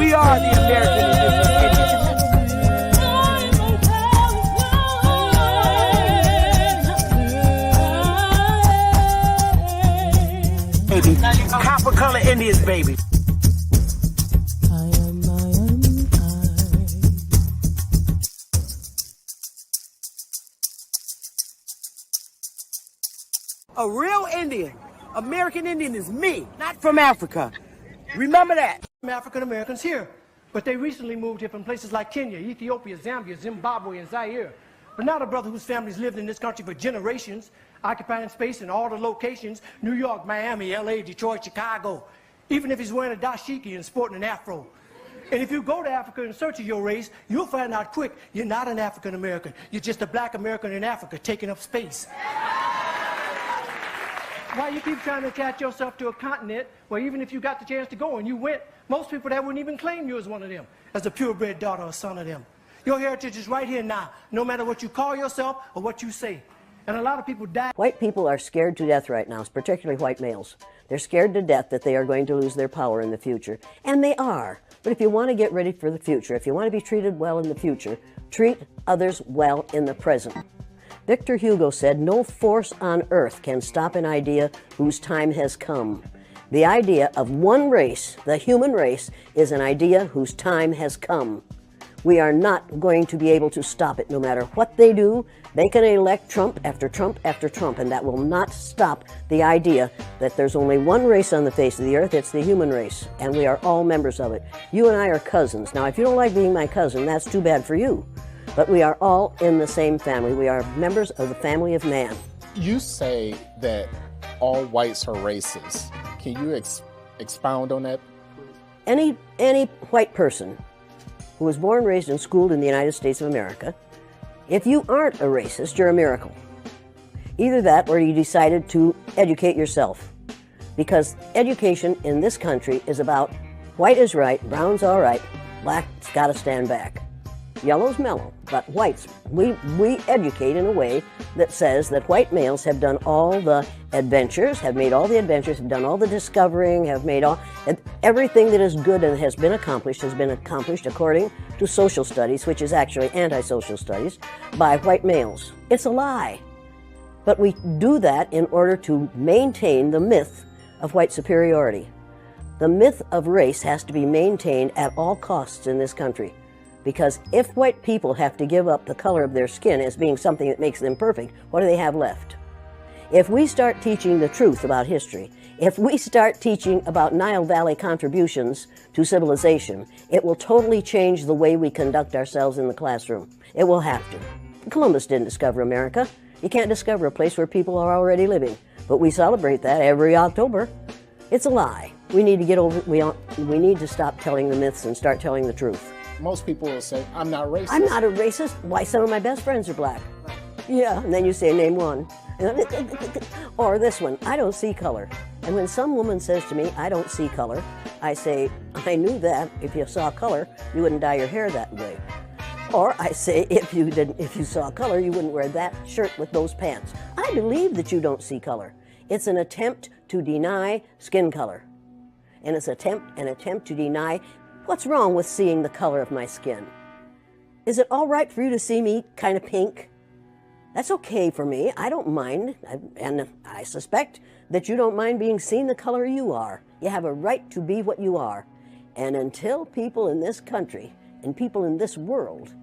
We are the American Indians. Baby. Copper-Colored Indians, baby. A real Indian, American Indian is me, not from Africa. Remember that. African Americans here, but they recently moved here from places like Kenya, Ethiopia, Zambia, Zimbabwe, and Zaire. But now the brother whose family's lived in this country for generations, occupying space in all the locations, New York, Miami, LA, Detroit, Chicago, even if he's wearing a dashiki and sporting an afro. And if you go to Africa in search of your race, you'll find out quick you're not an African American. You're just a black American in Africa taking up space. Why you keep trying to attach yourself to a continent where even if you got the chance to go and you went, most people that wouldn't even claim you as one of them, as a purebred daughter or son of them. Your heritage is right here now, no matter what you call yourself or what you say. And a lot of people die. White people are scared to death right now, particularly white males. They're scared to death that they are going to lose their power in the future. And they are. But if you want to get ready for the future, if you want to be treated well in the future, treat others well in the present. Victor Hugo said, "No force on earth can stop an idea whose time has come." The idea of one race, the human race, is an idea whose time has come. We are not going to be able to stop it no matter what they do. They can elect Trump after Trump after Trump, and that will not stop the idea that there's only one race on the face of the earth. It's the human race, and we are all members of it. You and I are cousins. Now, if you don't like being my cousin, that's too bad for you. But we are all in the same family. We are members of the family of man. You say that all whites are racist. Can you expound on that? Any white person who was born, raised, and schooled in the United States of America, if you aren't a racist, you're a miracle. Either that or you decided to educate yourself. Because education in this country is about white is right, brown's all right, black's got to stand back. Yellow's mellow, but whites, we educate in a way that says that white males have done all the adventures, have made all the adventures, have done all the discovering, have made all, everything that is good and has been accomplished according to social studies, which is actually anti-social studies, by white males. It's a lie. But we do that in order to maintain the myth of white superiority. The myth of race has to be maintained at all costs in this country. Because if white people have to give up the color of their skin as being something that makes them perfect, what do they have left? If we start teaching the truth about history, if we start teaching about Nile Valley contributions to civilization, it will totally change the way we conduct ourselves in the classroom. It will have to. Columbus didn't discover America. You can't discover a place where people are already living. But we celebrate that every October. It's a lie. We need to get over, we need to stop telling the myths and start telling the truth. Most people will say, I'm not racist. I'm not a racist. Why, some of my best friends are black. Yeah, and then you say, name one. Or this one, I don't see color. And when some woman says to me, I don't see color, I say, I knew that. If you saw color, you wouldn't dye your hair that way. Or I say, if you saw color, you wouldn't wear that shirt with those pants. I believe that you don't see color. It's an attempt to deny skin color. And it's an attempt to deny what's wrong with seeing the color of my skin. Is it all right for you to see me kind of pink? That's okay for me. I don't mind. And I suspect that you don't mind being seen the color you are. You have a right to be what you are. And until people in this country and people in this world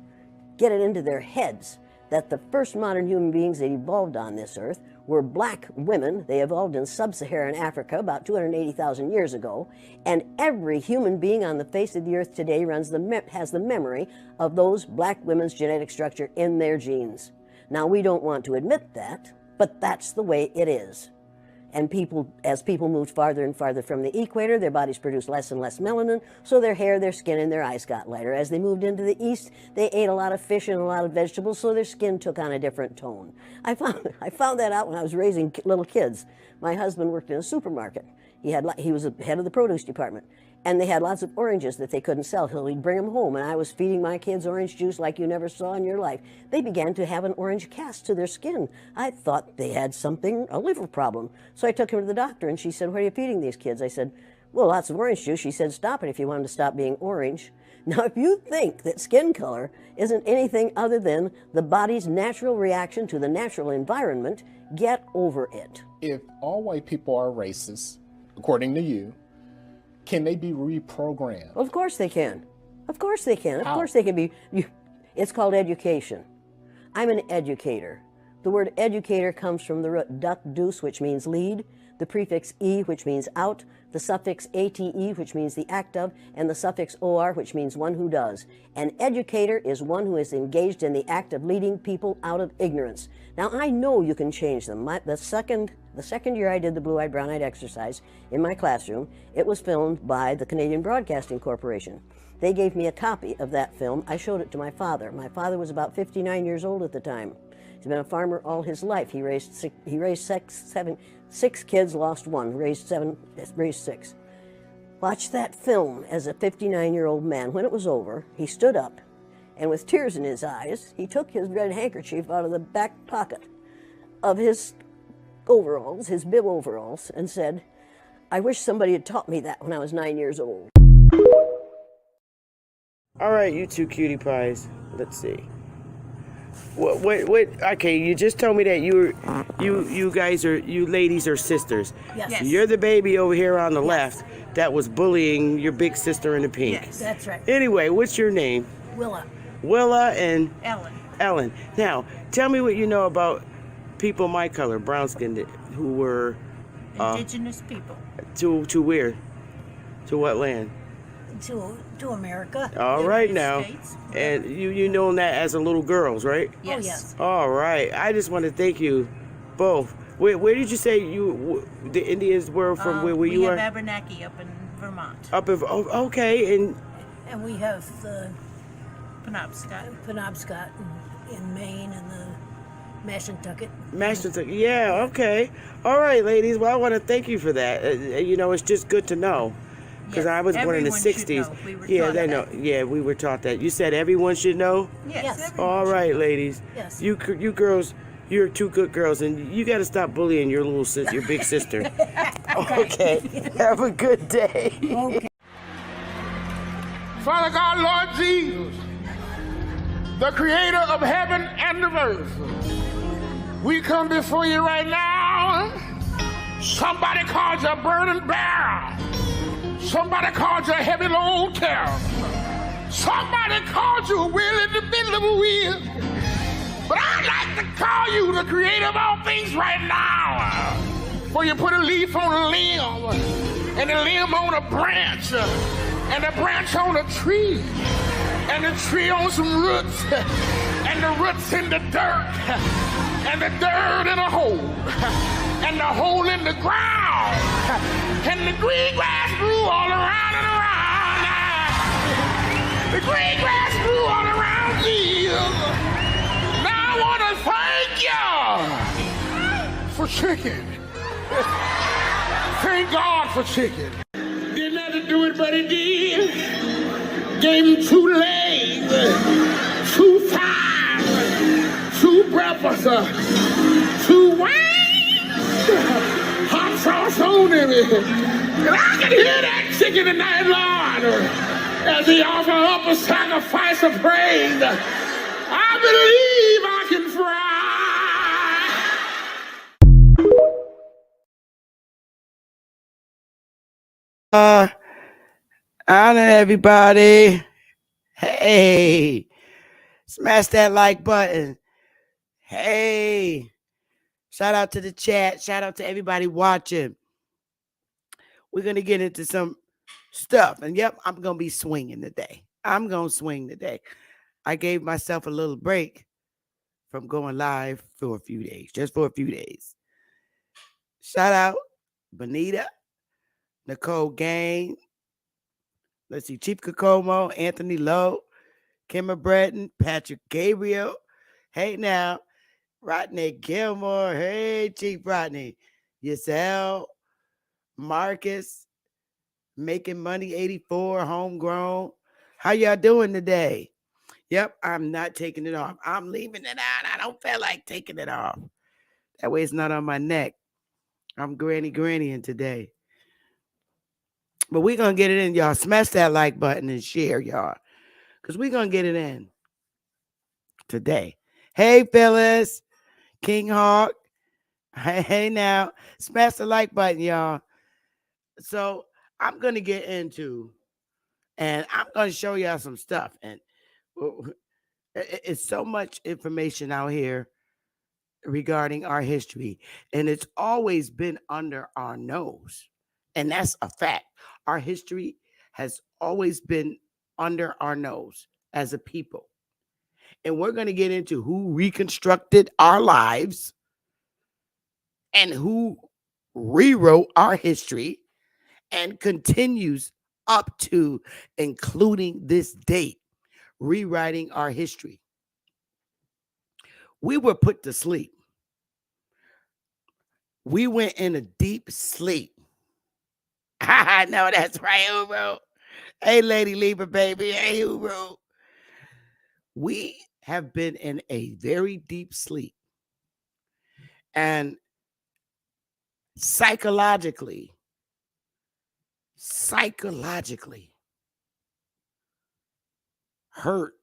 get it into their heads that the first modern human beings that evolved on this earth were black women. They evolved in sub-Saharan Africa about 280,000 years ago, and every human being on the face of the earth today has the memory of those black women's genetic structure in their genes. Now, we don't want to admit that, but that's the way it is. And as people moved farther and farther from the equator, their bodies produced less and less melanin, so their hair, their skin, and their eyes got lighter. As they moved into the east, they ate a lot of fish and a lot of vegetables, so their skin took on a different tone. I found that out when I was raising little kids. My husband worked in a supermarket. He was the head of the produce department. And they had lots of oranges that they couldn't sell, so he'd bring them home, and I was feeding my kids orange juice like you never saw in your life. They began to have an orange cast to their skin. I thought they had a liver problem. So I took him to the doctor, and she said, what are you feeding these kids? I said, Well, lots of orange juice. She said, stop it if you want to stop being orange. Now, if you think that skin color isn't anything other than the body's natural reaction to the natural environment, get over it. If all white people are racist, according to you, can they be reprogrammed? Of course they can. Of course they can. Of How? course they can be. It's called education. I'm an educator. The word educator comes from the root duck deuce, which means lead, the prefix e, which means out, the suffix ate, which means the act of, and the suffix or, which means one who does. An educator is one who is engaged in the act of leading people out of ignorance. Now, I know you can change them. The second year I did the blue-eyed, brown-eyed exercise in my classroom, it was filmed by the Canadian Broadcasting Corporation. They gave me a copy of that film. I showed it to my father. My father was about 59 years old at the time. He's been a farmer all his life. He raised six kids, lost one, raised six. Watched that film as a 59-year-old man. When it was over, he stood up, and with tears in his eyes, he took his red handkerchief out of the back pocket of his overalls, his bib overalls, and said, I wish somebody had taught me that when I was 9 years old. All right, you two cutie pies. Let's see. What? Okay, you just told me that you ladies are sisters. Yes. You're the baby over here on the left that was bullying your big sister in the pink. Yes. That's right. Anyway, what's your name? Willa and Ellen. Now, tell me what you know about people my color, brown-skinned, who were Indigenous people. To where? To what land? To America. All the right United now. States. And you know that as a little girls, right? Yes. Oh, yes. All right. I just want to thank you both. Where did you say the Indians were from? Where you we are? have Abenaki up in Vermont. Up in okay, and And we have the Penobscot. in Maine and the Mashantucket. yeah, okay. All right, ladies. Well, I want to thank you for that. It's just good to know. Because Yes, I was born in the everyone should 60s. know. We were Yeah, taught they that. know. Yeah, we were taught that. You said everyone should know? Yes. All right, ladies. Yes. You girls, you're two good girls, and you got to stop bullying your your big sister. Okay. Have a good day. Father God, Lord Jesus, the creator of heaven and the earth, we come before you right now. Somebody called you a burden bearer. Somebody called you a heavy load carrier. Somebody called you a wheel in the middle of a wheel. But I'd like to call you the creator of all things right now. For you put a leaf on a limb, and a limb on a branch, and a branch on a tree, and a tree on some roots, and the roots in the dirt, and the dirt in a hole, and the hole in the ground, and the green grass grew all around and around. The green grass grew all around Jesus. Now I want to thank you for chicken. Thank God for chicken. Didn't have to do it, but he did. Gave him 2 legs, 2 thighs, 2 breakfasts, 2 wings, hot sauce on him. And I can hear that chicken tonight, Lord, as he offer up a sacrifice of praise. I believe I can fry. Honor everybody. Hey, smash that like button. Hey, shout out to the chat. Shout out to everybody watching. We're going to get into some stuff. And yep, I'm going to be swinging today. I'm going to swing today. I gave myself a little break from going live for a few days, just for a few days. Shout out Bonita, Nicole Gain. Let's see, Chief Kokomo, Anthony Lowe, Kimmer Breton, Patrick Gabriel. Hey now, Rodney Gilmore. Hey, Chief Rodney. Yisel, Marcus, Making Money 84, Homegrown. How y'all doing today? Yep, I'm not taking it off. I'm leaving it out. I don't feel like taking it off. That way it's not on my neck. I'm grannying today. But we're going to get it in, y'all. Smash that like button and share, y'all. Because we're going to get it in today. Hey, Phyllis. King Hawk. Hey, now. Smash the like button, y'all. So I'm going to get into, and I'm going to show y'all some stuff. And it's so much information out here regarding our history. And it's always been under our nose. And that's a fact. Our history has always been under our nose as a people. And we're going to get into who reconstructed our lives and who rewrote our history and continues up to including this date, rewriting our history. We were put to sleep. We went in a deep sleep. I know that's right, Uru. Hey, Lady Libra, baby. Hey, Uru. We have been in a very deep sleep. And psychologically, hurt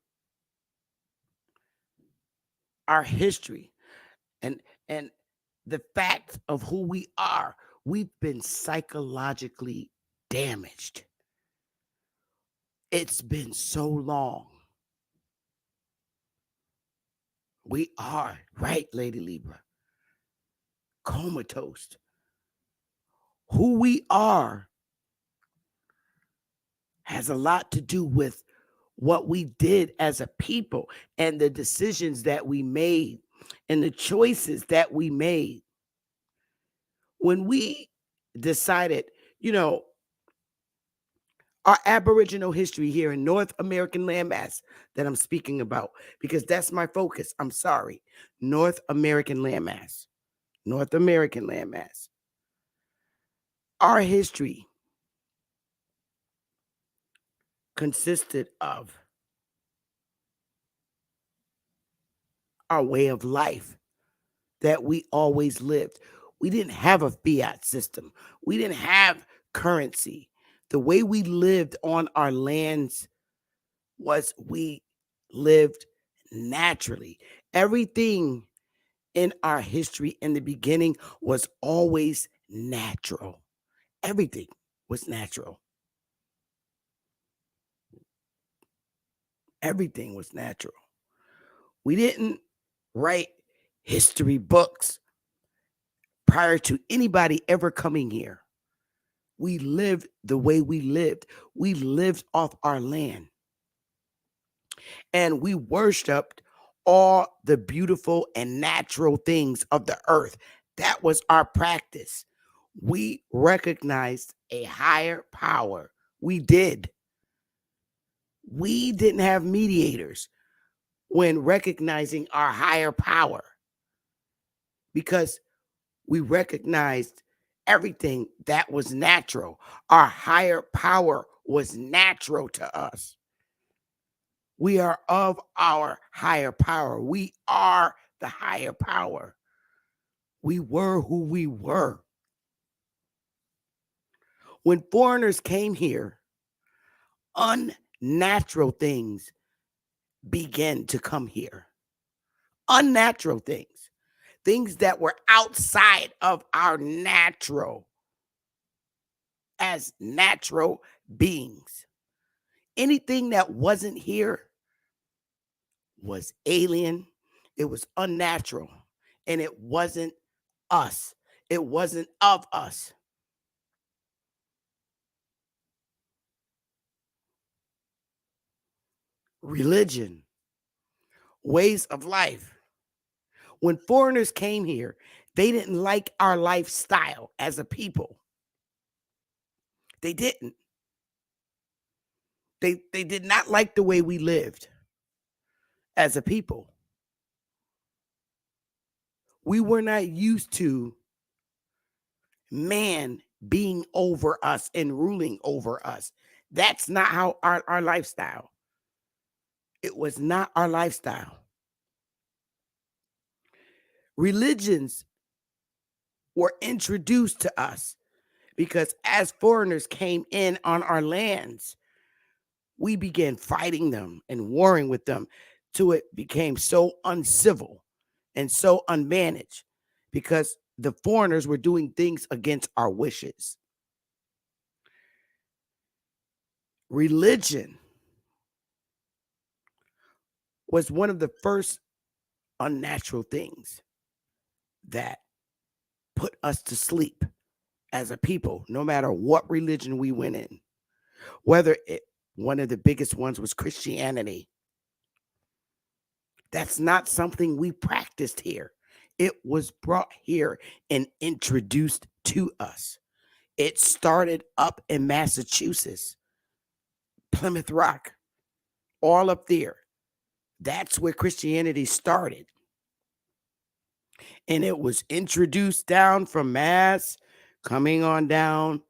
our history and the fact of who we are. We've been psychologically damaged. It's been so long. We are, right, Lady Libra, comatose. Who we are has a lot to do with what we did as a people and the decisions that we made and the choices that we made. When we decided, our Aboriginal history here in North American landmass that I'm speaking about, because that's my focus. I'm sorry. North American landmass. North American landmass. Our history consisted of our way of life that we always lived. We didn't have a fiat system. We didn't have currency. The way we lived on our lands was we lived naturally. Everything in our history in the beginning was always natural. Everything was natural. Everything was natural. We didn't write history books prior to anybody ever coming here. We lived the way we lived. We lived off our land. And we worshiped all the beautiful and natural things of the earth. That was our practice. We recognized a higher power. We did. We didn't have mediators when recognizing our higher power because we recognized everything that was natural. Our higher power was natural to us. We are of our higher power. We are the higher power. We were who we were. When foreigners came here, unnatural things began to come here. Unnatural things. Things that were outside of our natural as natural beings. Anything that wasn't here was alien, it was unnatural, and it wasn't us. It wasn't of us. Religion, ways of life. When foreigners came here, they didn't like our lifestyle as a people. They didn't. They did not like the way we lived as a people. We were not used to man being over us and ruling over us. That's not how our lifestyle. It was not our lifestyle. Religions were introduced to us Because as foreigners came in on our lands, we began fighting them and warring with them till it became so uncivil and so unmanaged because the foreigners were doing things against our wishes. Religion was one of the first unnatural things that put us to sleep as a people, no matter what religion we went in. Whether one of the biggest ones was Christianity. That's not something we practiced here. It was brought here and introduced to us. It started up in Massachusetts, Plymouth Rock, all up there. That's where Christianity started. And it was introduced down from Mass, coming on down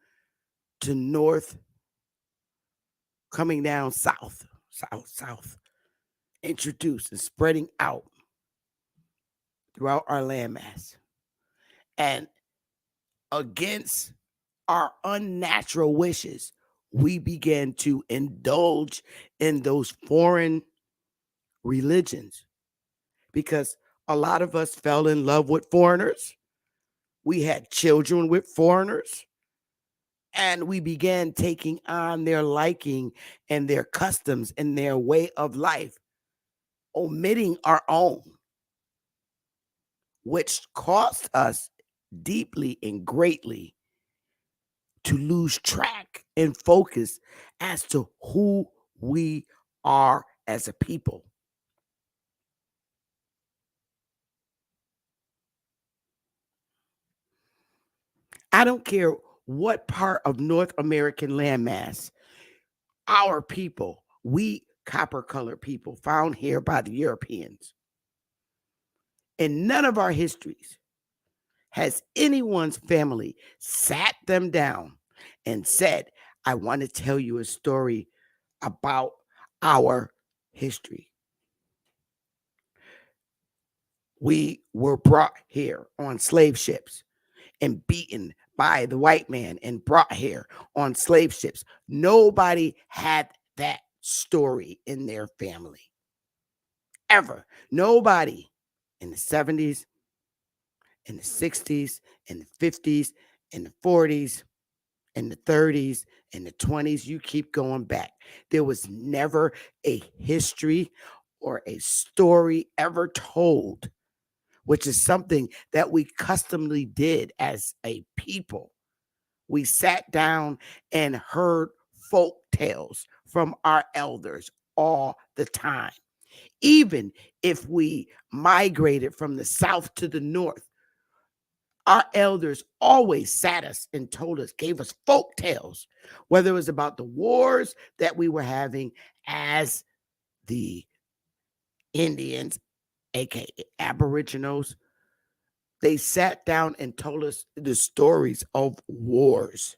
to north, coming down south, introduced and spreading out throughout our landmass. And against our unnatural wishes, we began to indulge in those foreign religions because a lot of us fell in love with foreigners. We had children with foreigners, and we began taking on their liking and their customs and their way of life, omitting our own, which cost us deeply and greatly to lose track and focus as to who we are as a people. I don't care what part of North American landmass our people, we copper-colored people, found here by the Europeans. In none of our histories has anyone's family sat them down and said, I want to tell you a story about our history. We were brought here on slave ships and beaten by the white man and brought here on slave ships. Nobody had that story in their family. Ever. Nobody in the 70s, in the 60s, in the 50s, in the 40s, in the 30s, in the 20s, you keep going back. There was never a history or a story ever told, which is something that we customly did as a people. We sat down and heard folk tales from our elders all the time. Even if we migrated from the south to the north, our elders always sat us and told us, gave us folk tales, whether it was about the wars that we were having as the Indians, aka Aboriginals. They sat down and told us the stories of wars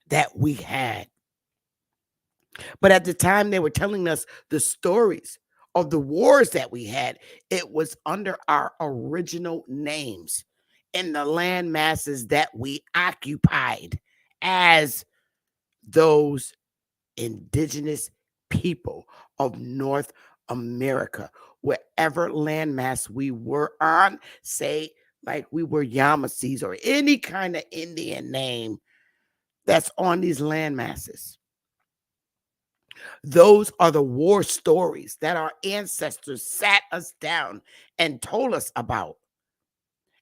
that we had. But at the time they were telling us the stories of the wars that we had, it was under our original names in the land masses that we occupied as those indigenous people of North America, wherever landmass we were on, say like we were Yamasees or any kind of Indian name that's on these land masses. Those are the war stories that our ancestors sat us down and told us about.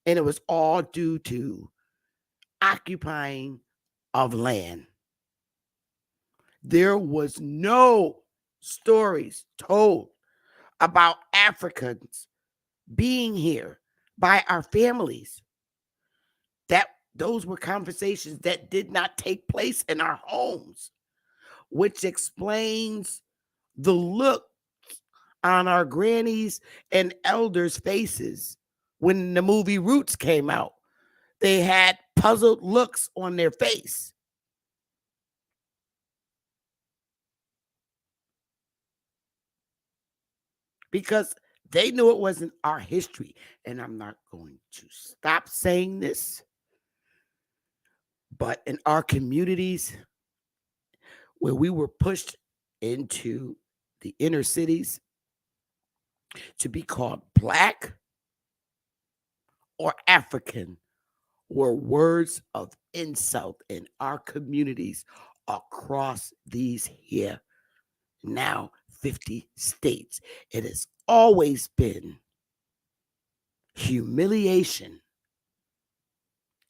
And it was all due to occupying of land. There was no stories told about Africans being here by our families. Those were conversations that did not take place in our homes, which explains the look on our grannies and elders' faces when the movie Roots came out. They had puzzled looks on their face. Because they knew it wasn't our history. And I'm not going to stop saying this But in our communities where we were pushed into the inner cities to be called Black or African were words of insult in our communities across these here now 50 states. It has always been humiliation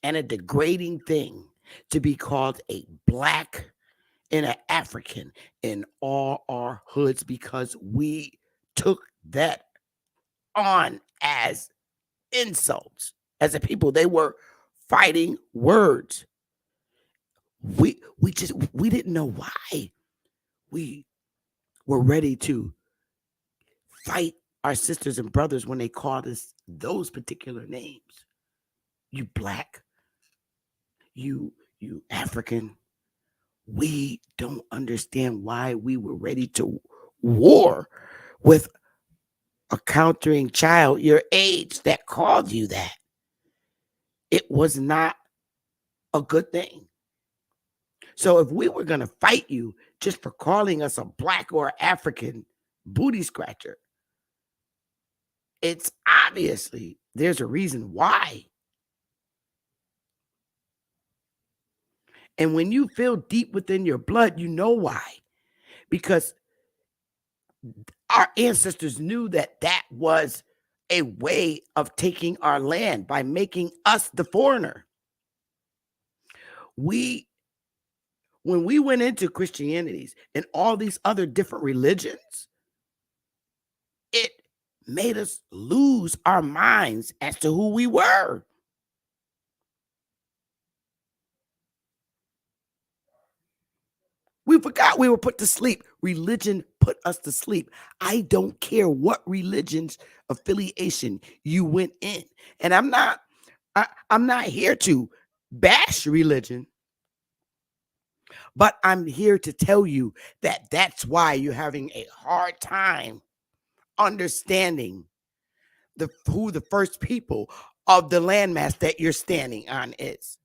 and a degrading thing to be called a Black and an African in all our hoods because we took that on as insults. As a people, they were fighting words. We didn't know why we were ready to fight our sisters and brothers when they called us those particular names. You Black, you African. We don't understand why we were ready to war with a countering child your age that called you that. It was not a good thing. So if we were going to fight you just for calling us a Black or African booty scratcher, it's obviously there's a reason why. And when you feel deep within your blood, you know why. Because our ancestors knew that that was a way of taking our land by making us the foreigner. When we went into Christianities and all these other different religions, it made us lose our minds as to who we were. We forgot we were put to sleep. Religion put us to sleep. I don't care what religion's affiliation you went in. And I'm not here to bash religion, but I'm here to tell you that that's why you're having a hard time understanding who the first people of the landmass that you're standing on is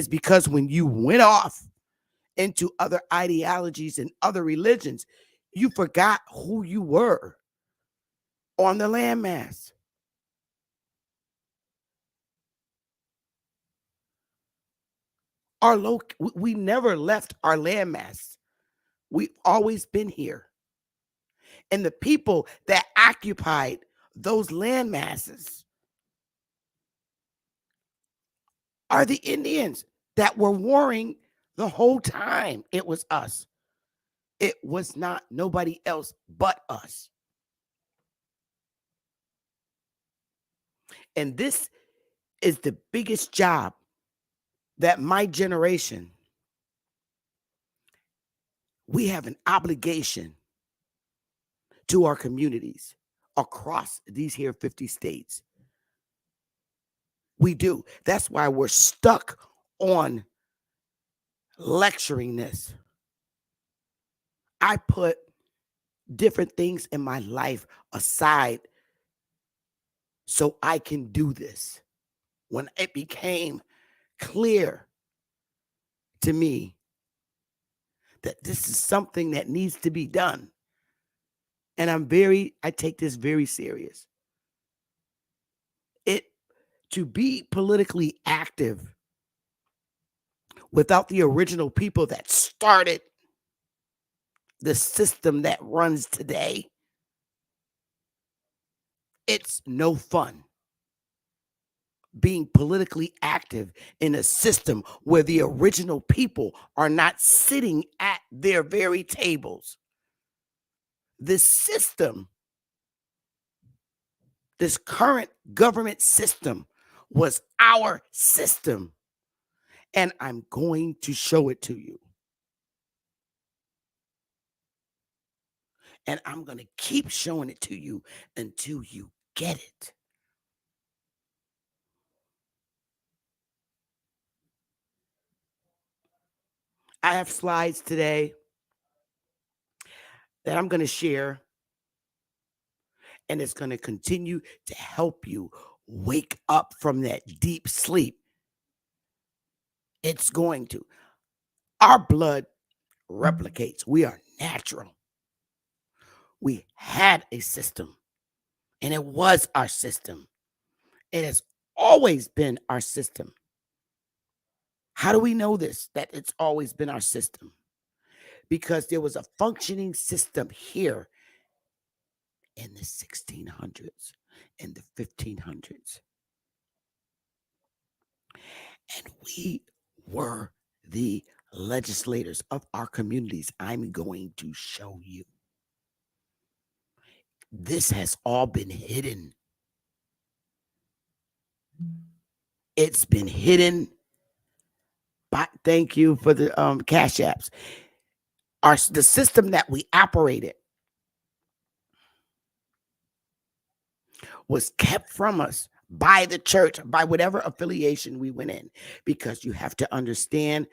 because when you went off into other ideologies and other religions, you forgot who you were on the landmass. We never left our landmass. We've always been here. And the people that occupied those land masses are the Indians that were warring the whole time. It was us. It was not nobody else but us. And this is the biggest job that my generation, we have an obligation to our communities across these here 50 states. We do. That's why we're stuck on lecturing this. I put different things in my life aside so I can do this. When it became clear to me that this is something that needs to be done. And I take this very serious. To be politically active without the original people that started the system that runs today, it's no fun being politically active in a system where the original people are not sitting at their very tables. This system, this current government system, was our system. And I'm going to show it to you. And I'm going to keep showing it to you until you get it. I have slides today that I'm going to share, and it's going to continue to help you wake up from that deep sleep. It's going to. Our blood replicates. We are natural. We had a system, and it was our system. It has always been our system. How do we know this, that it's always been our system? Because there was a functioning system here in the 1600s, in the 1500s. And we were the legislators of our communities. I'm going to show you. This has all been hidden. It's been hidden. By, thank you for the cash apps. The system that we operated was kept from us by the church, by whatever affiliation we went in, because you have to understand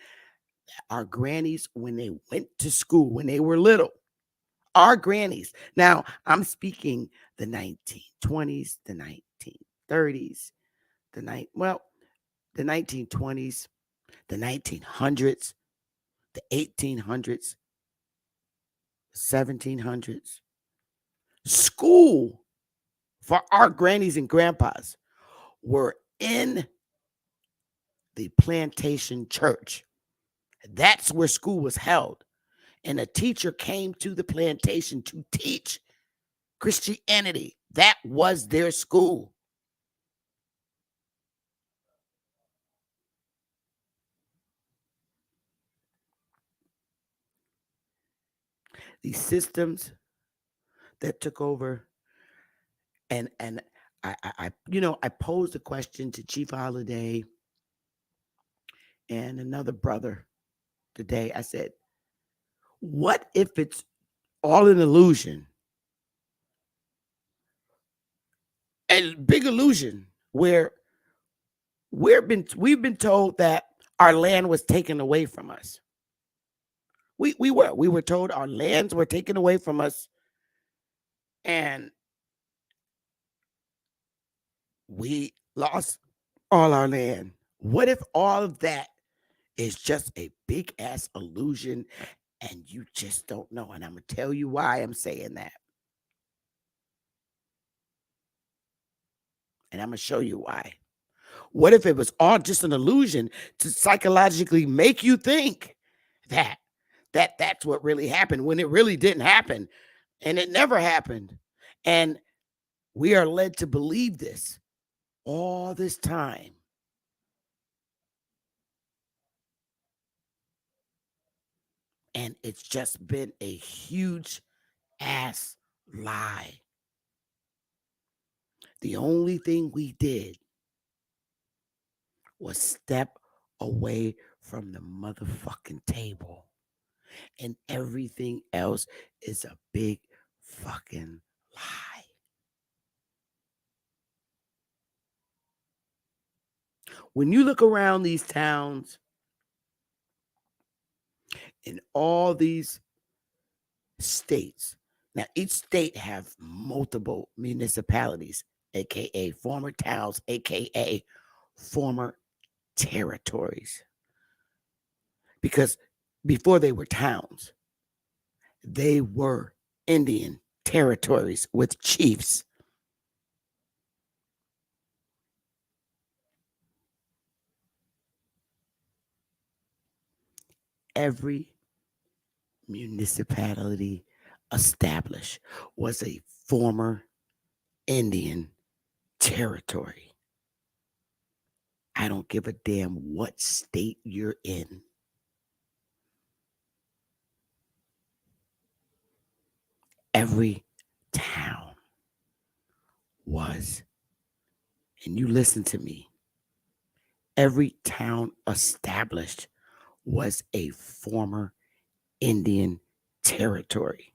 that our grannies, when they went to school, when they were little, our grannies, now I'm speaking the 1920s, the 1930s, the 1920s, the 1900s, the 1800s, 1700s. School for our grannies and grandpas were in the plantation church. That's where school was held. And a teacher came to the plantation to teach Christianity. That was their school. These systems that took over, and I posed a question to Chief Holiday and another brother today. I said, what if it's all an illusion? A big illusion where we've been told that our land was taken away from us. We were told our lands were taken away from us, and we lost all our land. What if all of that is just a big ass illusion and you just don't know? And I'm going to tell you why I'm saying that. And I'm going to show you why. What if it was all just an illusion to psychologically make you think that that's what really happened, when it really didn't happen, and it never happened? And we are led to believe this all this time. And it's just been a huge ass lie. The only thing we did was step away from the motherfucking table. And everything else is a big fucking lie. When you look around these towns, in all these states, now each state have multiple municipalities, aka former towns, aka former territories. Because before they were towns, they were Indian territories with chiefs. Every municipality established was a former Indian territory. I don't give a damn what state you're in. Every town was, and you listen to me, every town established was a former Indian territory.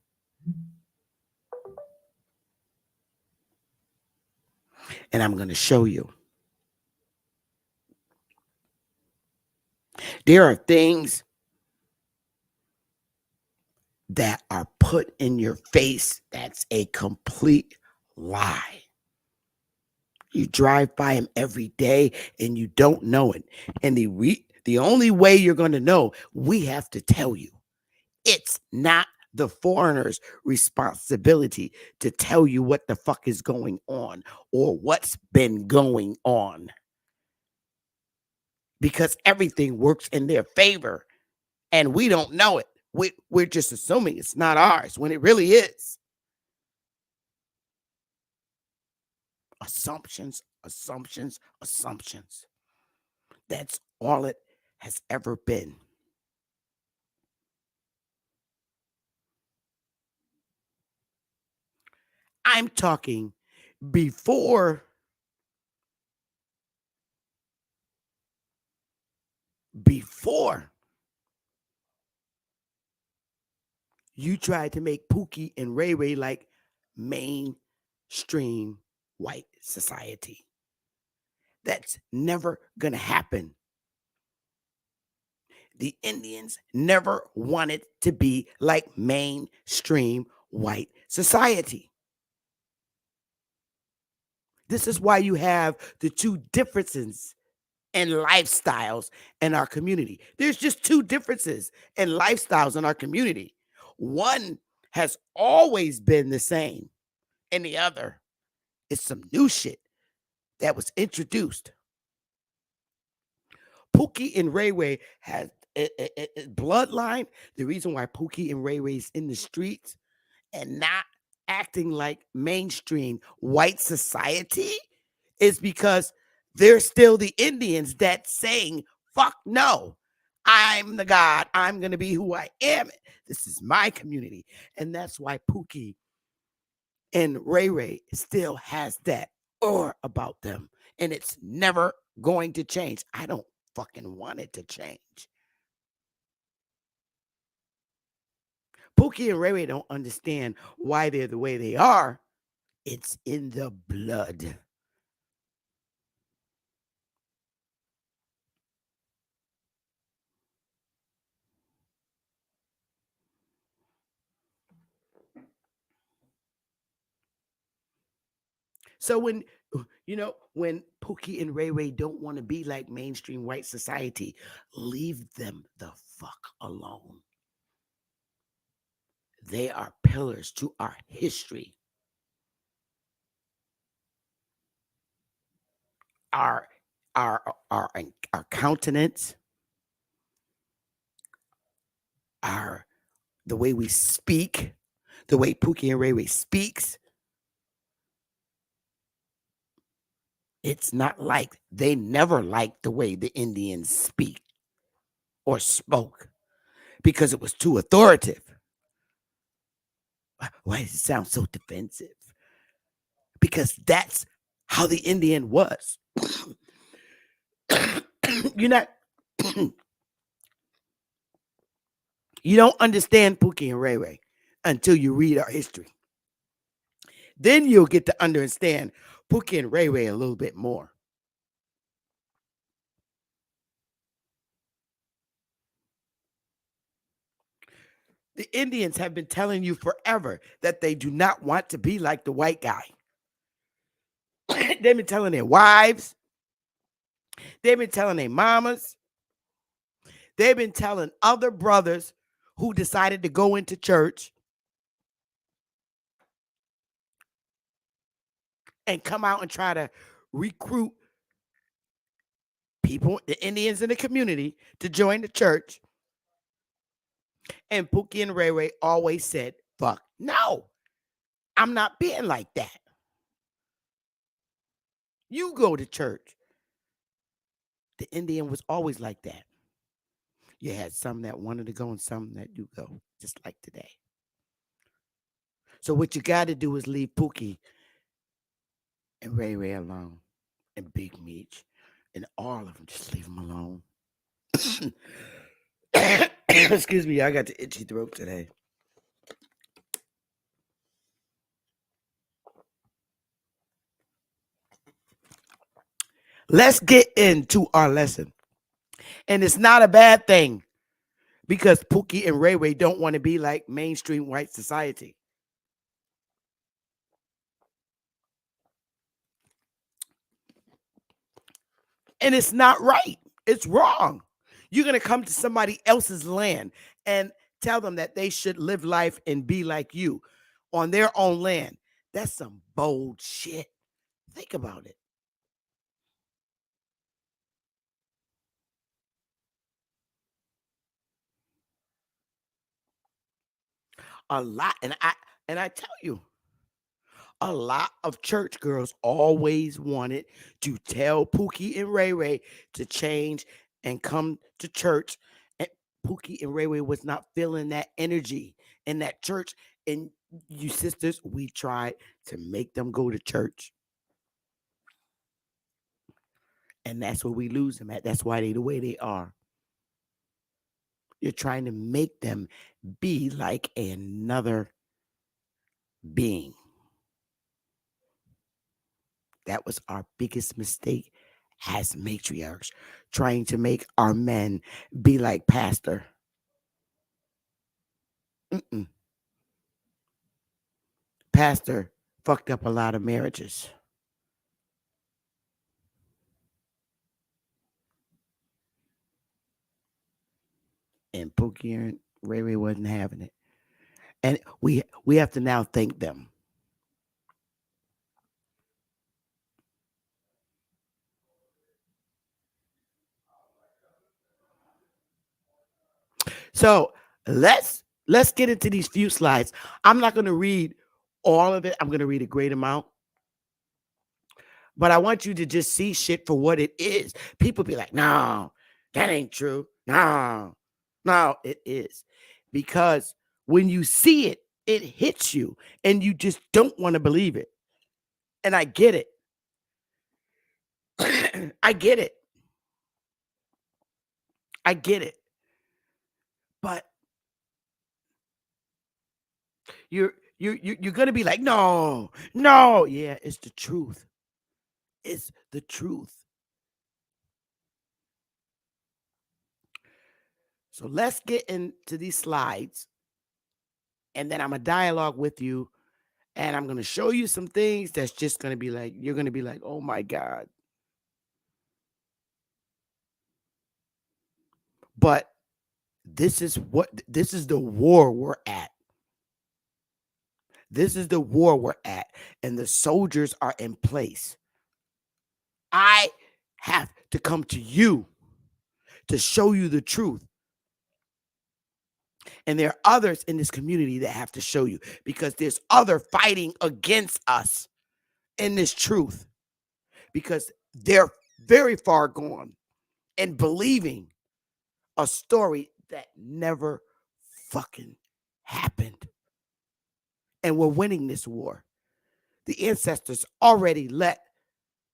And I'm going to show you. There are things that are put in your face that's a complete lie. You drive by them every day and you don't know it. And the The only way you're going to know, we have to tell you. It's not the foreigner's responsibility to tell you what the fuck is going on or what's been going on. Because everything works in their favor and we don't know it. We're just assuming it's not ours when it really is. Assumptions, assumptions, assumptions. That's all it has ever been. I'm talking before you tried to make Pookie and Ray Ray like mainstream white society. That's never going to happen. The Indians never wanted to be like mainstream white society. This is why you have the two differences in lifestyles in our community. There's just two differences in lifestyles in our community. One has always been the same, and the other is some new shit that was introduced. Pookie and Ray Ray has a bloodline. The reason why Pookie and Ray Ray is in the streets and not acting like mainstream white society is because they're still the Indians that saying, fuck no, I'm the God. I'm going to be who I am. This is my community. And that's why Pookie and Ray Ray still has that aura about them. And it's never going to change. I don't fucking want it to change. Pookie and Ray Ray don't understand why they're the way they are. It's in the blood. So when Pookie and Ray Ray don't want to be like mainstream white society, leave them the fuck alone. They are pillars to our history. Our countenance, the way we speak, the way Pookie and Ray Ray speaks. It's not like they never liked the way the Indians speak or spoke because it was too authoritative. Why does it sound so defensive? Because that's how the Indian was. You're not you don't understand Pookie and Ray Ray until you read our history. Then you'll get to understand Pookie and Ray Ray a little bit more. The Indians have been telling you forever that they do not want to be like the white guy. They've been telling their wives. They've been telling their mamas. They've been telling other brothers who decided to go into church and come out and try to recruit people, the Indians in the community, to join the church. And Pookie and Ray Ray always said, fuck, no, I'm not being like that. You go to church. The Indian was always like that. You had some that wanted to go and some that do go, just like today. So what you got to do is leave Pookie and Ray Ray alone, and Big Meech, and all of them. Just leave them alone. Excuse me, I got the itchy throat today. Let's get into our lesson. And it's not a bad thing because Pookie and Ray Ray don't want to be like mainstream white society. And it's not right. It's wrong. You're going to come to somebody else's land and tell them that they should live life and be like you on their own land. That's some bold shit. Think about it. A lot, and I tell you, a lot of church girls always wanted to tell Pookie and Ray Ray to change and come to church. And Pookie and Ray Ray was not feeling that energy in that church. And you sisters, we tried to make them go to church. And that's where we lose them at. That's why they the way they are. You're trying to make them be like another being. That was our biggest mistake as matriarchs, trying to make our men be like Pastor. Mm-mm. Pastor fucked up a lot of marriages. And Pookie and Ray Ray wasn't having it. And we have to now thank them. So let's get into these few slides. I'm not going to read all of it. I'm going to read a great amount. But I want you to just see shit for what it is. People be like, no, that ain't true. No, it is. Because when you see it, it hits you and you just don't want to believe it. And I get it. I get it. I get it. But you're going to be like, no. Yeah, it's the truth. It's the truth. So let's get into these slides. And then I'm going to dialogue with you. And I'm going to show you some things that's just going to be like, you're going to be like, oh my God. But this is the war we're at. This is the war we're at. And the soldiers are in place. I have to come to you to show you the truth. And there are others in this community that have to show you, because there's other fighting against us in this truth, because they're very far gone and believing a story that never fucking happened. And we're winning this war. The ancestors already let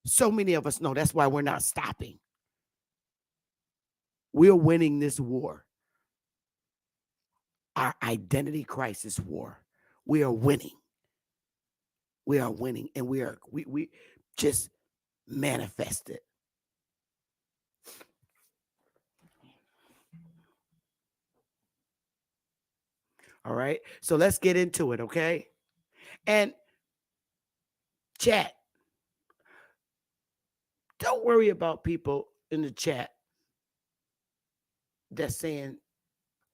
so many of us know. That's why we're not stopping. We're winning this war. Our identity crisis war. We are winning. We are winning, and we just manifest it. All right. So let's get into it, okay? And chat. Don't worry about people in the chat that's saying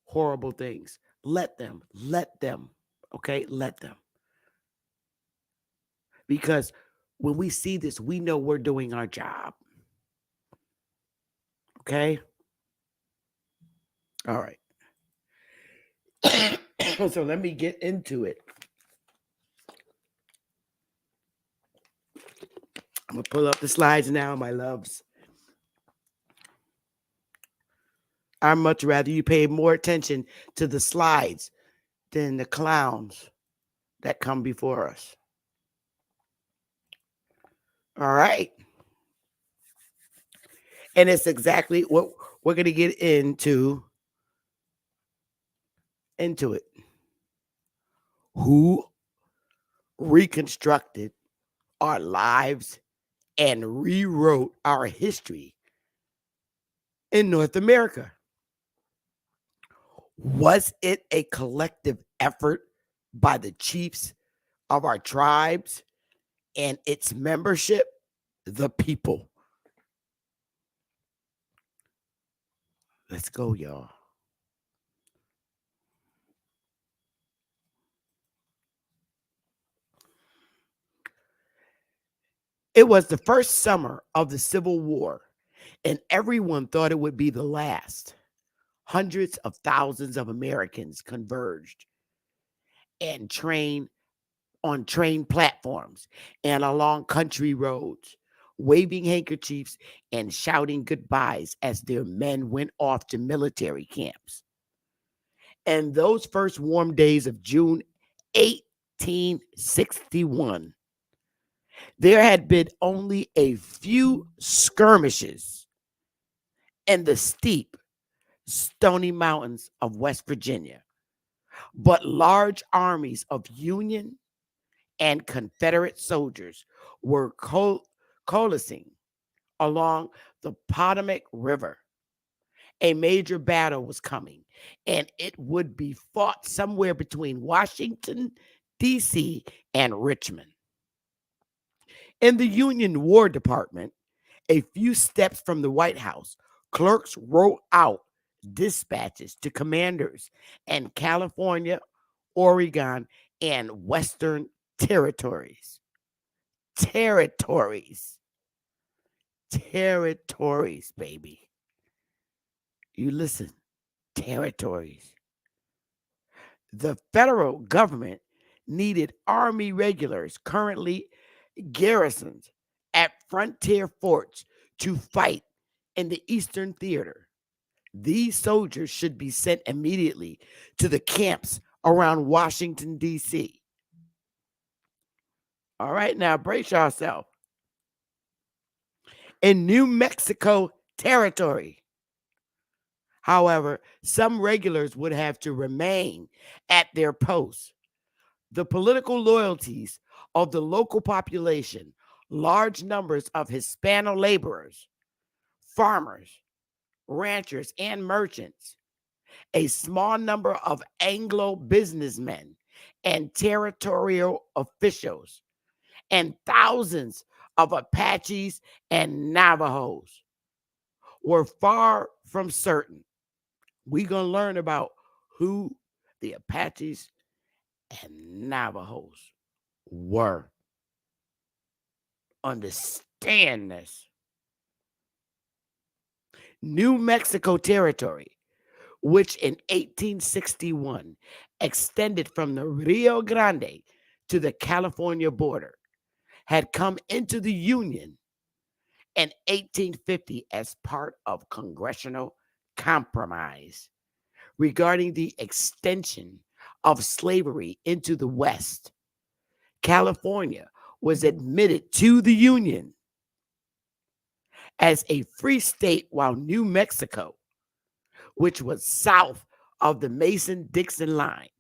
horrible things. Let them. Okay? Let them. Because when we see this, we know we're doing our job. Okay? All right. So let me get into it. I'm going to pull up the slides now, my loves. I'd much rather you pay more attention to the slides than the clowns that come before us. All right. And it's exactly what we're going to get into it. Who reconstructed our lives and rewrote our history in North America? Was it a collective effort by the chiefs of our tribes and its membership, the people? Let's go, y'all. It was the first summer of the Civil War, and everyone thought it would be the last. Hundreds of thousands of Americans converged and trained on train platforms and along country roads, waving handkerchiefs and shouting goodbyes as their men went off to military camps. And those first warm days of June 1861, there had been only a few skirmishes in the steep, stony mountains of West Virginia, but large armies of Union and Confederate soldiers were coalescing along the Potomac River. A major battle was coming, and it would be fought somewhere between Washington, D.C., and Richmond. In the Union War Department, a few steps from the White House, clerks wrote out dispatches to commanders in California, Oregon, and Western territories. Territories. Territories, baby. You listen, territories. The federal government needed Army regulars currently garrisoned at frontier forts to fight in the Eastern Theater. These soldiers should be sent immediately to the camps around Washington, D.C. All right, now brace yourself. In New Mexico Territory, however, some regulars would have to remain at their posts. The political loyalties of the local population, large numbers of Hispano laborers, farmers, ranchers, and merchants, a small number of Anglo businessmen and territorial officials, and thousands of Apaches and Navajos were far from certain. We're going to learn about who the Apaches and Navajos were. Understand this. New Mexico Territory, which in 1861 extended from the Rio Grande to the California border, had come into the Union in 1850 as part of congressional compromise regarding the extension of slavery into the West. California was admitted to the Union as a free state, while New Mexico, which was south of the Mason-Dixon line,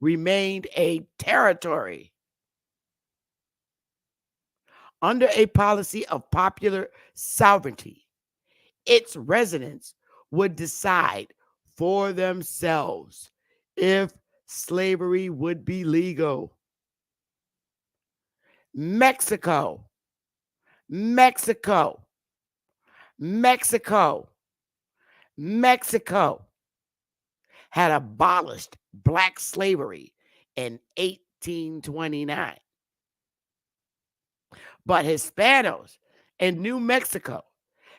remained a territory. Under a policy of popular sovereignty, its residents would decide for themselves if slavery would be legal. Mexico, Mexico, Mexico, Mexico had abolished black slavery in 1829. But Hispanos in New Mexico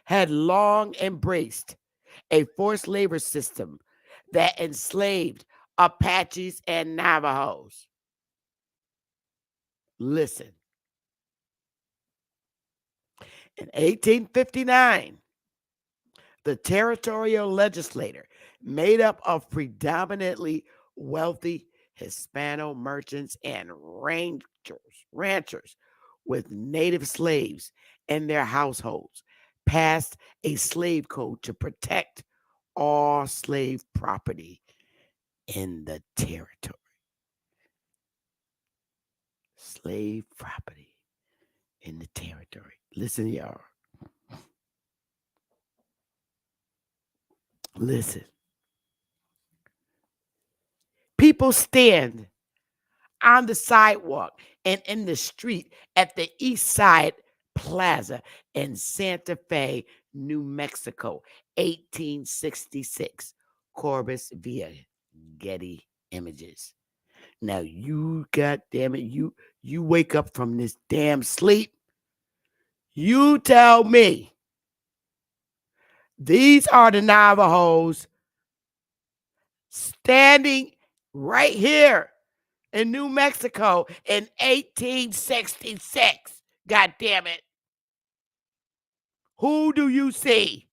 had long embraced a forced labor system that enslaved Apaches and Navajos. Listen. In 1859, the territorial legislature, made up of predominantly wealthy Hispano merchants and ranchers with native slaves in their households, passed a slave code to protect all slave property in the territory. Slave property in the territory. Listen, y'all. Listen. People stand on the sidewalk and in the street at the east side Plaza in Santa Fe, New Mexico, 1866. Corbis via Getty Images. Now you goddamn it, you wake up from this damn sleep. You tell me these are the Navajos standing right here in New Mexico in 1866. God damn it. Who do you see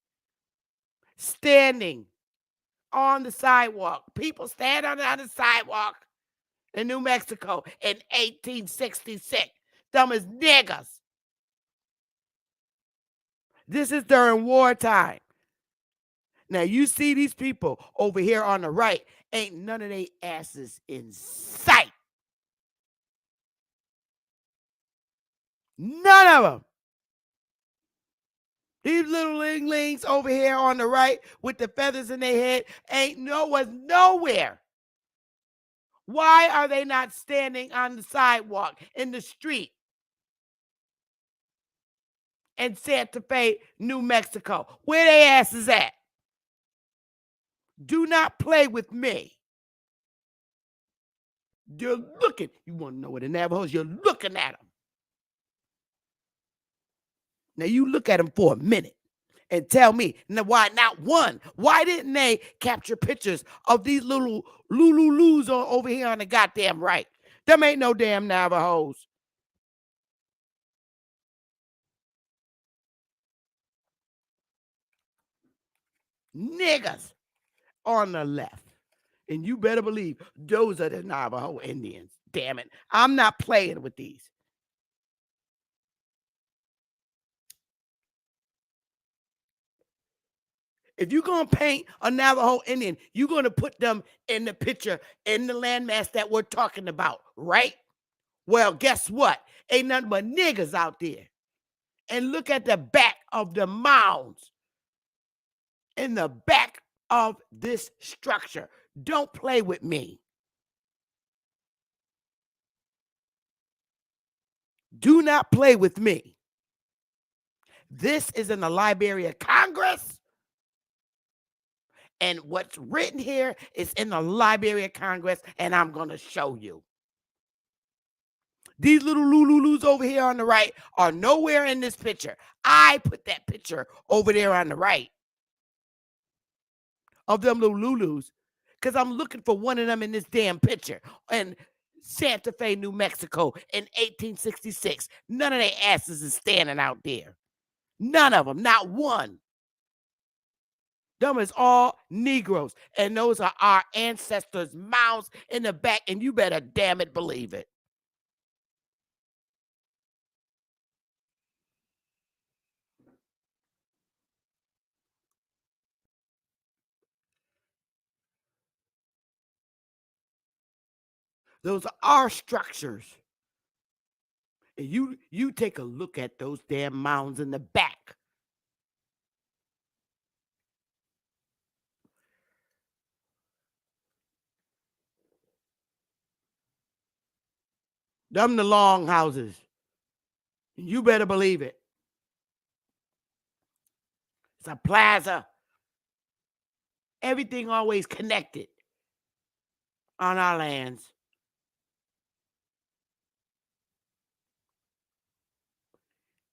standing on the sidewalk? People standing on the sidewalk in New Mexico in 1866. Them as niggas. This is during wartime. Now you see these people over here on the right, ain't none of they asses in sight. None of them. These little linglings over here on the right with the feathers in their head ain't nowhere. Why are they not standing on the sidewalk, in the street in Santa Fe, New Mexico? Where they asses at? Do not play with me. You're looking. You want to know what the Navajos? You're looking at them. Now you look at them for a minute and tell me now why not one? Why didn't they capture pictures of these little Lululus over here on the goddamn right? Them ain't no damn Navajos. Niggas on the left. And you better believe those are the Navajo Indians. Damn it. I'm not playing with these. If you're going to paint a Navajo Indian, you're going to put them in the picture in the landmass that we're talking about, right? Well, guess what? Ain't nothing but niggas out there. And look at the back of the mounds in the back of this structure. Don't play with me. Do not play with me. This is in the Library of Congress. And what's written here is in the Library of Congress, and I'm going to show you. These little Lululus over here on the right are nowhere in this picture. I put that picture over there on the right of them little Lulus because I'm looking for one of them in this damn picture. In Santa Fe, New Mexico in 1866. None of their asses is standing out there. None of them, not one. Them is all Negroes. And those are our ancestors' mouths in the back. And you better damn it believe it. Those are our structures. And you take a look at those damn mounds in the back. Them the long houses. You better believe it. It's a plaza. Everything always connected on our lands.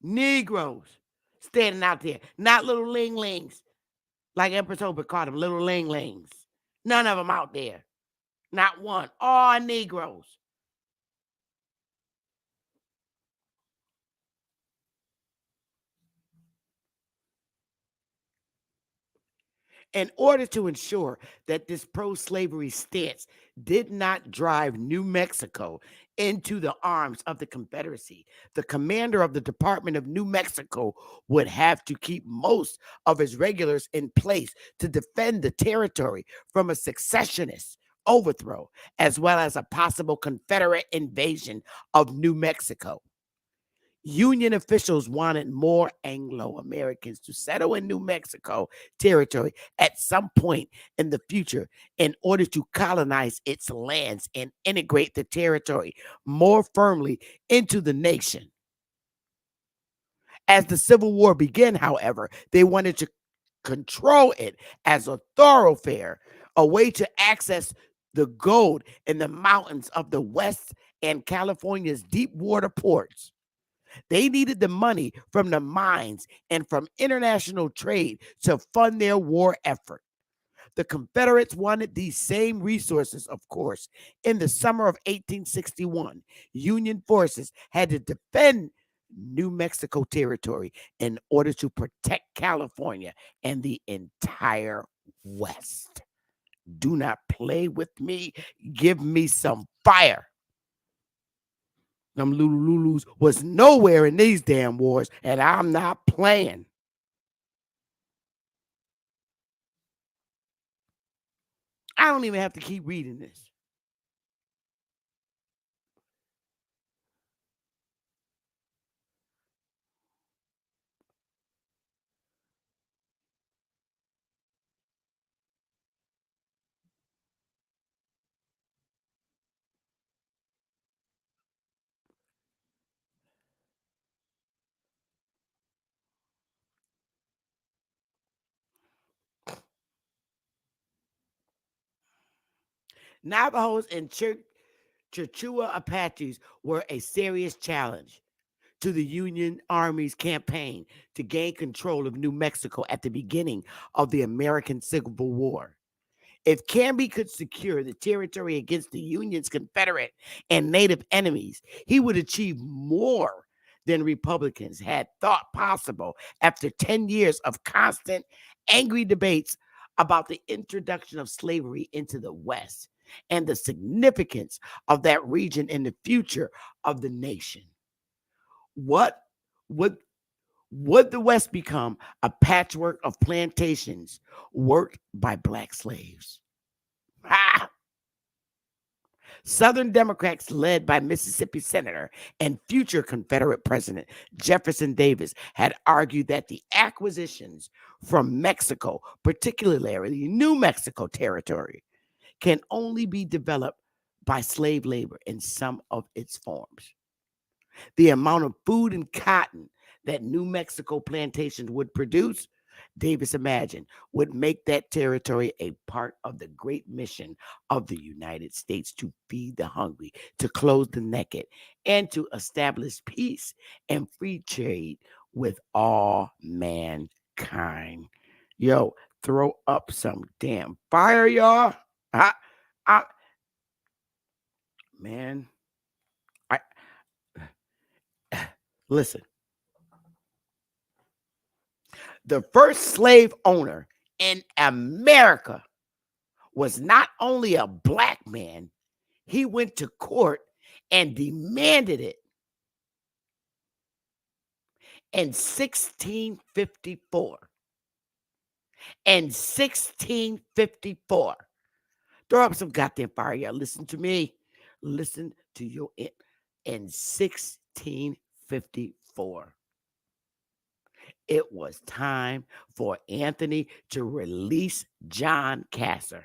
Negroes standing out there, not little linglings, like Empress Oprah called them, little linglings. None of them out there. Not one. All Negroes. In order to ensure that this pro-slavery stance did not drive New Mexico into the arms of the Confederacy, the commander of the Department of New Mexico would have to keep most of his regulars in place to defend the territory from a secessionist overthrow, as well as a possible Confederate invasion of New Mexico. Union officials wanted more Anglo-Americans to settle in New Mexico territory at some point in the future in order to colonize its lands and integrate the territory more firmly into the nation. As the Civil War began, however, they wanted to control it as a thoroughfare, a way to access the gold in the mountains of the West and California's deep water ports. They needed the money from the mines and from international trade to fund their war effort. The Confederates wanted these same resources, of course. In the summer of 1861, Union forces had to defend New Mexico territory in order to protect California and the entire West. Do not play with me. Give me some fire. Them Lulus was nowhere in these damn wars, and I'm not playing. I don't even have to keep reading this. Navajos and Chiricahua Apaches were a serious challenge to the Union Army's campaign to gain control of New Mexico at the beginning of the American Civil War. If Canby could secure the territory against the Union's Confederate and Native enemies, he would achieve more than Republicans had thought possible after 10 years of constant, angry debates about the introduction of slavery into the West and the significance of that region in the future of the nation. What would the West become? A patchwork of plantations worked by black slaves. Ah! Southern Democrats led by Mississippi Senator and future Confederate President Jefferson Davis had argued that the acquisitions from Mexico, particularly New Mexico territory, can only be developed by slave labor in some of its forms. The amount of food and cotton that New Mexico plantations would produce, Davis imagined, would make that territory a part of the great mission of the United States to feed the hungry, to clothe the naked, and to establish peace and free trade with all mankind. Yo, throw up some damn fire, y'all. Man, I listen. The first slave owner in America was not only a black man, he went to court and demanded it in 1654. In 1654. Throw up some goddamn fire, y'all. Listen to me. Listen to your in 1654. It was time for Anthony to release John Casser,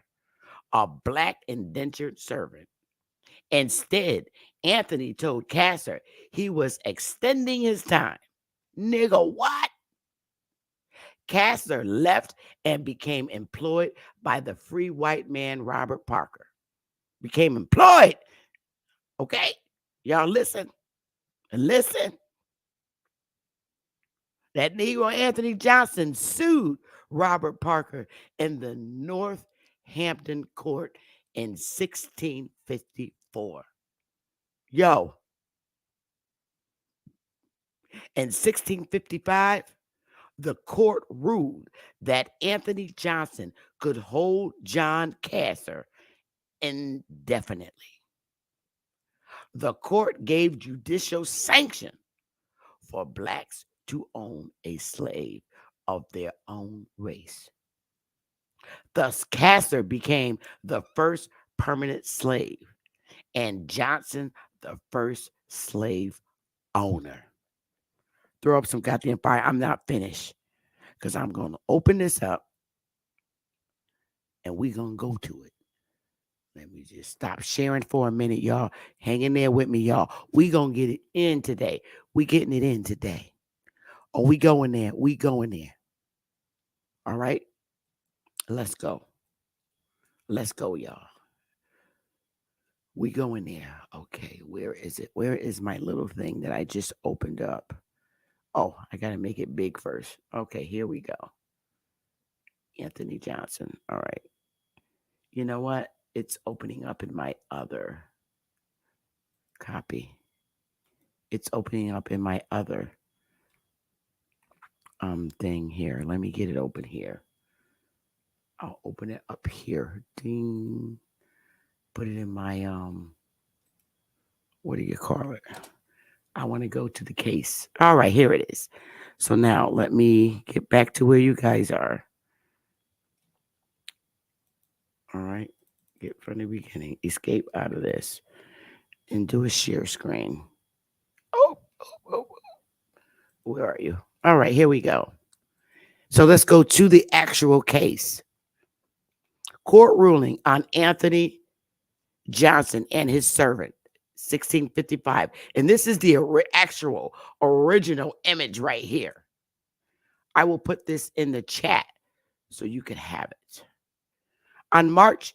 a black indentured servant. Instead, Anthony told Casser he was extending his time. Nigga, what? Casser left and became employed by the free white man Robert Parker. Became employed. Okay? Y'all listen. Listen. That Negro Anthony Johnson sued Robert Parker in the Northampton court in 1654. Yo. In 1655, the court ruled that Anthony Johnson could hold John Casser indefinitely. The court gave judicial sanction for blacks to own a slave of their own race. Thus, Casser became the first permanent slave, and Johnson the first slave owner. Throw up some goddamn fire. I'm not finished because I'm going to open this up and we're going to go to it. Let me just stop sharing for a minute, y'all. Hang in there with me, y'all. We going to get it in today. We getting it in today. Oh, we going there. We going there. All right. Let's go. Let's go, y'all. We going there. Okay. Where is it? Where is my little thing that I just opened up? Oh, I got to make it big first. Okay. Here we go. Anthony Johnson. All right. You know what? It's opening up in my other copy. It's opening up in my other thing here. Let me get it open here. I'll open it up here. Ding. Put it in my what do you call it? I want to go to the case. All right, here it is. So now let me get back to where you guys are. All right. Get from the beginning. Escape out of this. And do a share screen. Oh. Where are you? All right, here we go. So let's go to the actual case. Court ruling on Anthony Johnson and his servant, 1655. And this is the actual original image right here. I will put this in the chat so you can have it. On March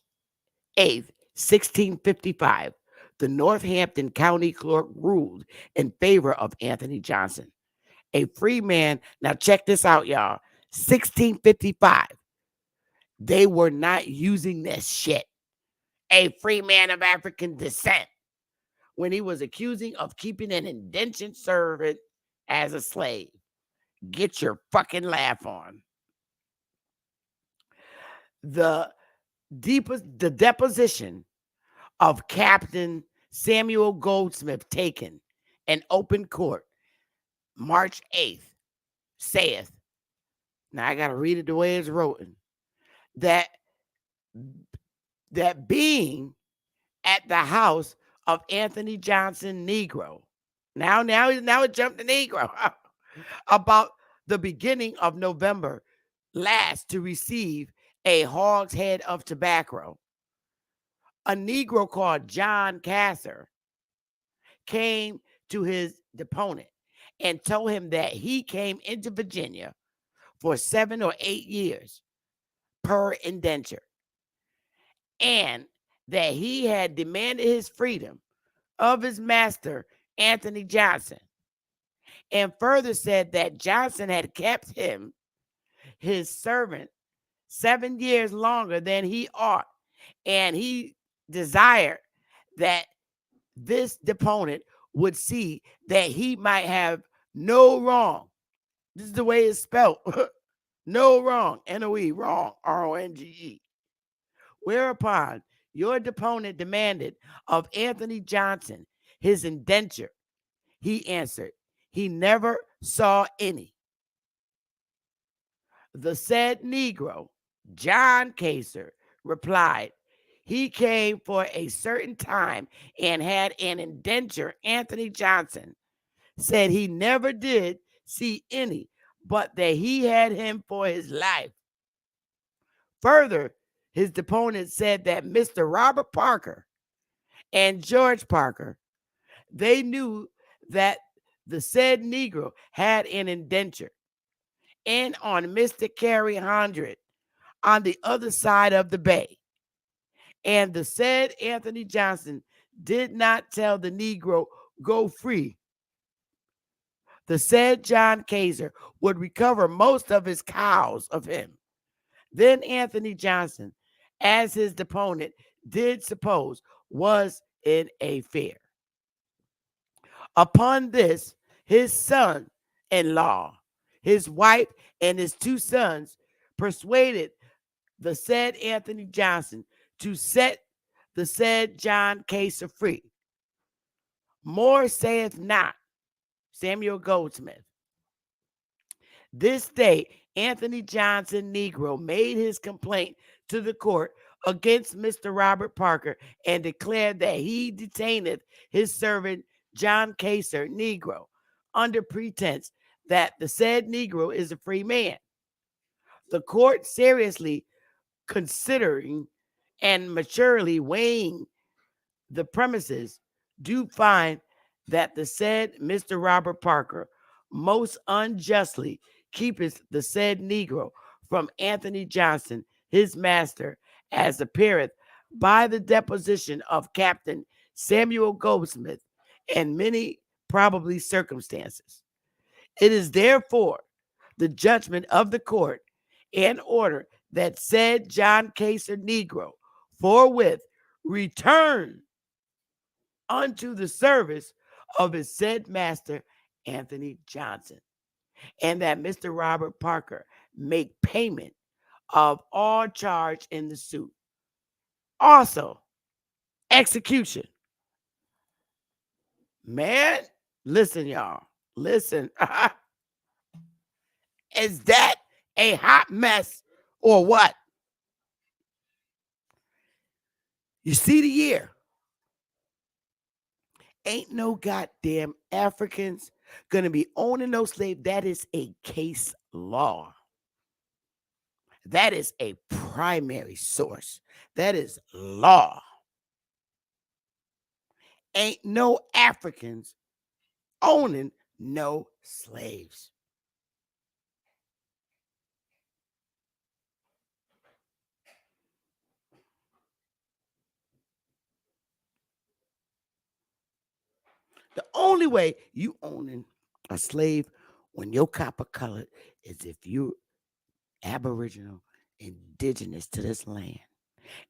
8th, 1655, the Northampton County Clerk ruled in favor of Anthony Johnson, a free man. Now check this out, y'all. 1655. They were not using this shit. A free man of African descent, when he was accusing of keeping an indentured servant as a slave. Get your fucking laugh on. The deposition of Captain Samuel Goldsmith taken in open court March 8th saith, now I got to read it the way it's written, that being at the house of Anthony Johnson Negro, now it jumped to Negro, about the beginning of November last to receive a hogshead of tobacco, a Negro called John Casser came to his deponent and told him that he came into Virginia for 7 or 8 years per indenture, and that he had demanded his freedom of his master, Anthony Johnson, and further said that Johnson had kept him, his servant, 7 years longer than he ought, and he desired that this deponent would see that he might have no wrong. This is the way it's spelled. No wrong. N-O-E, wrong. R-O-N-G-E. Whereupon your deponent demanded of Anthony Johnson his indenture. He answered, he never saw any. The said Negro, John Casser, replied, he came for a certain time and had an indenture. Anthony Johnson said he never did see any, but that he had him for his life. Further, his deponent said that Mr. Robert Parker and George Parker, they knew that the said Negro had an indenture and on Mr. Carey 100 on the other side of the bay. And the said Anthony Johnson did not tell the Negro, go free. The said John Casser would recover most of his cows of him. Then Anthony Johnson, as his deponent did suppose, was in a fear. Upon this, his son-in-law, his wife, and his 2 sons persuaded the said Anthony Johnson to set the said John Casser free. More saith not Samuel Goldsmith. This day, Anthony Johnson Negro made his complaint to the court against Mr. Robert Parker and declared that he detaineth his servant John Casser Negro under pretense that the said Negro is a free man. The court, seriously considering and maturely weighing the premises, do find that the said Mr. Robert Parker most unjustly keepeth the said Negro from Anthony Johnson, his master, as appeareth by the deposition of Captain Samuel Goldsmith and many probably circumstances. It is therefore the judgment of the court and order that said John Caser Negro forthwith return unto the service of his said master, Anthony Johnson, and that Mr. Robert Parker make payment of all charge in the suit. Also, execution. Man, listen, y'all. Listen. Is that a hot mess or what? You see the year. Ain't no goddamn Africans gonna be owning no slave. That is a case law. That is a primary source. That is law. Ain't no Africans owning no slaves. The only way you owning a slave when you're copper colored is if you're Aboriginal, indigenous to this land.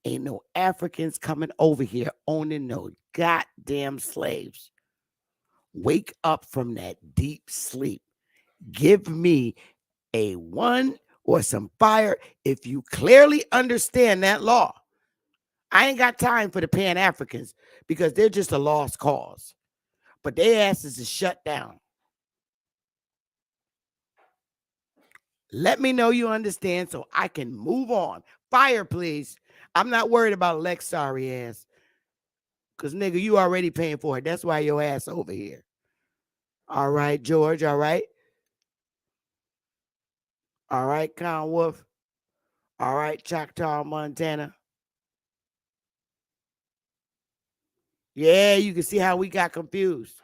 Ain't no Africans coming over here owning no goddamn slaves. Wake up from that deep sleep. Give me a one or some fire if you clearly understand that law. I ain't got time for the Pan-Africans because they're just a lost cause. But their asses is shut down. Let me know you understand so I can move on. Fire, please. I'm not worried about Lex sorry ass. Because, nigga, you already paying for it. That's why your ass over here. All right, George. All right. All right, Con Wolf. All right, Choctaw, Montana. Yeah, you can see how we got confused.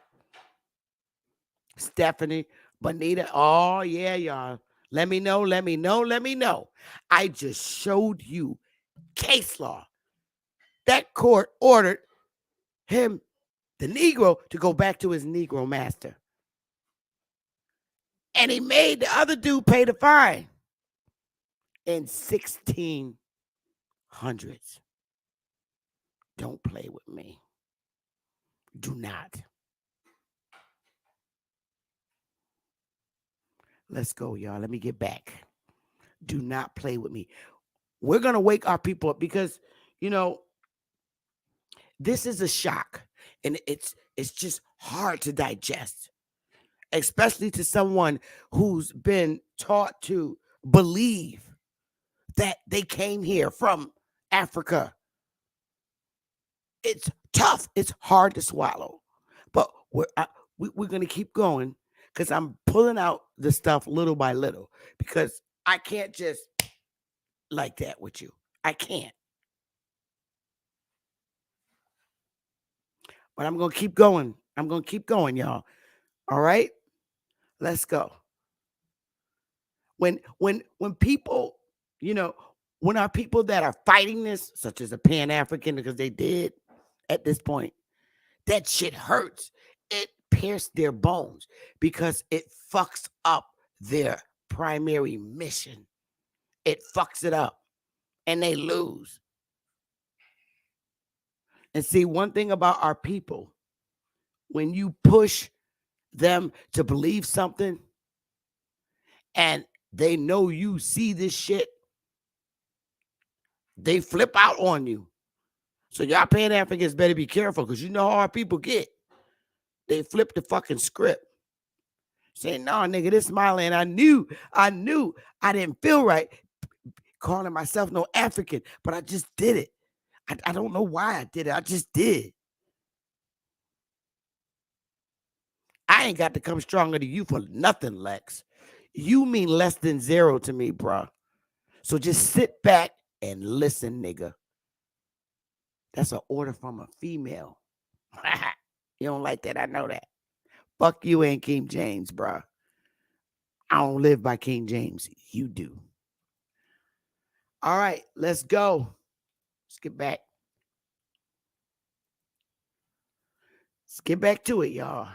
Stephanie, Bonita. Oh, yeah, y'all. Let me know. Let me know. Let me know. I just showed you case law. That court ordered him, the Negro, to go back to his Negro master. And he made the other dude pay the fine in 1600s. Don't play with me. Do not. Let's go, y'all. Let me get back. Do not play with me. We're going to wake our people up because, you know, this is a shock. And it's just hard to digest, especially to someone who's been taught to believe that they came here from Africa. It's tough. It's hard to swallow. But we're going to keep going because I'm pulling out the stuff little by little because I can't just like that with you. I can't. But I'm going to keep going. I'm going to keep going, y'all. All right? Let's go. When people, you know, when our people that are fighting this, such as a Pan-African, because they did at this point, that shit hurts. It pierced their bones because it fucks up their primary mission. It fucks it up and they lose. And see, one thing about our people, when you push them to believe something and they know you see this shit, they flip out on you. So y'all Pan-Africans better be careful because you know how our people get. They flip the fucking script. Saying, no, nigga, this is my land. I knew I didn't feel right calling myself no African, but I just did it. I don't know why I did it. I just did. I ain't got to come stronger to you for nothing, Lex. You mean less than zero to me, bro. So just sit back and listen, nigga. That's an order from a female. You don't like that. I know that. Fuck you and King James, bro. I don't live by King James. You do. All right, let's go. Let's get back. Let's get back to it, y'all.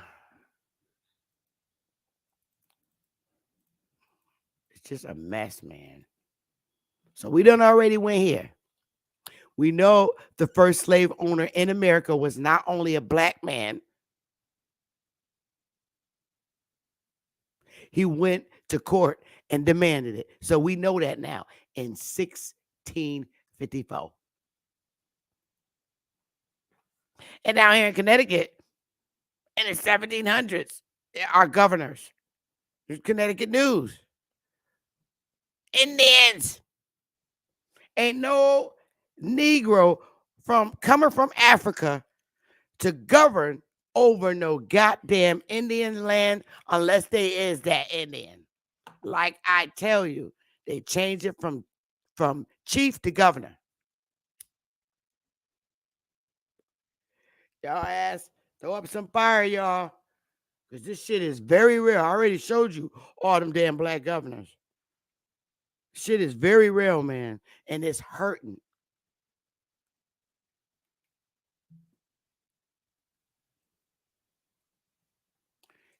It's just a mess, man. So we done already went here. We know the first slave owner in America was not only a black man. He went to court and demanded it. So we know that now in 1654. And down here in Connecticut, in the 1700s, our governors, Connecticut News, Indians, ain't no Negro coming from Africa to govern over no goddamn Indian land unless they is that Indian. Like I tell you, they change it from chief to governor. Y'all ass, throw up some fire, y'all. Because this shit is very real. I already showed you all them damn black governors. Shit is very real, man. And it's hurting.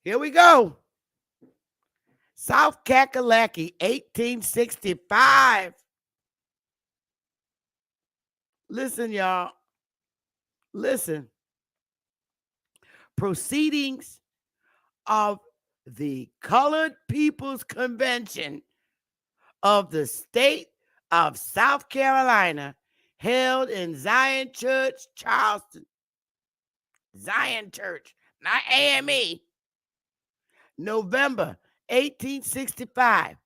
Here we go. South Kakalaki, 1865. Listen, y'all. Listen. Proceedings of the Colored People's Convention of the state of South Carolina held in Zion Church, Charleston. Zion Church, not AME. November 1865,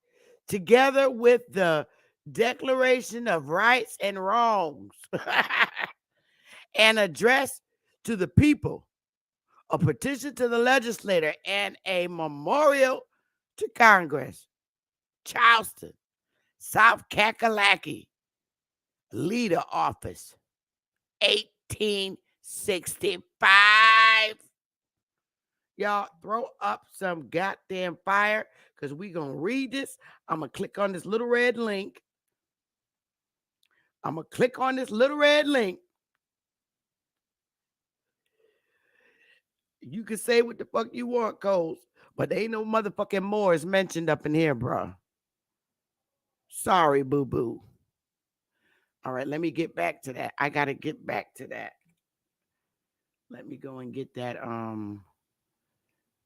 together with the Declaration of Rights and Wrongs, an address to the people, a petition to the legislature, and a memorial to Congress. Charleston, South Kakalaki, Leader Office, 1865. Y'all throw up some goddamn fire because we going to read this. I'm going to click on this little red link. You can say what the fuck you want, Coles, but there ain't no motherfucking Moors mentioned up in here, bro. Sorry, boo-boo. All right, let me get back to that. I got to get back to that. Let me go and get that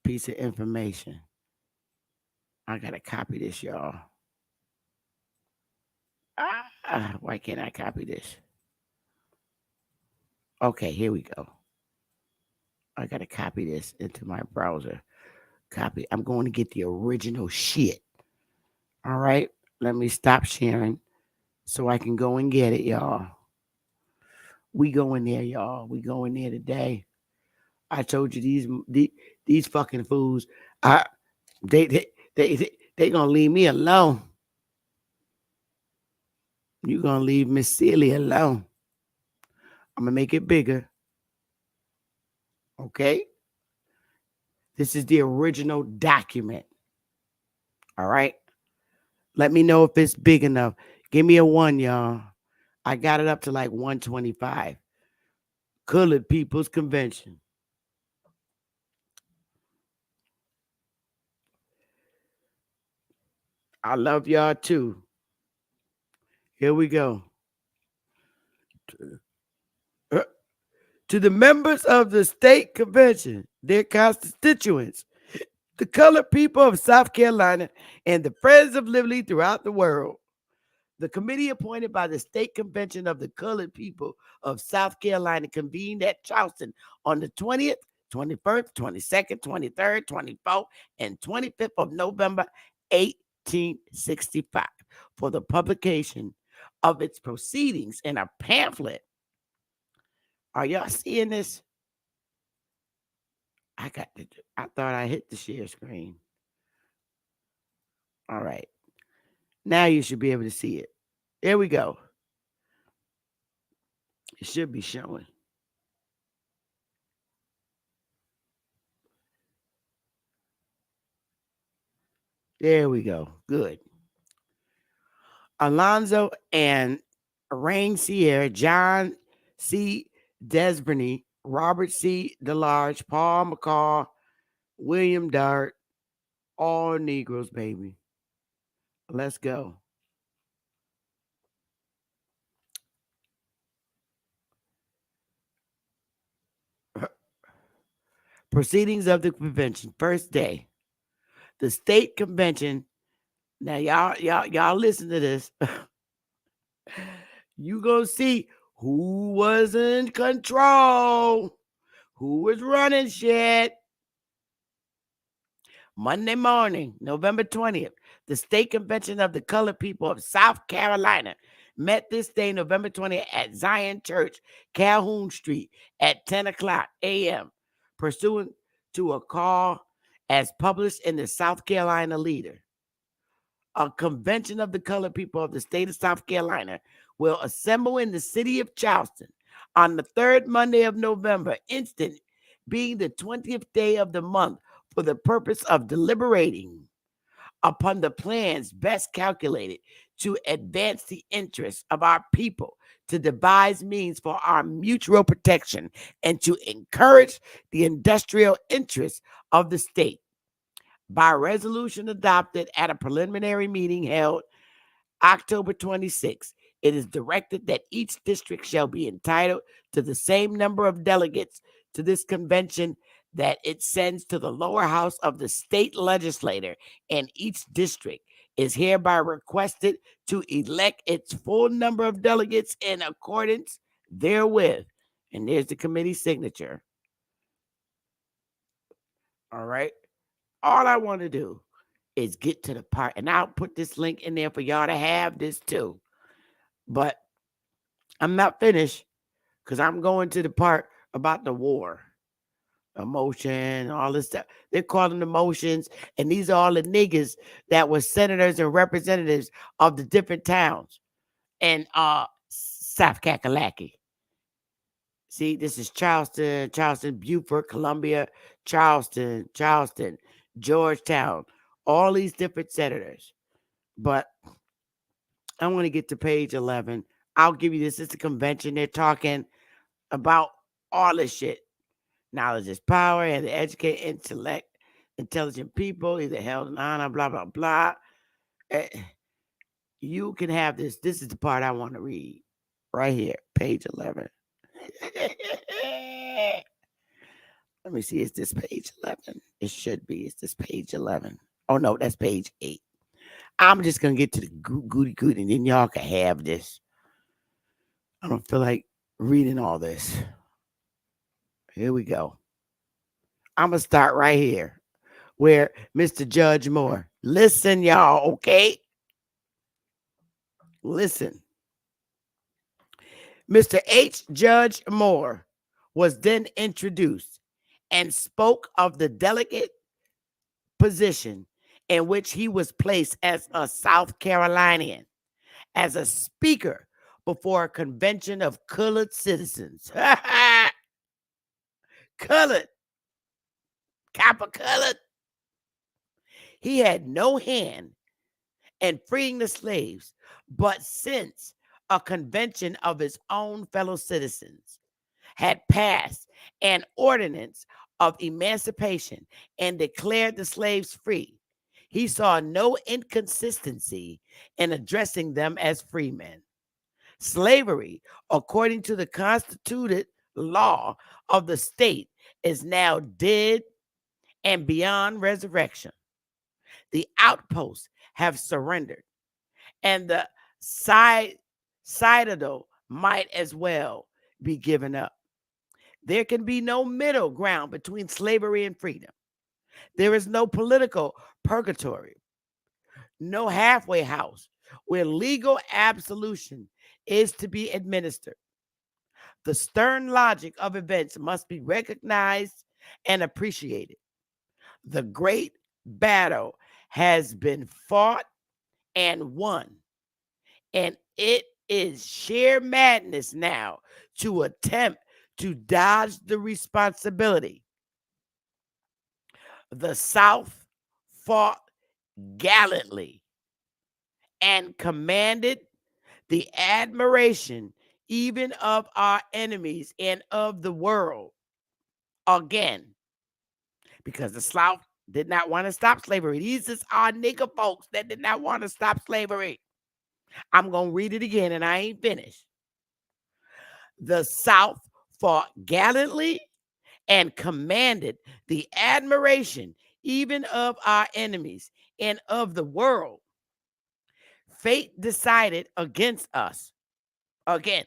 piece of information. I got to copy this, y'all. Why can't I copy this? Okay, here we go. I got to copy this into my browser. Copy. I'm going to get the original shit. All right, let me stop sharing so I can go and get it, y'all. We go in there, y'all. We go in there today. I told you these fucking fools. They gonna leave me alone. You gonna leave Miss Celia alone. I'm gonna make it bigger. Okay. This is the original document. All right. Let me know if it's big enough. Give me a 1, y'all. I got it up to like 125. Colored People's Convention. I love y'all too. Here we go. To the members of the state convention, their constituents, the colored people of South Carolina, and the friends of liberty throughout the world. The committee appointed by the state convention of the colored people of South Carolina convened at Charleston on the 20th, 21st, 22nd, 23rd, 24th, and 25th of November, 1865 for the publication of its proceedings in a pamphlet. Are y'all seeing this? I thought I hit the share screen. All right. Now you should be able to see it. There we go. It should be showing. There we go. Good. Alonzo and Rain Sierra, John C. Desberney, Robert C. DeLarge, Paul McCall, William Dart, all Negroes, baby. Let's go. Proceedings of the convention. First day. The state convention. Now y'all listen to this. You gonna see who was in control, who was running shit. Monday morning, November 20th, the state convention of the colored people of South Carolina met this day, November 20th, at Zion Church, Calhoun Street, at 10 o'clock a.m., pursuant to a call as published in the South Carolina Leader. A convention of the colored people of the state of South Carolina will assemble in the city of Charleston on the third Monday of November, instant being the 20th day of the month, for the purpose of deliberating upon the plans best calculated to advance the interests of our people, to devise means for our mutual protection, and to encourage the industrial interests of the state. By resolution adopted at a preliminary meeting held October 26, it is directed that each district shall be entitled to the same number of delegates to this convention that it sends to the lower house of the state legislature, and each district is hereby requested to elect its full number of delegates in accordance therewith. And there's the committee signature. All right. All I want to do is get to the part, and I'll put this link in there for y'all to have this too. But I'm not finished because I'm going to the part about the war, emotion, all this stuff. They're calling the motions, and these are all the niggas that were senators and representatives of the different towns in South Kakalaki. See, this is Charleston, Beaufort, Columbia, Charleston, Georgetown, all these different senators. But I want to get to page 11. I'll give you this. It's a convention. They're talking about all this shit. Knowledge is power, and to educate, intelligent people, either held in honor, blah, blah, blah. You can have this. This is the part I want to read. Right here, page 11. Let me see. Is this page 11? It should be. Is this page 11? Oh, no, that's page 8. I'm just going to get to the goody, and then y'all can have this. I don't feel like reading all this. Here we go. I'm going to start right here where Mr. Judge Moore. Listen, y'all, okay? Listen. Mr. H. Judge Moore was then introduced and spoke of the delicate position in which he was placed as a South Carolinian, as a speaker before a convention of colored citizens. Colored. Copper-colored. He had no hand in freeing the slaves, but since a convention of his own fellow citizens had passed an ordinance of emancipation and declared the slaves free, he saw no inconsistency in addressing them as freemen. Slavery, according to the constituted law of the state, is now dead and beyond resurrection. The outposts have surrendered, and the citadel might as well be given up. There can be no middle ground between slavery and freedom. There is no political purgatory, no halfway house where legal absolution is to be administered. The stern logic of events must be recognized and appreciated. The great battle has been fought and won, and it is sheer madness now to attempt to dodge the responsibility. The South fought gallantly and commanded the admiration even of our enemies and of the world. Again, because the South did not want to stop slavery. These is our nigger folks that did not want to stop slavery. I'm going to read it again and I ain't finished. The South fought gallantly and commanded the admiration even of our enemies and of the world. Fate decided against us. Again,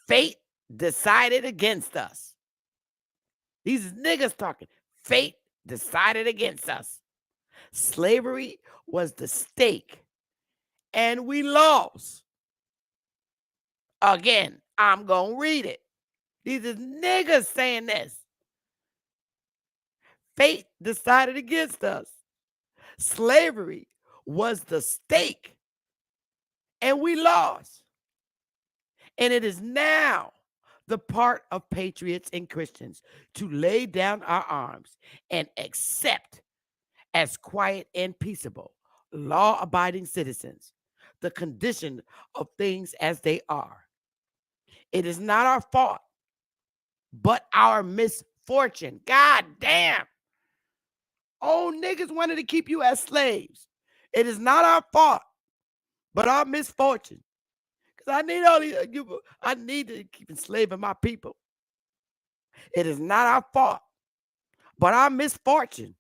fate decided against us. These niggas talking. Fate decided against us. Slavery was the stake, and we lost. Again, I'm going to read it. These is niggas saying this. Fate decided against us. Slavery was the stake, and we lost. And it is now the part of patriots and Christians to lay down our arms and accept as quiet and peaceable, law-abiding citizens the condition of things as they are. It is not our fault, but our misfortune. God damn. Old niggas wanted to keep you as slaves. It is not our fault, but our misfortune. Because I need to keep enslaving my people. It is not our fault, but our misfortune.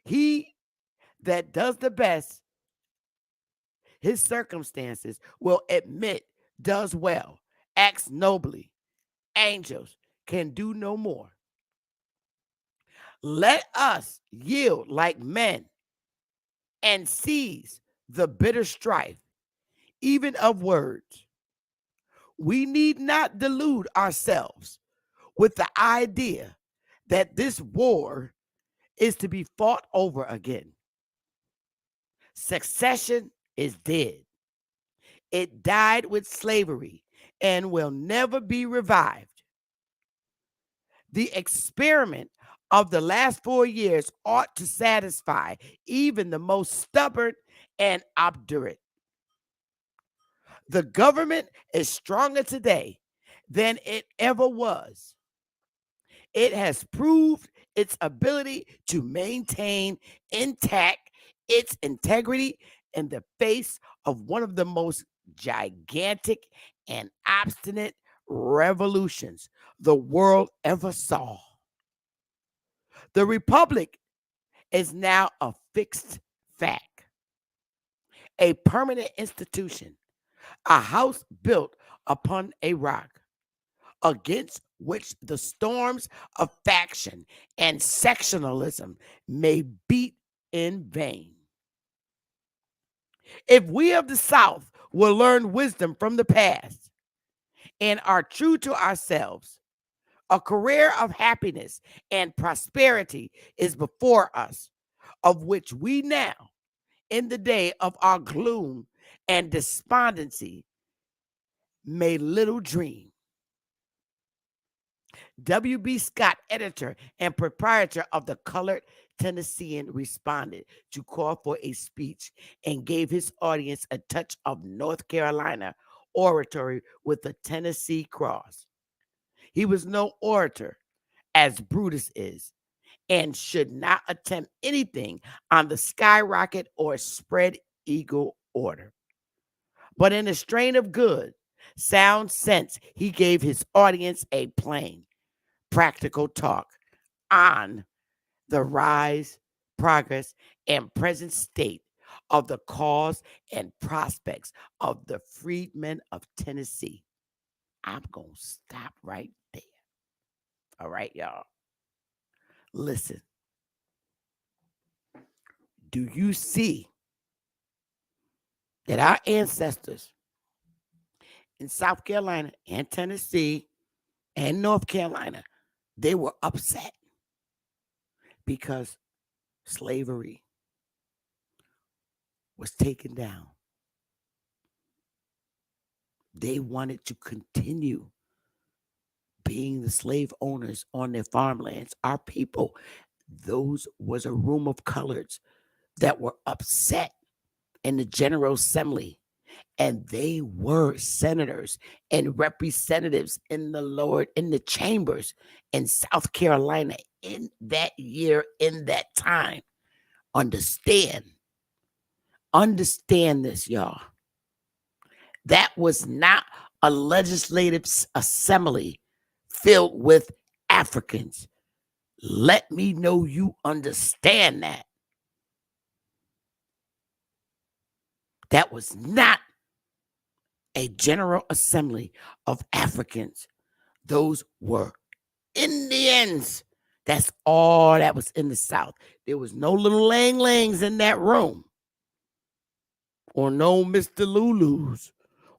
He that does the best, his circumstances will admit does well, acts nobly. Angels can do no more. Let us yield like men and seize the bitter strife, even of words. We need not delude ourselves with the idea that this war is to be fought over again. Succession is dead. It died with slavery and will never be revived. The experiment of the last 4 years ought to satisfy even the most stubborn and obdurate. The government is stronger today than it ever was. It has proved its ability to maintain intact its integrity in the face of one of the most gigantic and obstinate revolutions the world ever saw. The republic is now a fixed fact, a permanent institution, a house built upon a rock, against which the storms of faction and sectionalism may beat in vain. If we of the South will learn wisdom from the past and are true to ourselves, a career of happiness and prosperity is before us, of which we now, in the day of our gloom and despondency, may little dream. W.B. Scott, editor and proprietor of the Colored Tennessean, responded to call for a speech and gave his audience a touch of North Carolina oratory with the Tennessee cross. He was no orator, as Brutus is, and should not attempt anything on the skyrocket or spread eagle order. But in a strain of good, sound sense, he gave his audience a plain, practical talk on the rise, progress, and present state of the cause and prospects of the freedmen of Tennessee. I'm going to stop right there. All right, y'all. Listen. Do you see that our ancestors in South Carolina and Tennessee and North Carolina, they were upset because slavery was taken down. They wanted to continue being the slave owners on their farmlands. Our people, those was a room of coloreds. that were upset in the General Assembly, and they were senators and representatives in the chambers in South Carolina in that year, in that time. Understand this, y'all. That was not a legislative assembly filled with Africans. Let me know you understand that. That was not a general assembly of Africans. Those were Indians. That's all that was in the South. There was no little Lang-Langs in that room. Or no Mr. Lulus,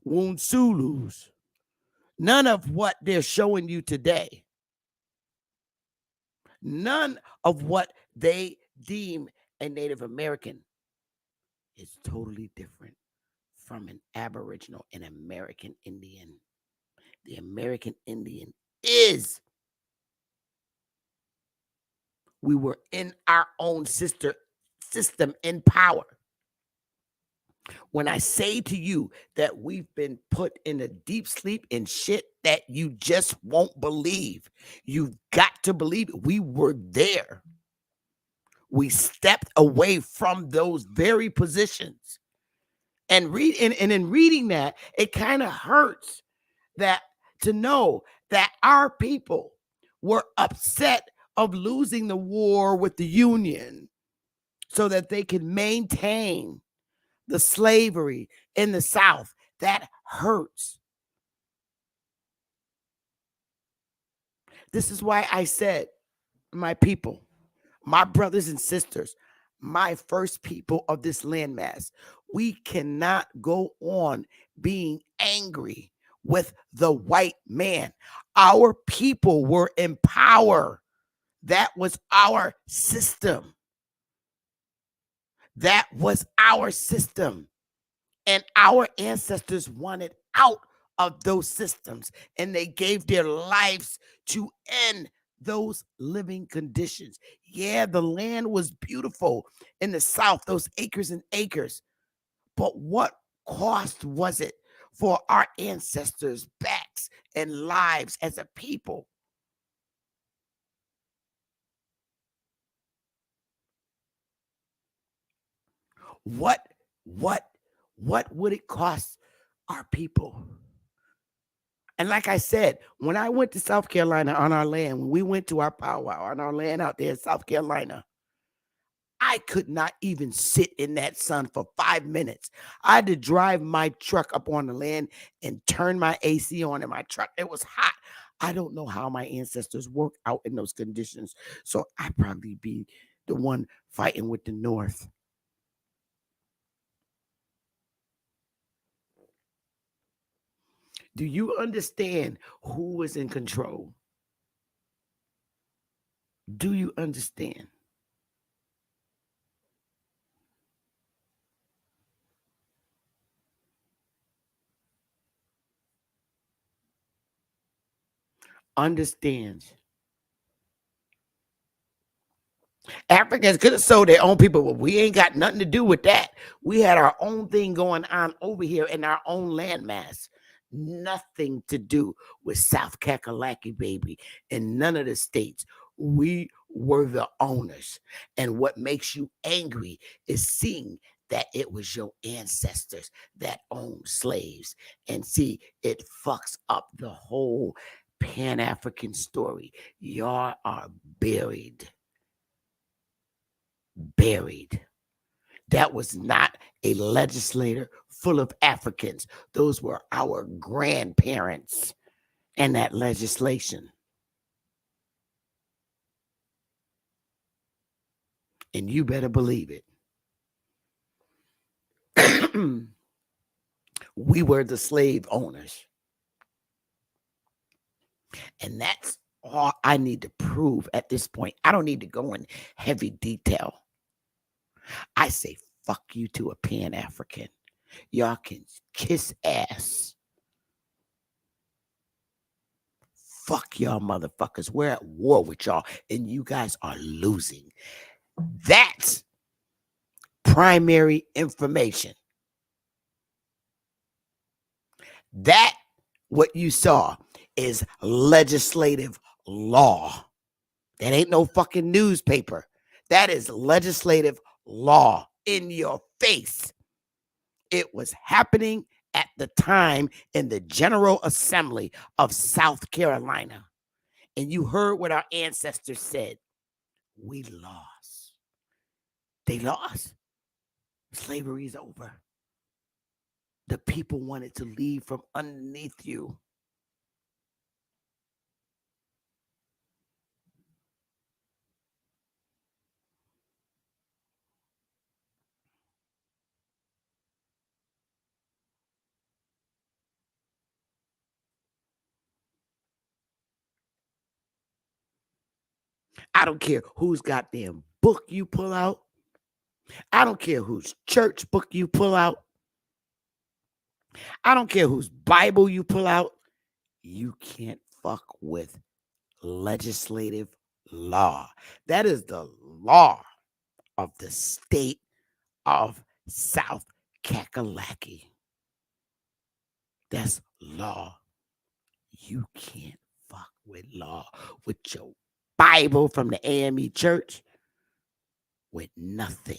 Woonsulus. None of what they're showing you today. None of what they deem a Native American is totally different from an Aboriginal and American Indian. The American Indian is. We were in our own system in power. When I say to you that we've been put in a deep sleep and shit that you just won't believe, you've got to believe it. We were there. We stepped away from those very positions. And in reading that, it kind of hurts that to know that our people were upset of losing the war with the Union so that they could maintain the slavery in the South. That hurts. This is why I said, my people, my brothers and sisters, my first people of this landmass, we cannot go on being angry with the white man. Our people were in power. That was our system. That was our system. And our ancestors wanted out of those systems, and they gave their lives to end those living conditions. Yeah, the land was beautiful in the South, those acres and acres. But what cost was it for our ancestors' backs and lives as a people? What would it cost our people? And like I said, when I went to South Carolina on our land, when we went to our powwow on our land out there in South Carolina, I could not even sit in that sun for 5 minutes. I had to drive my truck up on the land and turn my AC on in my truck. It was hot. I don't know how my ancestors worked out in those conditions. So I'd probably be the one fighting with the North. Do you understand who was in control? Do you understand? Understands. Africans could have sold their own people, but we ain't got nothing to do with that. We had our own thing going on over here in our own landmass. Nothing to do with South Kakalaki, baby, in none of the states. We were the owners. And what makes you angry is seeing that it was your ancestors that owned slaves. And see, it fucks up the whole Pan-African story. Y'all are buried. That was not a legislator full of Africans. Those were our grandparents and that legislation. And you better believe it. We were the slave owners. And that's all I need to prove at this point. I don't need to go in heavy detail. I say fuck you to a Pan-African. Y'all can kiss ass. Fuck y'all motherfuckers. We're at war with y'all and you guys are losing. That's primary information. That, what you saw, is legislative law. That ain't no fucking newspaper. That is legislative law in your face. It was happening at the time in the General Assembly of South Carolina. And you heard what our ancestors said. We lost. They lost. Slavery is over. The people wanted to leave from underneath you. I don't care whose goddamn book you pull out. I don't care whose church book you pull out. I don't care whose Bible you pull out. You can't fuck with legislative law. That is the law of the state of South Kakalaki. That's law. You can't fuck with law with your Bible from the AME church, with nothing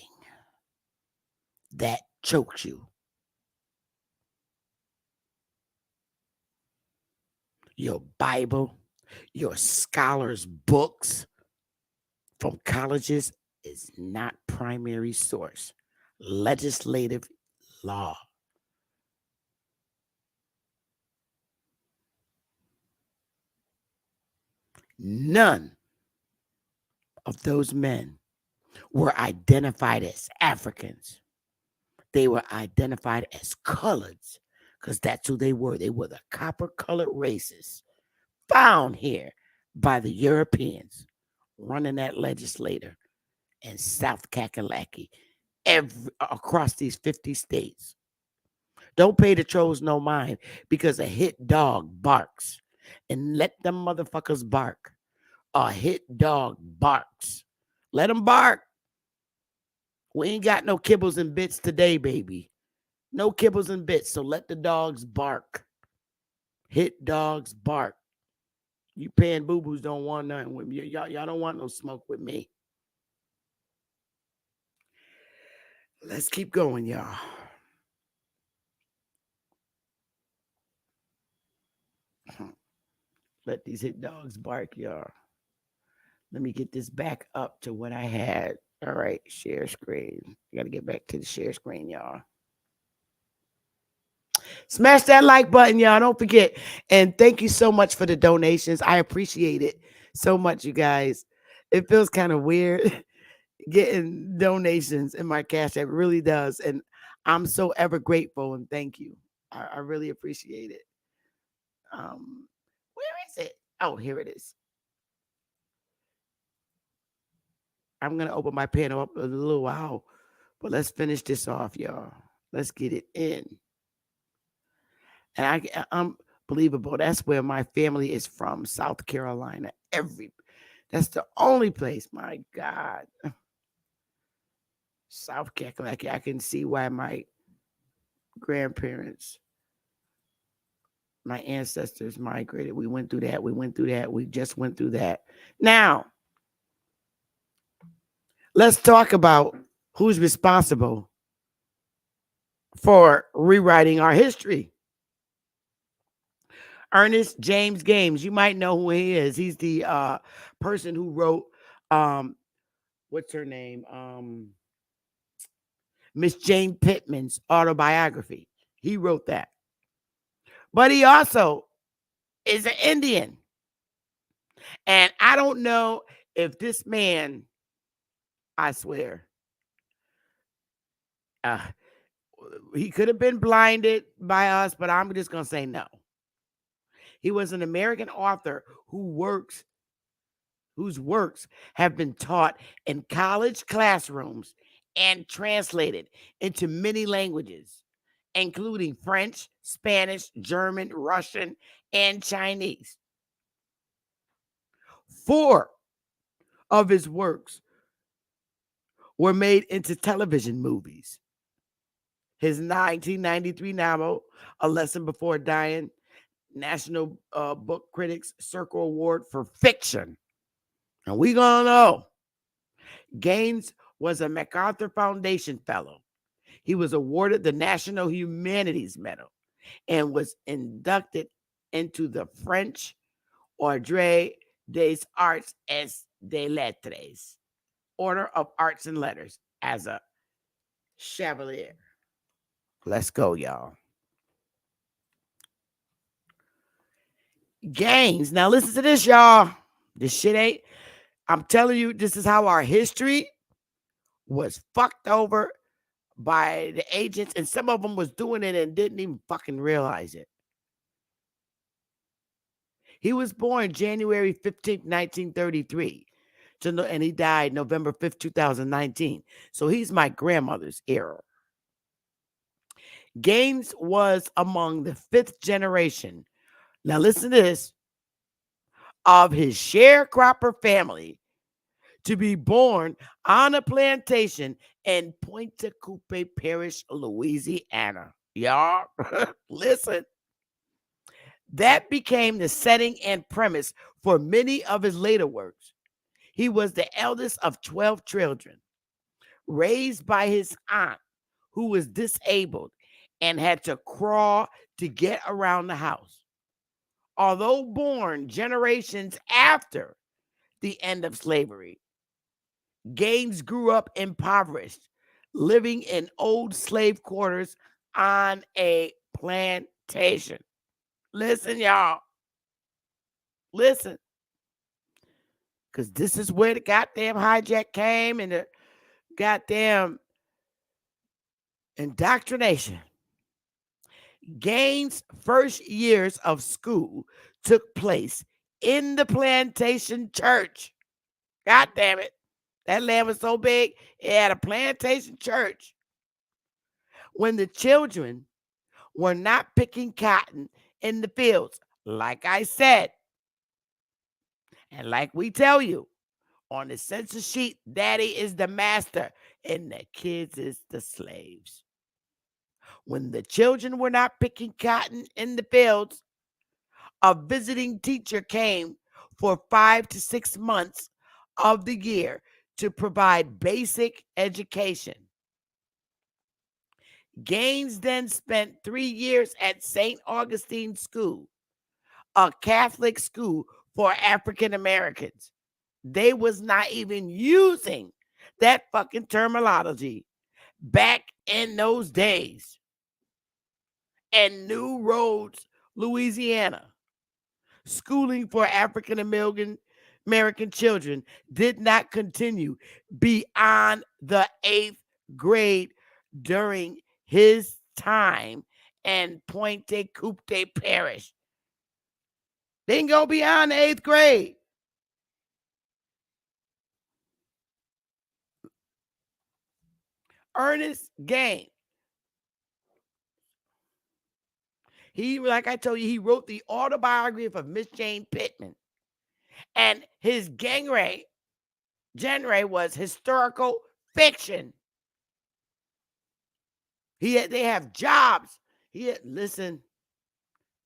that chokes you. Your Bible, your scholars' books from colleges is not primary source. Legislative law. None of those men were identified as Africans. They were identified as coloreds, because that's who they were. They were the copper-colored races found here by the Europeans running that legislature in South Kakalaki, across these 50 states. Don't pay the trolls no mind, because a hit dog barks, and let them motherfuckers bark. A hit dog barks. Let them bark. We ain't got no kibbles and bits today, baby. No kibbles and bits, so let the dogs bark. Hit dogs bark. You paying boo-boos don't want nothing with me. Y'all don't want no smoke with me. Let's keep going, y'all. Let these hit dogs bark, y'all. Let me get this back up to what I had. All right, share screen. I got to get back to the share screen, y'all. Smash that like button, y'all. Don't forget. And thank you so much for the donations. I appreciate it so much, you guys. It feels kind of weird getting donations in my cash app. It really does. And I'm so ever grateful, and thank you. I really appreciate it. Where is it? Oh, here it is. I'm going to open my panel up in a little while, but let's finish this off, y'all. Let's get it in. And I'm believable. That's where my family is from, South Carolina. That's the only place, my God. South Carolina. I can see why my grandparents, my ancestors migrated. We went through that. We just went through that. Now, let's talk about who's responsible for rewriting our history. Ernest James Gaines. You might know who he is. He's the person who wrote, what's her name? Miss Jane Pittman's autobiography. He wrote that. But he also is an Indian. And I don't know if this man, I swear, he could have been blinded by us, but I'm just going to say no. He was an American author whose works have been taught in college classrooms and translated into many languages, including French, Spanish, German, Russian, and Chinese. 4 of his works were made into television movies. His 1993 novel, A Lesson Before Dying, National Book Critics Circle Award for Fiction. And we gonna know. Gaines was a MacArthur Foundation Fellow. He was awarded the National Humanities Medal and was inducted into the French Ordre des Arts et des Lettres, Order of Arts and Letters, as a Chevalier. Let's go, y'all. Gaines. Now listen to this, y'all. This shit ain't, I'm telling you, this is how our history was fucked over by the agents, and some of them was doing it and didn't even fucking realize it. He was born January 15th, 1933, and he died November 5th, 2019. So he's my grandmother's era. Gaines was among the fifth generation, now listen to this, of his sharecropper family to be born on a plantation in Pointe Coupé Parish, Louisiana. Y'all, listen. That became the setting and premise for many of his later works. He was the eldest of 12 children, raised by his aunt, who was disabled and had to crawl to get around the house. Although born generations after the end of slavery, Gaines grew up impoverished, living in old slave quarters on a plantation. Listen, y'all. Listen. Because this is where the goddamn hijack came and the goddamn indoctrination. Gaines' first years of school took place in the plantation church. God damn it. That land was so big, it had a plantation church. When the children were not picking cotton in the fields, like I said, and like we tell you, on the census sheet, daddy is the master and the kids is the slaves. When the children were not picking cotton in the fields, a visiting teacher came for 5 to 6 months of the year to provide basic education. Gaines then spent 3 years at St. Augustine School, a Catholic school for African Americans. They was not even using that fucking terminology back in those days. And New Roads, Louisiana. Schooling for African American children did not continue beyond the 8th grade during his time in Pointe Coupé Parish. They didn't go beyond the 8th grade. Ernest Gaines. He, like I told you, he wrote the autobiography of Miss Jane Pittman. And his genre was historical fiction. They have jobs. Listen,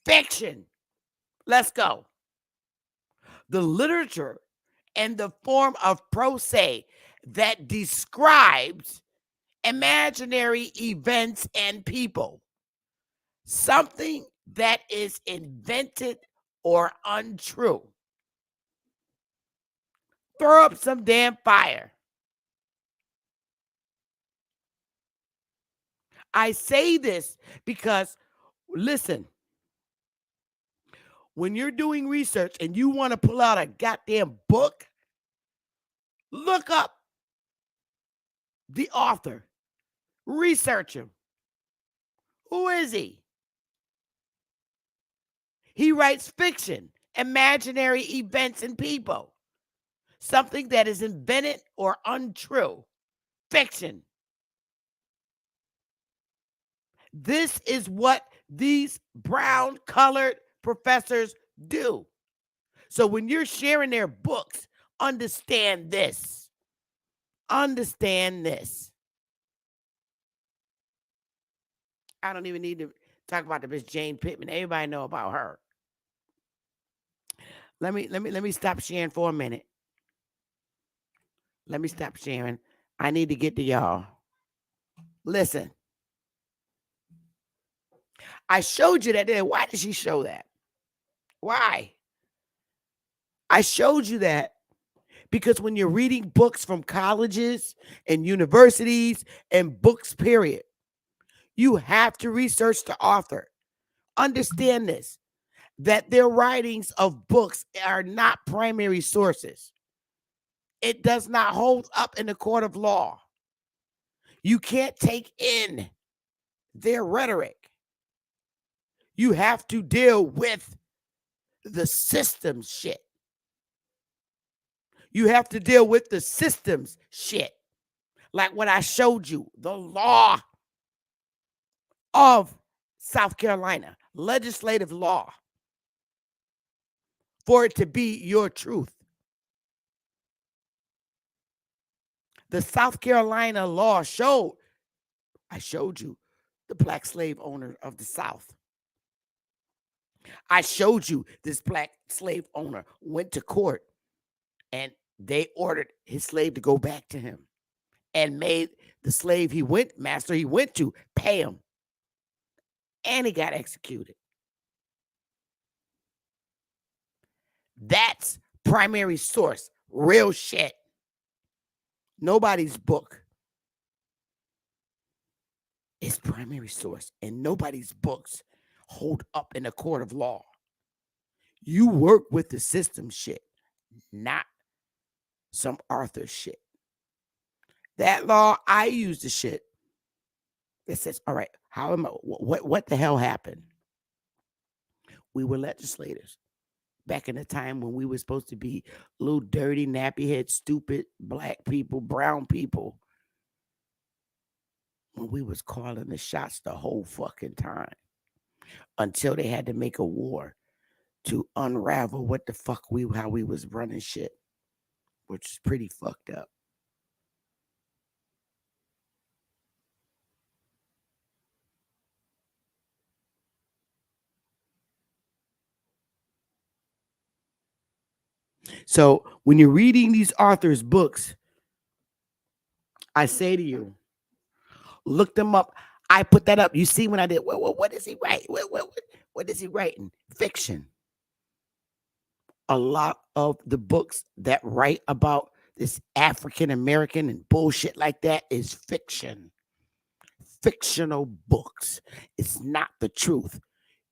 fiction. Let's go. The literature and the form of prose that describes imaginary events and people. Something that is invented or untrue. Throw up some damn fire. I say this because, listen, when you're doing research and you want to pull out a goddamn book, look up the author. Research him. Who is he? He writes fiction, imaginary events and people. Something that is invented or untrue. Fiction. This is what these brown-colored professors do. So when you're sharing their books, understand this. Understand this. I don't even need to talk about the bitch Jane Pittman. Everybody know about her. Let me stop sharing for a minute. Let me stop sharing. I need to get to y'all. Listen. I showed you that there. Why did she show that? Why? I showed you that because when you're reading books from colleges and universities and books, period, you have to research the author. Understand this, that their writings of books are not primary sources. It does not hold up in the court of law. You can't take in their rhetoric. You have to deal with the systems shit. You have to deal with the systems shit. Like what I showed you, the law of South Carolina, legislative law, for it to be your truth. The South Carolina law showed, I showed you, the black slave owner of the South. I showed you this black slave owner went to court and they ordered his slave to go back to him and made the slave master he went to pay him. And he got executed. That's primary source, real shit. Nobody's book is primary source, and nobody's books hold up in a court of law. You work with the system shit, not some Arthur shit. That law, I use the shit that says, all right, how am I, what the hell happened? We were legislators back in the time when we were supposed to be little dirty, nappy head, stupid black people, brown people. When we was calling the shots the whole fucking time until they had to make a war to unravel what the fuck how we was running shit, which is pretty fucked up. So when you're reading these authors' books, I say to you, look them up. I put that up. You see when I did, what does he write? What is he writing? Fiction. A lot of the books that write about this African American and bullshit like that is fiction. Fictional books. It's not the truth.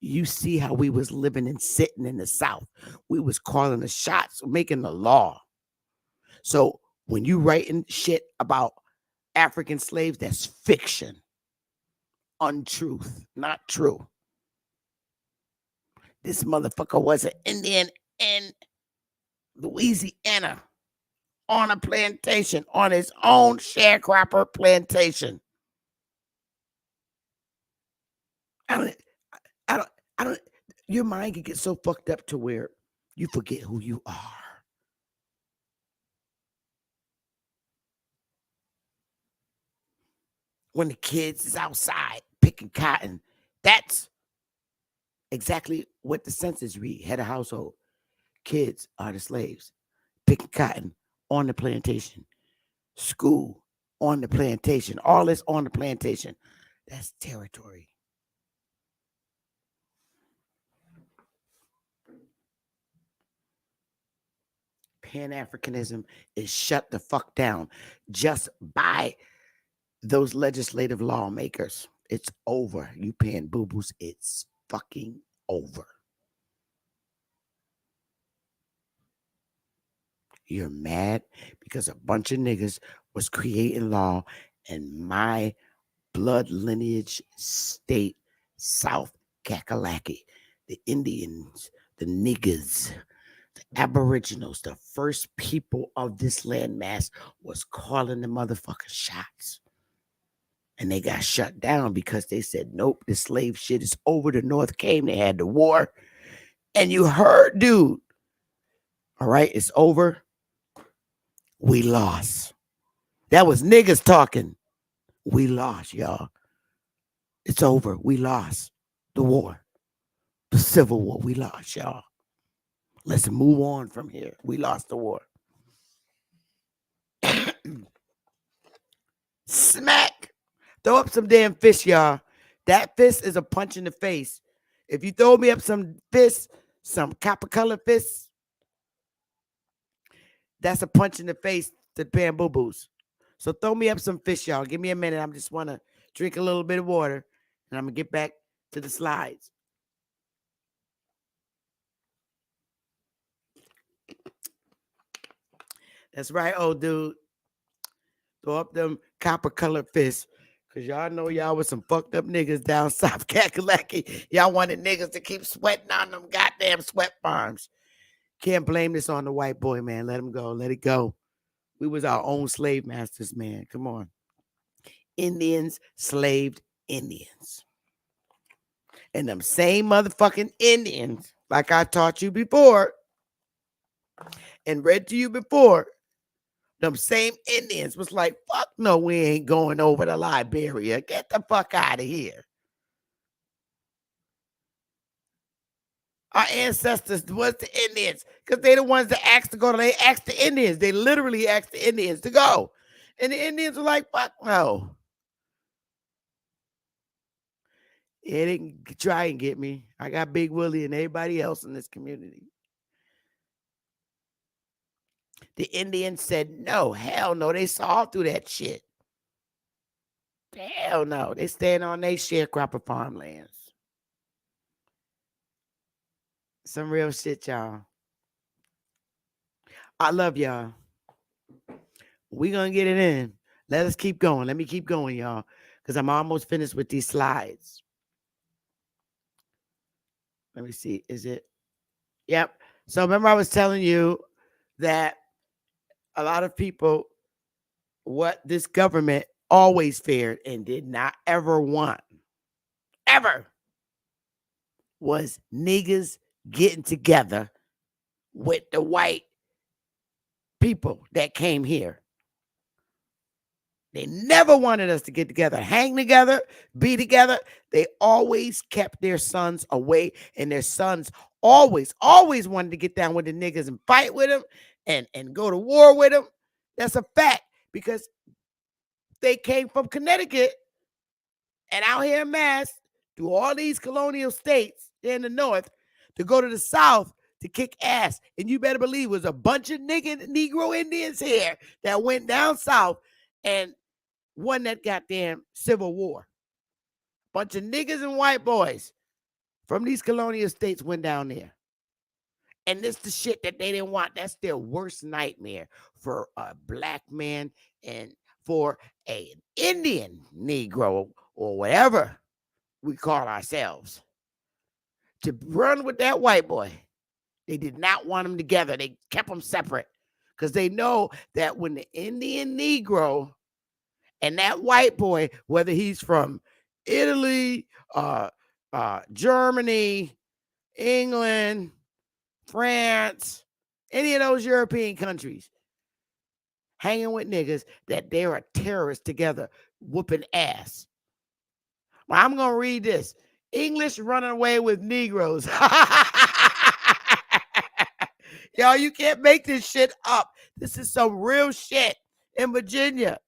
You see how we was living and sitting in the South. We was calling the shots, making the law. So when you writing shit about African slaves, that's fiction. Untruth, not true. This motherfucker was an Indian in Louisiana on a plantation, on his own sharecropper plantation. I don't, your mind can get so fucked up to where you forget who you are. When the kids is outside picking cotton, that's exactly what the census read. Head of household. Kids are the slaves. Picking cotton on the plantation. School on the plantation. All this on the plantation. That's territory. Pan-Africanism is shut the fuck down just by those legislative lawmakers. It's over. You pan boo-boos. It's fucking over. You're mad because a bunch of niggas was creating law in my blood lineage state, South Kakalaki. The Indians, the niggas, the Aboriginals, the first people of this landmass was calling the motherfucking shots. And they got shut down because they said, nope, the slave shit is over. The North came, they had the war. And you heard, dude. All right, it's over. We lost. That was niggas talking. We lost, y'all. It's over. We lost the war. The Civil War. We lost, y'all. Let's move on from here. We lost the war. Smack. Throw up some damn fish, y'all. That fist is a punch in the face. If you throw me up some fish, some copper-colored fish, that's a punch in the face to bamboo boos. So throw me up some fish, y'all. Give me a minute. I just want to drink a little bit of water, and I'm going to get back to the slides. That's right, old dude. Throw up them copper-colored fish. Because y'all know y'all was some fucked up niggas down South Kakalaki. Y'all wanted niggas to keep sweating on them goddamn sweat farms. Can't blame this on the white boy, man. Let him go. Let it go. We was our own slave masters, man. Come on. Indians slaved Indians. And them same motherfucking Indians, like I taught you before and read to you before, them same Indians was like, fuck no, we ain't going over to Liberia. Get the fuck out of here. Our ancestors was the Indians because they the ones that asked to go. They asked the Indians. They literally asked the Indians to go. And the Indians were like, fuck no. It didn't try and get me. I got Big Willie and everybody else in this community. The Indians said, no, hell no. They saw through that shit. Hell no. They stand on their sharecropper farmlands. Some real shit, y'all. I love y'all. We gonna get it in. Let us keep going. Let me keep going, y'all, because I'm almost finished with these slides. Let me see. Is it? Yep. So remember I was telling you that a lot of people, what this government always feared and did not ever want, ever, was niggas getting together with the white people that came here. They never wanted us to get together, hang together, be together. They always kept their sons away, and their sons always wanted to get down with the niggas and fight with them and go to war with them. That's a fact, because they came from Connecticut and out here in Mass through all these colonial states in the North to go to the South to kick ass. And you better believe it was a bunch of Negro Indians here that went down South and won that goddamn Civil War. Bunch of niggas and white boys from these colonial states went down there. And this the shit that they didn't want. That's their worst nightmare for a black man and for an Indian Negro or whatever we call ourselves to run with that white boy. They did not want them together. They kept them separate because they know that when the Indian Negro and that white boy, whether he's from Italy, Germany, England, France, any of those European countries, hanging with niggas, that they're a terrorist together, whooping ass. Well, I'm going to read this. English running away with Negroes. Y'all, you can't make this shit up. This is some real shit in Virginia.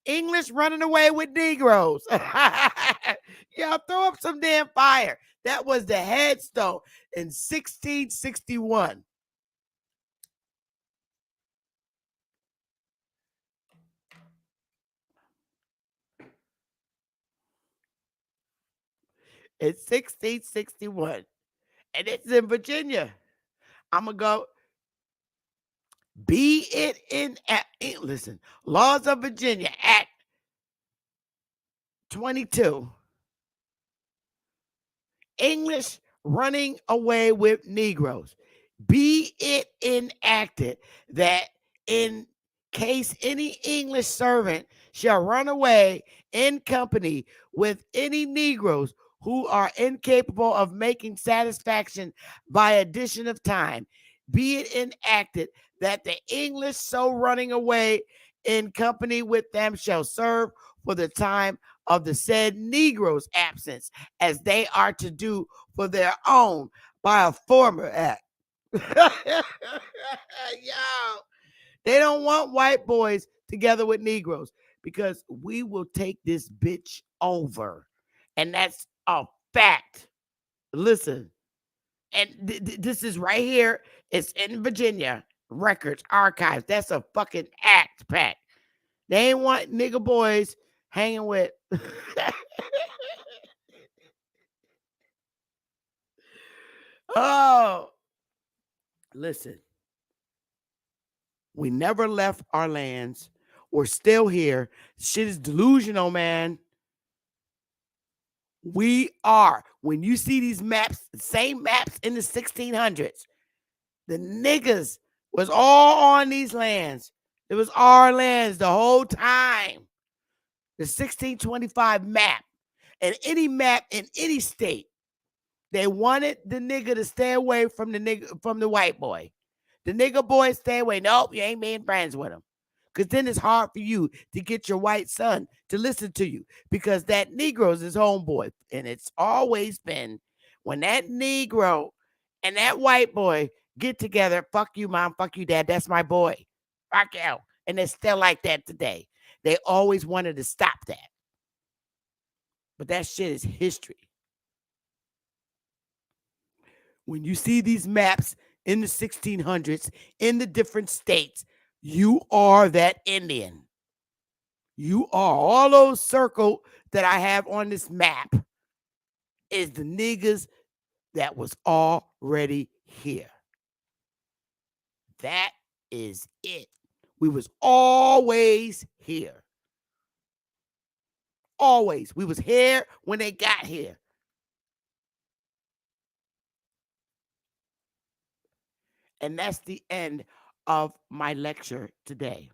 English running away with Negroes. Y'all throw up some damn fire. That was the headstone in 1661. In 1661. And it's in Virginia. I'm going to go. Be it in, listen, Laws of Virginia, Act 22. English running away with Negroes. Be it enacted that in case any English servant shall run away in company with any Negroes who are incapable of making satisfaction by addition of time, be it enacted that the English so running away in company with them shall serve for the time of the said Negro's absence, as they are to do for their own by a former act. Yo, they don't want white boys together with Negroes because we will take this bitch over. And that's a fact. Listen, and this is right here. It's in Virginia Records Archives. That's a fucking act, Pat. They ain't want nigga boys hanging with. Oh, listen. We never left our lands. We're still here. Shit is delusional, man. We are. When you see these maps, same maps in the 1600s, the niggas was all on these lands. It was our lands the whole time. The 1625 map, and any map in any state, they wanted the nigga to stay away from the white boy. The nigga boy stay away. Nope, you ain't being friends with him. Because then it's hard for you to get your white son to listen to you. Because that Negro is his homeboy. And it's always been when that Negro and that white boy get together, fuck you, mom, fuck you, dad, that's my boy. Fuck you. And it's still like that today. They always wanted to stop that. But that shit is history. When you see these maps in the 1600s, in the different states, you are that Indian. You are. All those circles that I have on this map is the niggas that was already here. That is it. We was always here. Always. We was here when they got here. And that's the end of my lecture today.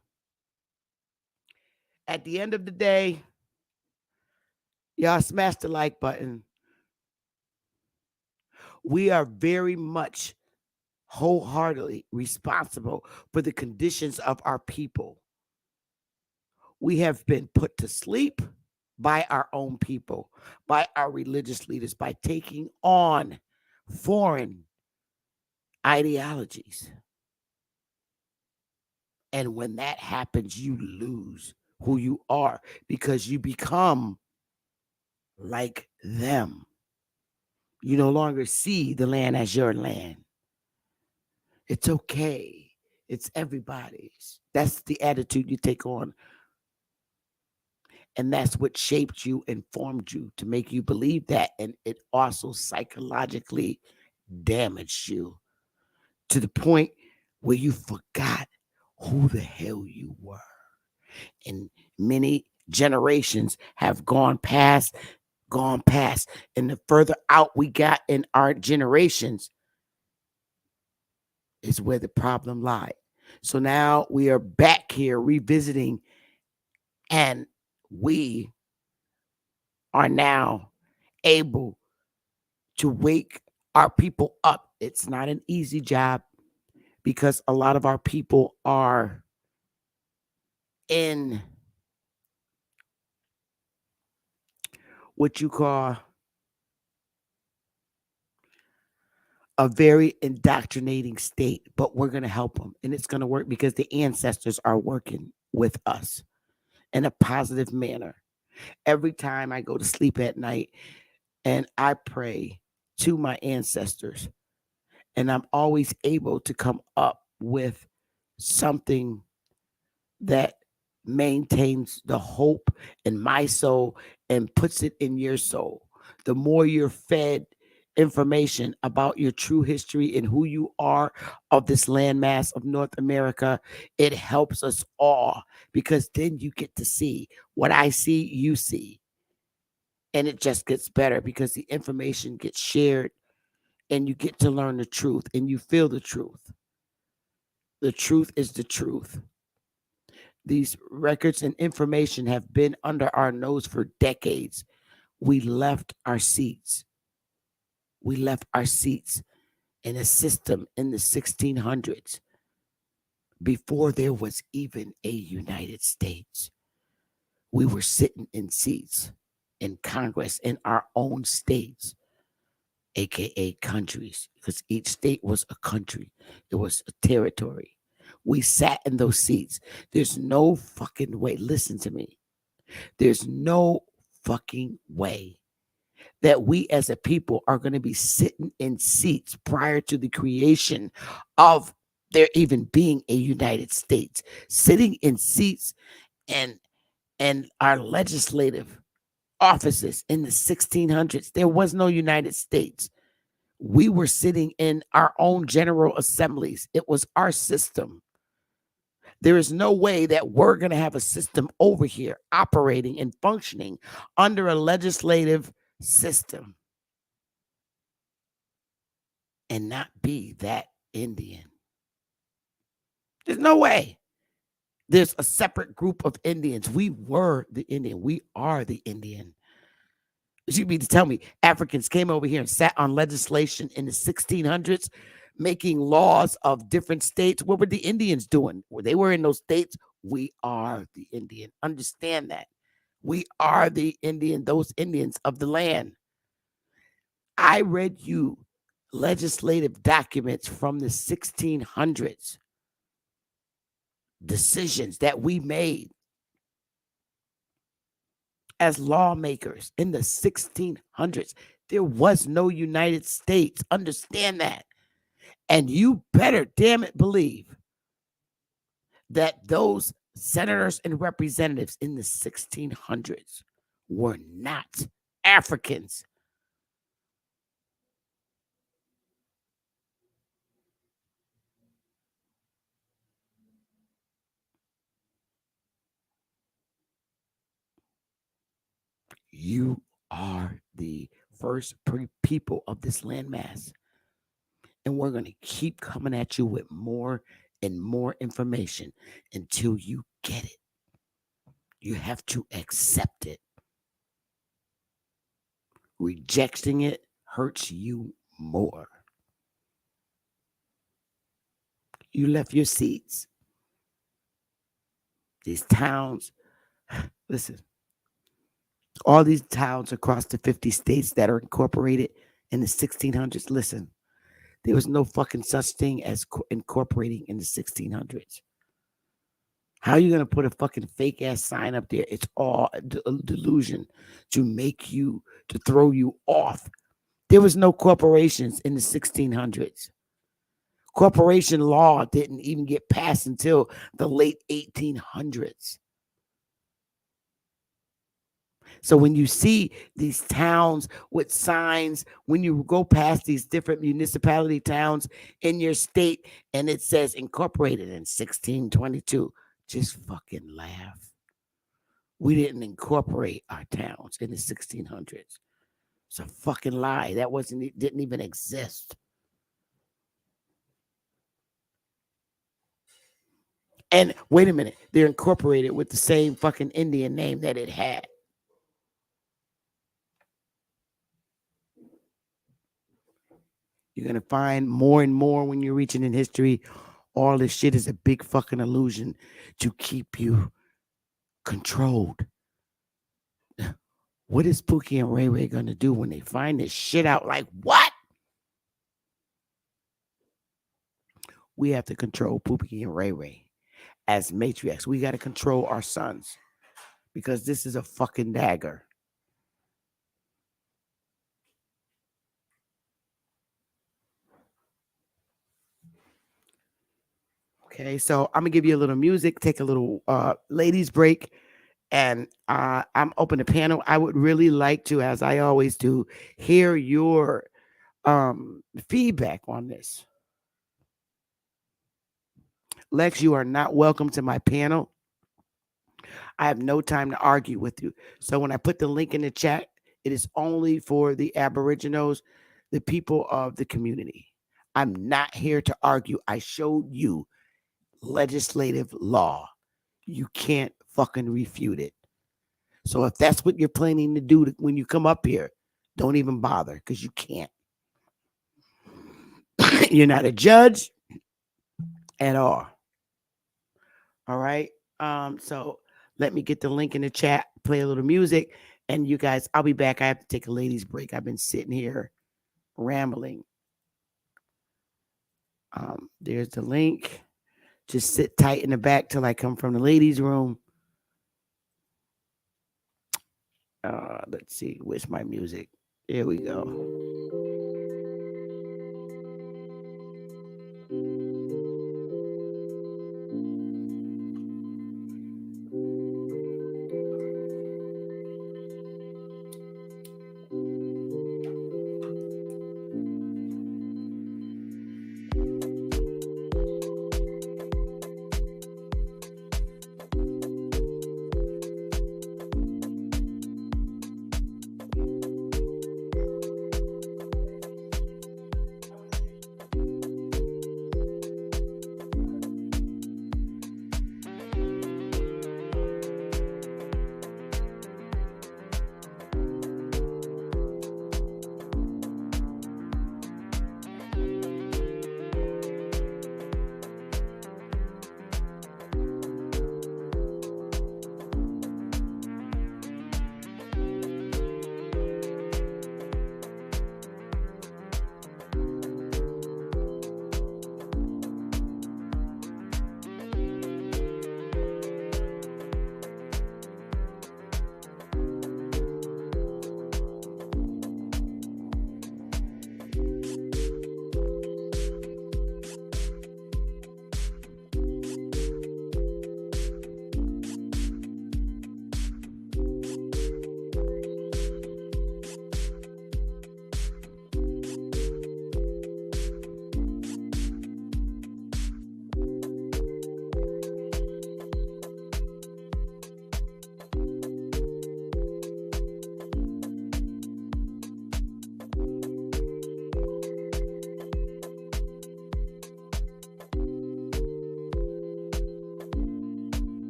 At the end of the day, y'all smash the like button. We are very much wholeheartedly responsible for the conditions of our people. We have been put to sleep by our own people, by our religious leaders, by taking on foreign ideologies. And when that happens, you lose who you are because you become like them. You no longer see the land as your land. It's okay. It's everybody's. That's the attitude you take on. And that's what shaped you and formed you to make you believe that. And it also psychologically damaged you to the point where you forgot who the hell you were. And many generations have gone past. And the further out we got in our generations is where the problem lied. So now we are back here revisiting, and we are now able to wake our people up. It's not an easy job because a lot of our people are in what you call a very indoctrinating state, but we're going to help them, and it's going to work because the ancestors are working with us in a positive manner. Every time I go to sleep at night and I pray to my ancestors, and I'm always able to come up with something that maintains the hope in my soul and puts it in your soul. The more you're fed information about your true history and who you are of this landmass of North America, it helps us all because then you get to see what I see, you see. And it just gets better because the information gets shared and you get to learn the truth and you feel the truth. The truth is the truth. These records and information have been under our nose for decades. We left our seats. We left our seats in a system in the 1600s before there was even a United States, we were sitting in seats in Congress in our own states, aka countries, because each state was a country, it was a territory. We sat in those seats. There's no fucking way. Listen to me. There's no fucking way that we as a people are going to be sitting in seats prior to the creation of there even being a United States, sitting in seats and our legislative offices in the 1600s. There was no United States. We were sitting in our own general assemblies. It was our system. There is no way that we're going to have a system over here operating and functioning under a legislative system and not be that Indian. There's no way. There's a separate group of Indians. We were the Indian. We are the Indian. You mean to tell me Africans came over here and sat on legislation in the 1600s, making laws of different states? What were the Indians doing? They were in those states. We are the Indian. Understand that. We are the Indian, those Indians of the land. I read you legislative documents from the 1600s, decisions that we made as lawmakers in the 1600s. There was no United States. Understand that. And you better damn it believe that those senators and representatives in the 1600s were not Africans. You are the first people of this landmass. And we're going to keep coming at you with more and more information until you get it. You have to accept it. Rejecting it hurts you more. You left your seats. These towns, listen, all these towns across the 50 states that are incorporated in the 1600s, listen, there was no fucking such thing as incorporating in the 1600s. How are you going to put a fucking fake ass sign up there? It's all a delusion to make you, to throw you off. There was no corporations in the 1600s. Corporation law didn't even get passed until the late 1800s. So when you see these towns with signs, when you go past these different municipality towns in your state and it says incorporated in 1622, just fucking laugh. We didn't incorporate our towns in the 1600s. It's a fucking lie. That didn't even exist. And wait a minute, they're incorporated with the same fucking Indian name that it had. You're going to find more and more when you're reaching in history, all this shit is a big fucking illusion to keep you controlled. What is Pookie and Ray Ray going to do when they find this shit out? Like, what? We have to control Pookie and Ray Ray as matriarchs. We got to control our sons because this is a fucking dagger. Okay, so I'm gonna give you a little music, take a little ladies break, and I'm open to panel. I would really like to, as I always do, hear your feedback on this. Lex, you are not welcome to my panel. I have no time to argue with you. So when I put the link in the chat, it is only for the Aboriginals, the people of the community. I'm not here to argue. I showed you legislative law. You can't fucking refute it. So if that's what you're planning to do when you come up here, don't even bother because you can't. You're not a judge at all. All right. So let me get the link in the chat, play a little music, and you guys, I'll be back. I have to take a ladies' break. I've been sitting here rambling. There's the link. Just sit tight in the back till I come from the ladies' room. Let's see, where's my music? Here we go.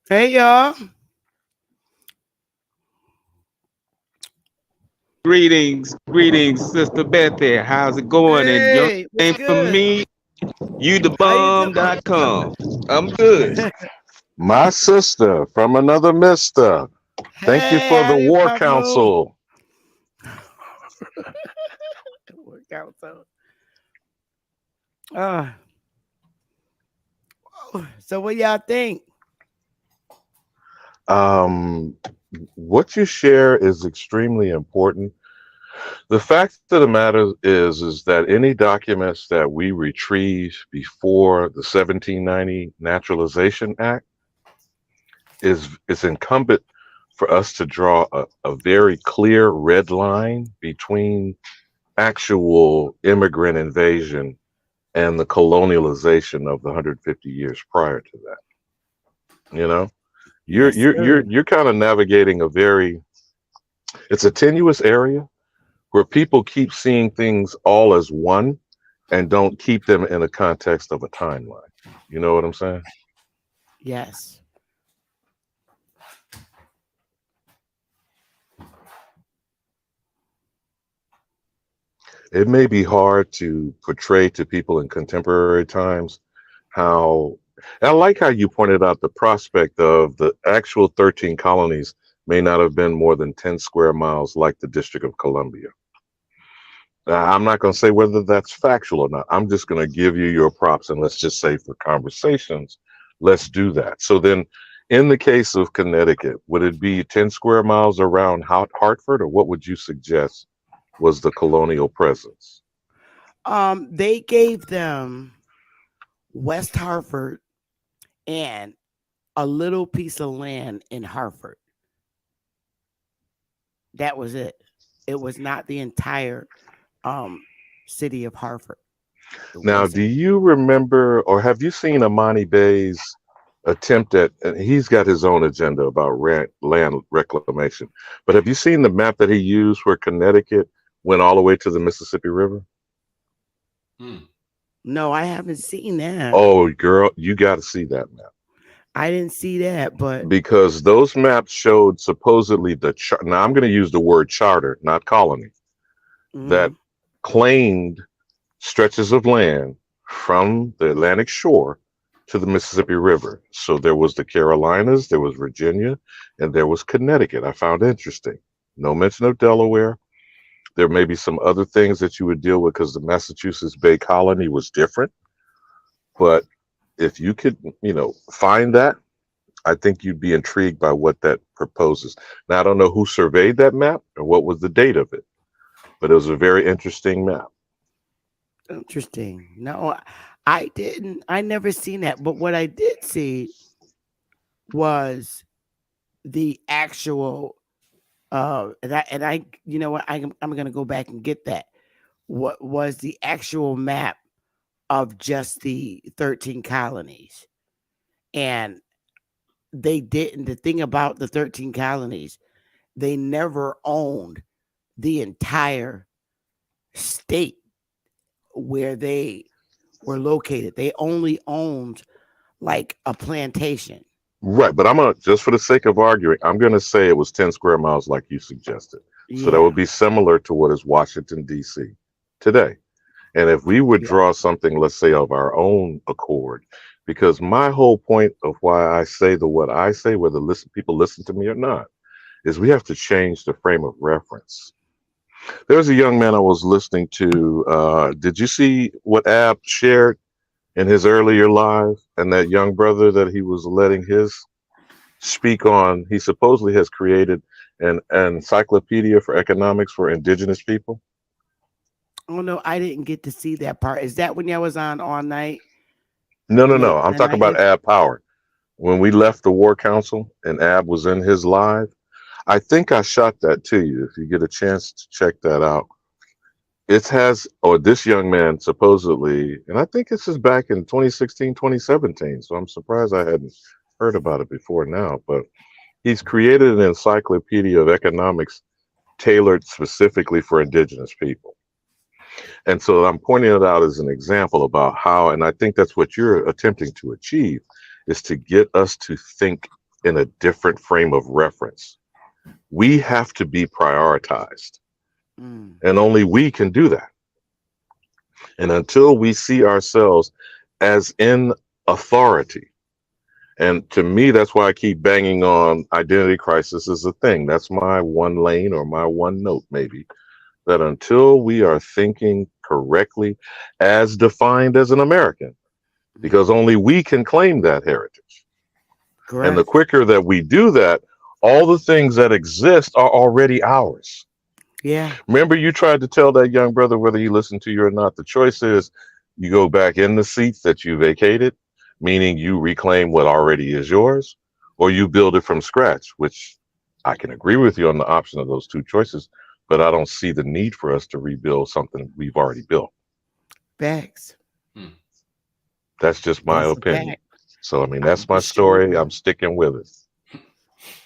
Hey, y'all. Greetings, Sister Betty. How's it going? And your Hey, what's name for good? me, How you doing? youdabomb.com. I'm good. My sister from another mister. Thank you Hey, for the howdy, War Pablo. Council. Work out so. Uh, so what y'all think? Um, what you share is extremely important. The fact of the matter is that any documents that we retrieve before the 1790 Naturalization Act is incumbent for us to draw a very clear red line between actual immigrant invasion and the colonialization of the 150 years prior to that. You know, you're Yes, you're sir. you're you're kind of navigating a very it's a tenuous area where people keep seeing things all as one and don't keep them in a context of a timeline. You know what I'm saying? Yes. It may be hard to portray to people in contemporary times how I like how you pointed out the prospect of the actual 13 colonies may not have been more than 10 square miles like the District of Columbia. I'm not going to say whether that's factual or not. I'm just going to give you your props and let's just say for conversations, Let's do that. So then, in the case of Connecticut, would it be 10 square miles around Hartford, or what would you suggest was the colonial presence? They gave them West Hartford and a little piece of land in Hartford. That was it. It was not the entire city of Hartford. Now, do you remember, or have you seen Amani Bay's attempt at, and he's got his own agenda about land reclamation, but have you seen the map that he used where Connecticut went all the way to the Mississippi River? No, I haven't seen that. Oh, girl, you got to see that map. I didn't see that, but because those maps showed supposedly now I'm going to use the word charter, not colony, that claimed stretches of land from the Atlantic shore to the Mississippi River. So there was the Carolinas, there was Virginia, and there was Connecticut. I found interesting. No mention of Delaware. There may be some other things that you would deal with because the Massachusetts Bay Colony was different. But if you could, find that, I think you'd be intrigued by what that proposes. Now, I don't know who surveyed that map or what was the date of it, but it was a very interesting map. Interesting. No, I didn't. I never seen that. But what I did see was the actual, and I, you know what, I'm going to go back and get that. What was the actual map of just the 13 colonies? And they didn't. The thing about the 13 colonies, they never owned the entire state where they were located. They only owned like a plantation. Right, but just for the sake of arguing, I'm going to say it was 10 square miles like you suggested. Yeah. So that would be similar to what is Washington, D.C. today. And if we would draw something, let's say, of our own accord, because my whole point of why I say what I say, whether people listen to me or not, is we have to change the frame of reference. There's a young man I was listening to. Did you see what Ab shared in his earlier live? And that young brother that he was letting his speak on, he supposedly has created an encyclopedia for economics for indigenous people. Oh, no, I didn't get to see that part. Is that when y'all was on all night? No. I'm talking about Ab Power. When we left the War Council and Ab was in his live, I think I shot that to you. If you get a chance to check that out, this young man supposedly, and I think this is back in 2016, 2017. So I'm surprised I hadn't heard about it before now, but he's created an encyclopedia of economics tailored specifically for indigenous people. And so I'm pointing it out as an example about how, and I think that's what you're attempting to achieve, is to get us to think in a different frame of reference. We have to be prioritized, and only we can do that. And until we see ourselves as in authority, and to me, that's why I keep banging on identity crisis as a thing. That's my one lane or my one note, maybe, that until we are thinking correctly as defined as an American, because only we can claim that heritage. Correct. And the quicker that we do that, all the things that exist are already ours. Yeah. Remember, you tried to tell that young brother, whether he listened to you or not, the choice is you go back in the seats that you vacated, meaning you reclaim what already is yours, or you build it from scratch, which I can agree with you on the option of those two choices, but I don't see the need for us to rebuild something we've already built. Facts. That's just my opinion. So, I mean, that's my story. I'm sticking with it.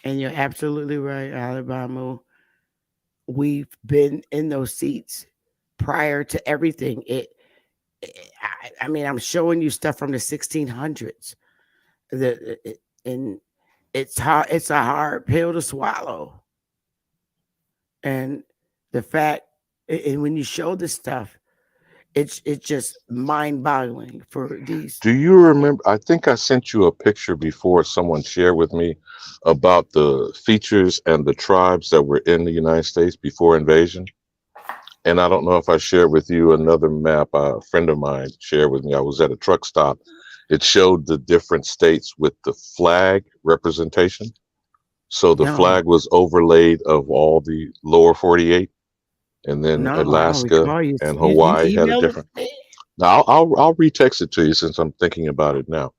And you're absolutely right, Alabama. We've been in those seats prior to everything. I mean, I'm showing you stuff from the 1600s. And it's hard. It's a hard pill to swallow. And the fact, and when you show this stuff, it's just mind-boggling for these. Do you remember? I think I sent you a picture before. Someone shared with me about the features and the tribes that were in the United States before invasion. And I don't know if I shared with you another map a friend of mine shared with me. I was at a truck stop It showed the different states with the flag representation. So the No, flag was overlaid of all the lower 48, and then no, I don't Alaska recall you. and You Hawaii had a emailed it different. to me? Now I'll retext it to you since I'm thinking about it now.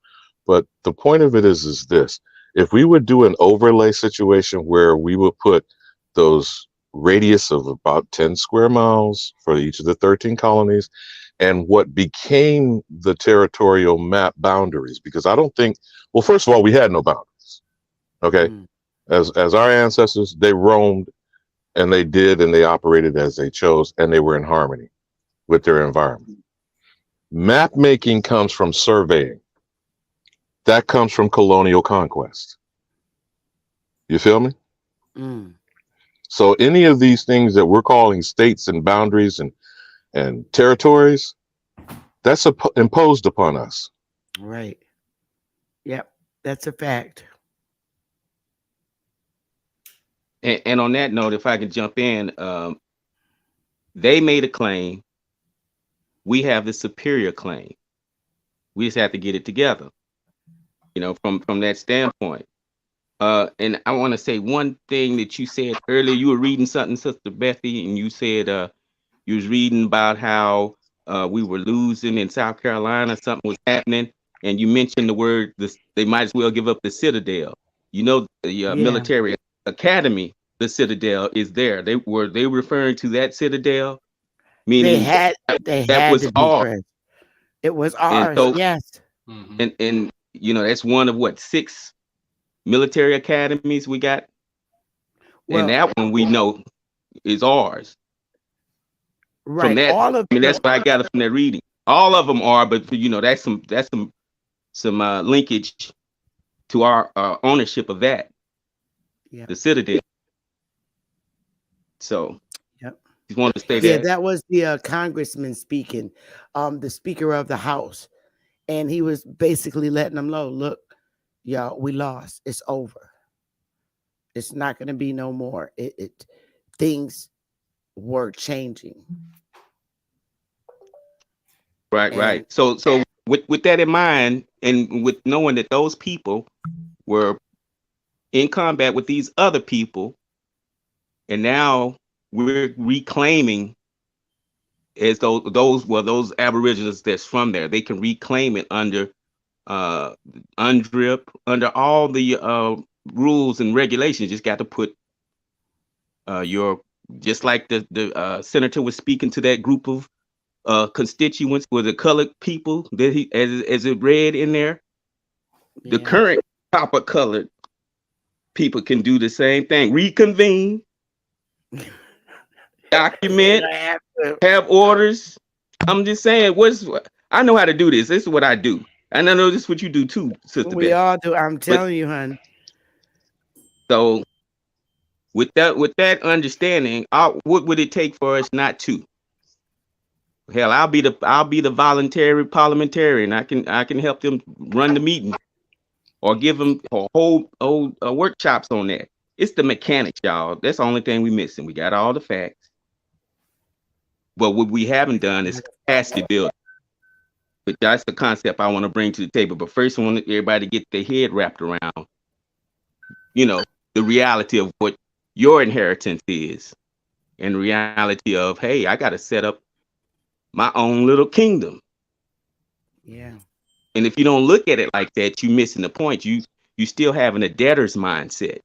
But the point of it is this: if we would do an overlay situation where we would put those radius of about 10 square miles for each of the 13 colonies, and what became the territorial map boundaries, because I don't think, well, first of all, we had no boundaries. Okay, Mm. as our ancestors, they roamed and they did and they operated as they chose, and they were in harmony with their environment. Map making comes from surveying. That comes from colonial conquest. You feel me? Mm. So any of these things that we're calling states and boundaries and territories, that's imposed upon us. Right. Yep. That's a fact. And on that note, if I can jump in, they made a claim. We have the superior claim. We just have to get it together, from that standpoint. And I want to say one thing that you said earlier. You were reading something, Sister Bethy, and you said you was reading about how we were losing in South Carolina. Something was happening, and you mentioned the word. They might as well give up the Citadel. The Yeah. military academy, the Citadel, is there. They were referring to that Citadel, They meaning had that was to be, all. Chris. It was And ours. so, Yes. and that's one of what, 6 military academies we got, and Well, that one we know is ours. From right. that, All of that's what I got from that reading. All of them are, but that's some linkage to our ownership of that, yeah. the Citadel. So, Yep. just wanted to say Yeah, that. that was the congressman speaking, the speaker of the House, and he was basically letting them know, look, y'all, we lost. It's over. It's not going to be no more. Things were changing. Right, And right. So with that in mind, and with knowing that those people were in combat with these other people, and now we're reclaiming as those Aboriginals that's from there, they can reclaim it under UNDRIP, under all the rules and regulations. Just got to put your, just like the senator was speaking to that group of constituents with the colored people that he, as it read in there, the yeah. current copper-colored people can do the same thing. Reconvene, document, have orders. I'm just saying, I know how to do this. This is what I do. And I know this is what you do too, Sister We Beth. all do. I'm telling you, hon. So with that understanding, what would it take for us not to? Hell, I'll be the voluntary parliamentarian. I can help them run the meeting or give them a whole workshops on that. It's the mechanics, y'all. That's the only thing we missing. We got all the facts, but what we haven't done is capacity building. But that's the concept I want to bring to the table. But first, I want everybody to get their head wrapped around, the reality of what your inheritance is, and the reality of, hey, I got to set up my own little kingdom. Yeah. And if you don't look at it like that, you're missing the point. You still having a debtor's mindset,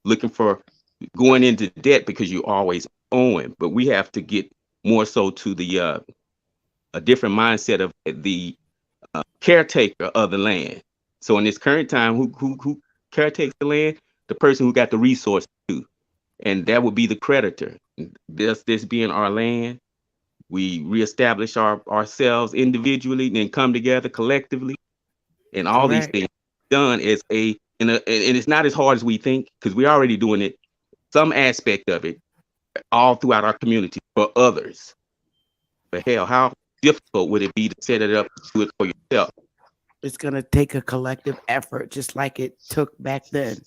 looking for going into debt because you always owing. But we have to get more so to the a different mindset of the caretaker of the land. So in this current time, who caretakes the land? The person who got the resource to, and that would be the creditor. This being our land, we reestablish ourselves individually, then come together collectively, and all these things done as and it's not as hard as we think, because we're already doing it, some aspect of it, all throughout our community for others. But hell, how difficult would it be to set it up to do it for yourself? It's gonna take a collective effort, just like it took back then.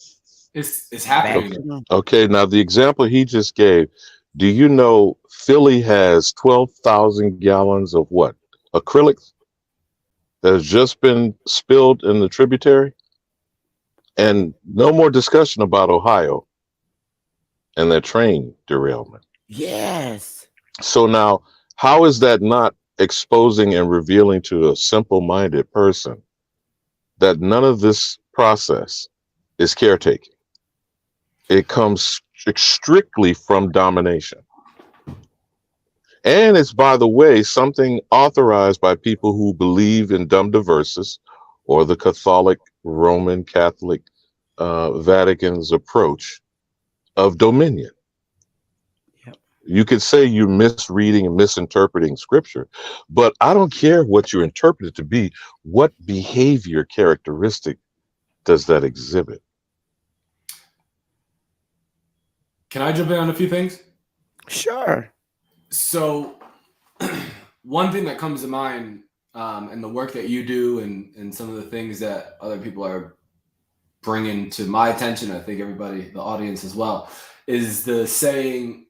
It's happening. Okay, now the example he just gave, do you know Philly has 12,000 gallons of what? Acrylics? that has just been spilled in the tributary, and no more discussion about Ohio and that train derailment. Yes. So now, how is that not exposing and revealing to a simple-minded person that none of this process is caretaking? It comes strictly from domination. And it's, by the way, something authorized by people who believe in dum diversas, or the Catholic, Roman Catholic, Vatican's approach of dominion. Yep. You could say you're misreading and misinterpreting scripture, but I don't care what you interpret it to be. What behavior characteristic does that exhibit? Can I jump in on a few things? Sure. So one thing that comes to mind, and the work that you do and some of the things that other people are bringing to my attention, I think everybody, the audience as well, is the saying,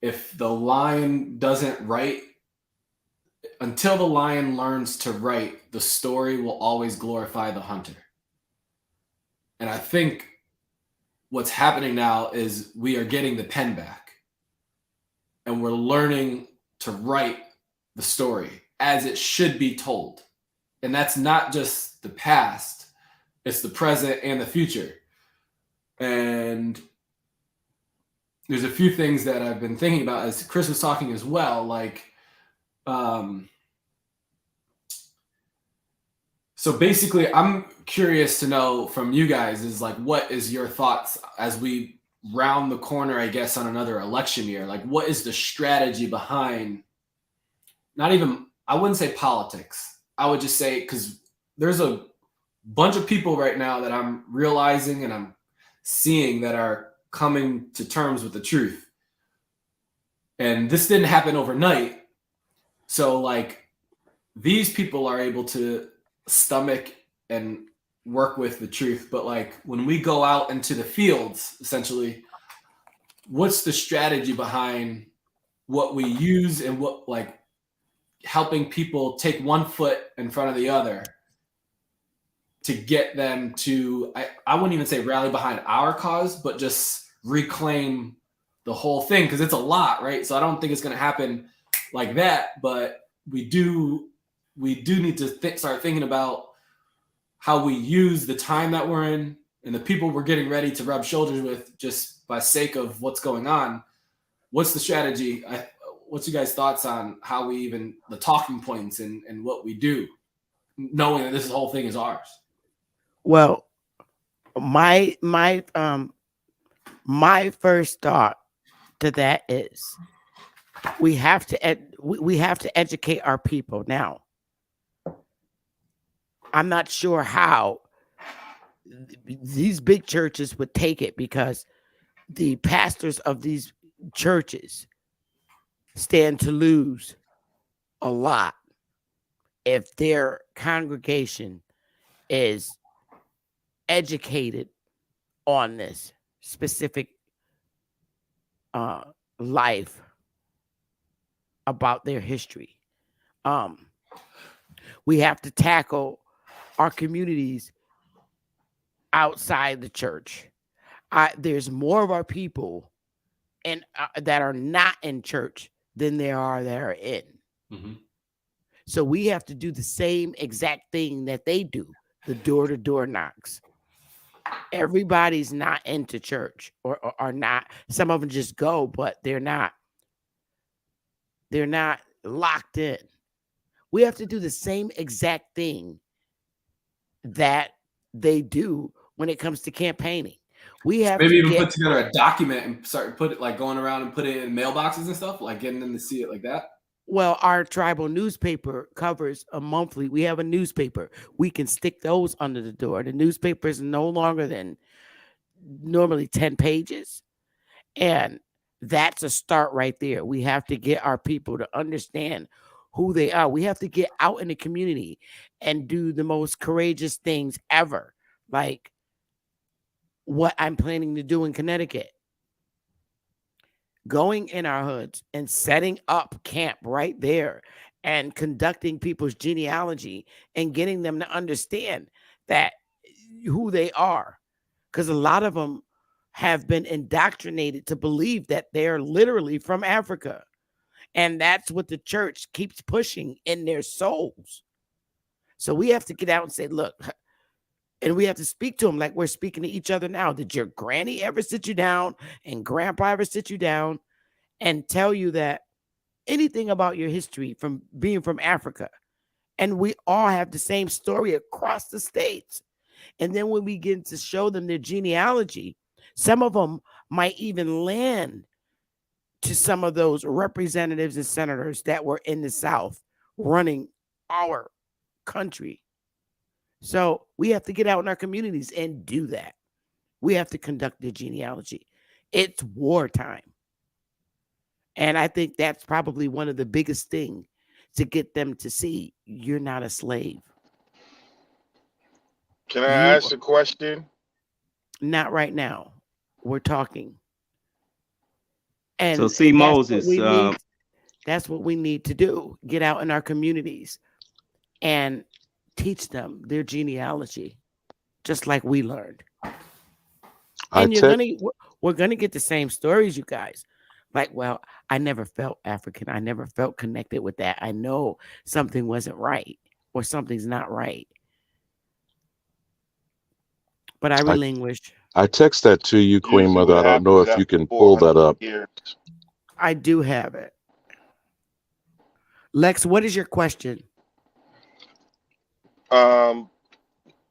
if the lion doesn't write, until the lion learns to write, the story will always glorify the hunter. And I think what's happening now is we are getting the pen back and we're learning to write the story as it should be told. And that's not just the past, it's the present and the future. And there's a few things that I've been thinking about as Chris was talking as well, like, so basically I'm curious to know from you guys is like, what is your thoughts as we round the corner, I guess, on another election year? Like, what is the strategy behind, not even, I wouldn't say politics. I would just say, because there's a bunch of people right now that I'm realizing and I'm seeing that are coming to terms with the truth. And this didn't happen overnight. So like, these people are able to stomach and work with the truth. But like, when we go out into the fields, essentially, what's the strategy behind what we use and what, like, helping people take one foot in front of the other to get them to, I wouldn't even say rally behind our cause, but just reclaim the whole thing, because it's a lot, right? So I don't think it's going to happen like that, but we do need to start thinking about how we use the time that we're in and the people we're getting ready to rub shoulders with just by sake of what's going on. What's the strategy? What's you guys' thoughts on how we even, the talking points and what we do, knowing that this whole thing is ours? Well, my first thought to that is we have to educate our people. Now, I'm not sure how these big churches would take it, because the pastors of these churches stand to lose a lot if their congregation is educated on this specific life about their history. We have to tackle our communities outside the church. There's more of our people that are not in church than there are that are in. Mm-hmm. So we have to do the same exact thing that they do, the door-to-door knocks. Everybody's not into church or are not. Some of them just go, but they're not locked in. We have to do the same exact thing that they do when it comes to campaigning. We have maybe to even put together a document and start put it, like, going around and put it in mailboxes and stuff, like getting them to see it like that. Well, our tribal newspaper covers a monthly. We have a newspaper. We can stick those under the door. The newspaper is no longer than normally 10 pages. And that's a start right there. We have to get our people to understand who they are. We have to get out in the community and do the most courageous things ever. Like what I'm planning to do in Connecticut. Going in our hoods and setting up camp right there and conducting people's genealogy and getting them to understand that who they are. Because a lot of them have been indoctrinated to believe that they're literally from Africa. And that's what the church keeps pushing in their souls. So we have to get out and say, look, and we have to speak to them like we're speaking to each other now. Did your granny ever sit you down and grandpa ever sit you down and tell you that anything about your history from being from Africa? And we all have the same story across the states. And then when we get to show them their genealogy, some of them might even land to some of those representatives and senators that were in the South running our country. So we have to get out in our communities and do that. We have to conduct the genealogy. It's wartime. And I think that's probably one of the biggest things to get them to see you're not a slave. Can I ask a question? Not right now. We're talking. And so see, Moses, that's what we need to do. Get out in our communities and teach them their genealogy, just like we learned. And we're gonna get the same stories, you guys. Like, well, I never felt African. I never felt connected with that. I know something wasn't right or something's not right. But I relinquished. I text that to you, Queen Mother. I don't know if you can pull that up. I do have it. Lex, what is your question? I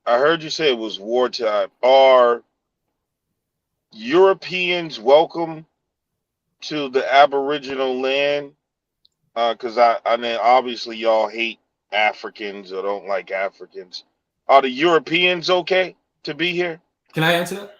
heard you say it was wartime. Are Europeans welcome to the Aboriginal land? Because I mean, obviously y'all hate Africans or don't like Africans. Are the Europeans okay to be here? Can I answer that?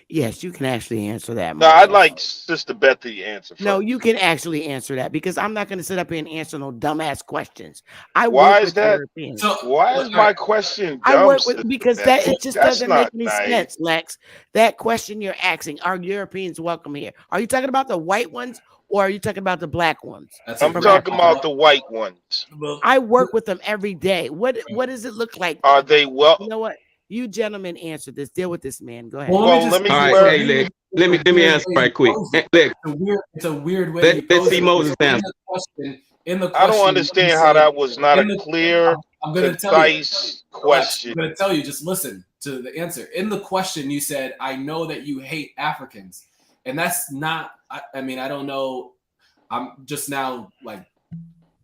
Yes, you can actually answer that. No, I'd like Sister Beth to answer first. No, you can actually answer that because I'm not going to sit up here and answer no dumbass questions. Why is that? So, why is my question dumb? I work with because it just doesn't make any sense, Lex. That question you're asking, are Europeans welcome here? Are you talking about the white ones or are you talking about the black ones? I'm talking about the white ones. I work with them every day. What does it look like? Are they well? You know what? You gentlemen answer this. Deal with this man. Go ahead. Well, let me answer right quick. It's a weird way. Let's see Moses answer. I don't understand how that was not a clear, concise question. I'm going to tell you. Just listen to the answer. In the question, you said, "I know that you hate Africans," and that's not. I mean, I don't know. I'm just now like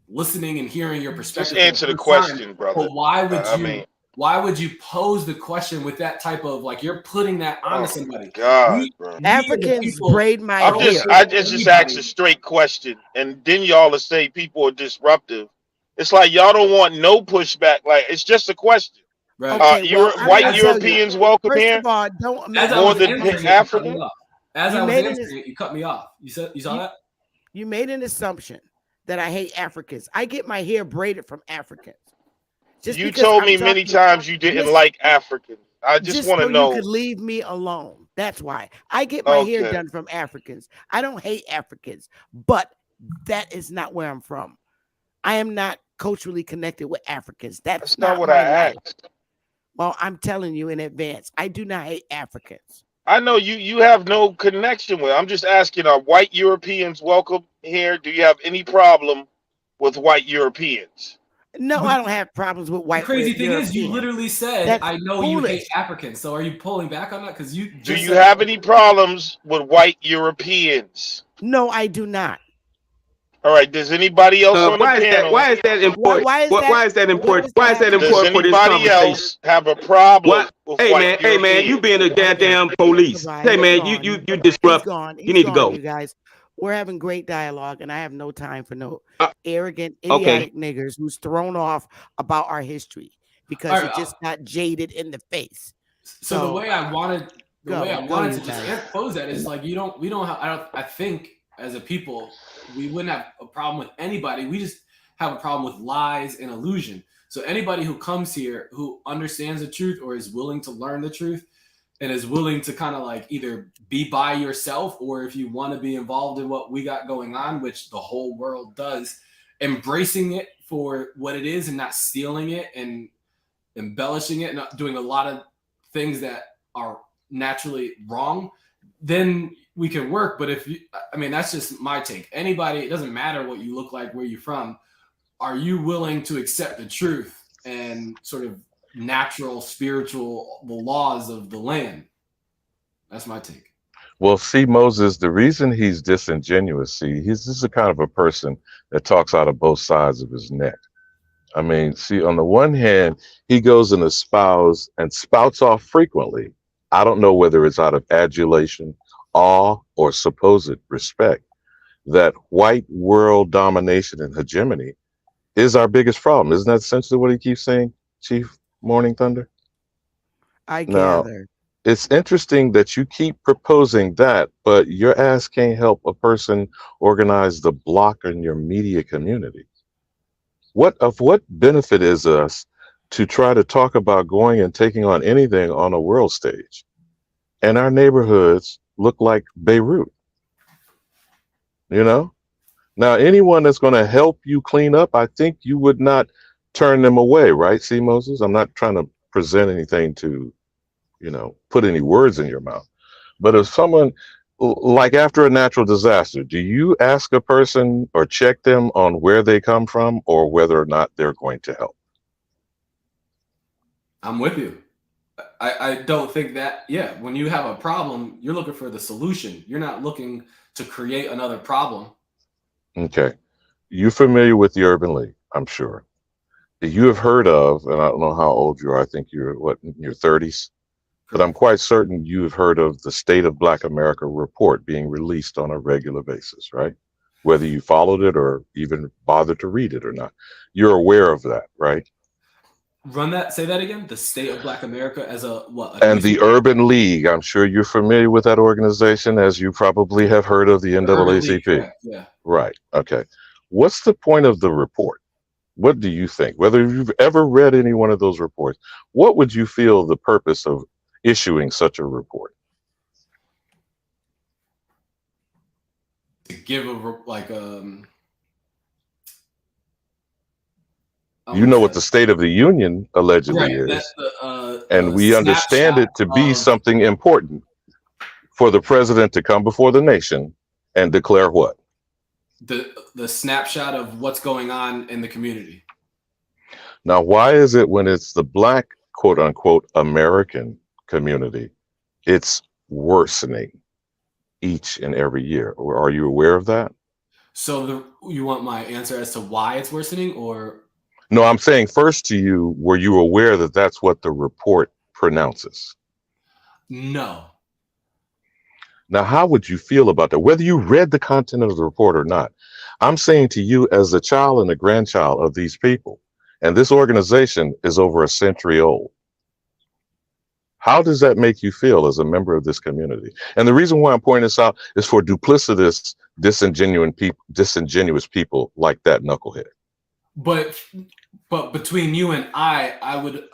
listening and hearing your perspective. Just answer the question, brother. But why would you? Why would you pose the question with that type of like you're putting that on somebody? God, bro. Africans braid my hair. I just asked a straight question, and then y'all will say people are disruptive. It's like y'all don't want no pushback. Like it's just a question. Right. White Europeans welcome here. First of all, don't more than African. As I was answering it, you cut me off. You saw that? You made an assumption that I hate Africans. I get my hair braided from Africans. You told me many times you didn't like Africans. I just want to know. You could leave me alone. That's why I get my hair done from Africans. I don't hate Africans, but that is not where I'm from. I am not culturally connected with Africans. That's not what I asked. Well, I'm telling you in advance, I do not hate Africans. I know you have no connection with. I'm just asking, are white Europeans welcome here? Do you have any problem with white Europeans? No, I don't have problems with white. The crazy thing is, you literally said, "I know you hate Africans." So, are you pulling back on that? Because you do you have any problems with white Europeans? No, I do not. All right. Does anybody else on the panel? Why is that important? Why is that important? Why is that important for this conversation? Does anybody else have a problem with white Hey man, you being a goddamn police. Hey man, you disrupt. You need to go. You guys. We're having great dialogue, and I have no time for no arrogant, idiotic niggers who's thrown off about our history because it just got jaded in the face. So the way I wanted to just pose that is like we don't have. I think as a people we wouldn't have a problem with anybody. We just have a problem with lies and illusion. So anybody who comes here who understands the truth or is willing to learn the truth and is willing to kind of like either be by yourself or if you want to be involved in what we got going on, which the whole world does, embracing it for what it is and not stealing it and embellishing it and not doing a lot of things that are naturally wrong, then we can work. But if you, I mean, that's just my take. Anybody, it doesn't matter what you look like, where you're from. Are you willing to accept the truth and sort of natural, spiritual, the laws of the land? That's my take. Well, see, Moses, the reason he's disingenuous, he's just a kind of a person that talks out of both sides of his neck. I mean, see, on the one hand, he goes and espouses and spouts off frequently. I don't know whether it's out of adulation, awe, or supposed respect, that white world domination and hegemony is our biggest problem. Isn't that essentially what he keeps saying, Chief Morning Thunder? I Now, gather. it's interesting that you keep proposing that, but your ass can't help a person organize the block in your media community. What benefit is us to try to talk about going and taking on anything on a world stage? And our neighborhoods look like Beirut, you know? Now, anyone that's going to help you clean up, I think you would not turn them away, right? See, Moses, I'm not trying to present anything to, put any words in your mouth. But if someone, like after a natural disaster, do you ask a person or check them on where they come from or whether or not they're going to help? I'm with you. I don't think that, when you have a problem, you're looking for the solution. You're not looking to create another problem. Okay. You're familiar with the Urban League, I'm sure. You have heard of, and I don't know how old you are, I think you're, in your 30s? But I'm quite certain you've heard of the State of Black America report being released on a regular basis, right? Whether you followed it or even bothered to read it or not. You're aware of that, right? Say that again. The State of Black America as a what? And the Urban League, I'm sure you're familiar with that organization, as you probably have heard of the NAACP. Correct, yeah. Right, okay. What's the point of the report? What do you think? Whether you've ever read any one of those reports, what would you feel the purpose of issuing such a report? To give you know what the State of the Union allegedly is, and we understand it to be something important for the president to come before the nation and declare what? The snapshot of what's going on in the community. Now, why is it when it's the Black, quote unquote, American community, it's worsening each and every year? Or are you aware of that? So you want my answer as to why it's worsening, or? No, I'm saying first to you, were you aware that that's what the report pronounces? No. Now, how would you feel about that? Whether you read the content of the report or not, I'm saying to you as a child and a grandchild of these people, and this organization is over a century old. How does that make you feel as a member of this community? And the reason why I'm pointing this out is for duplicitous, disingenuous people like that knucklehead. But between you and I would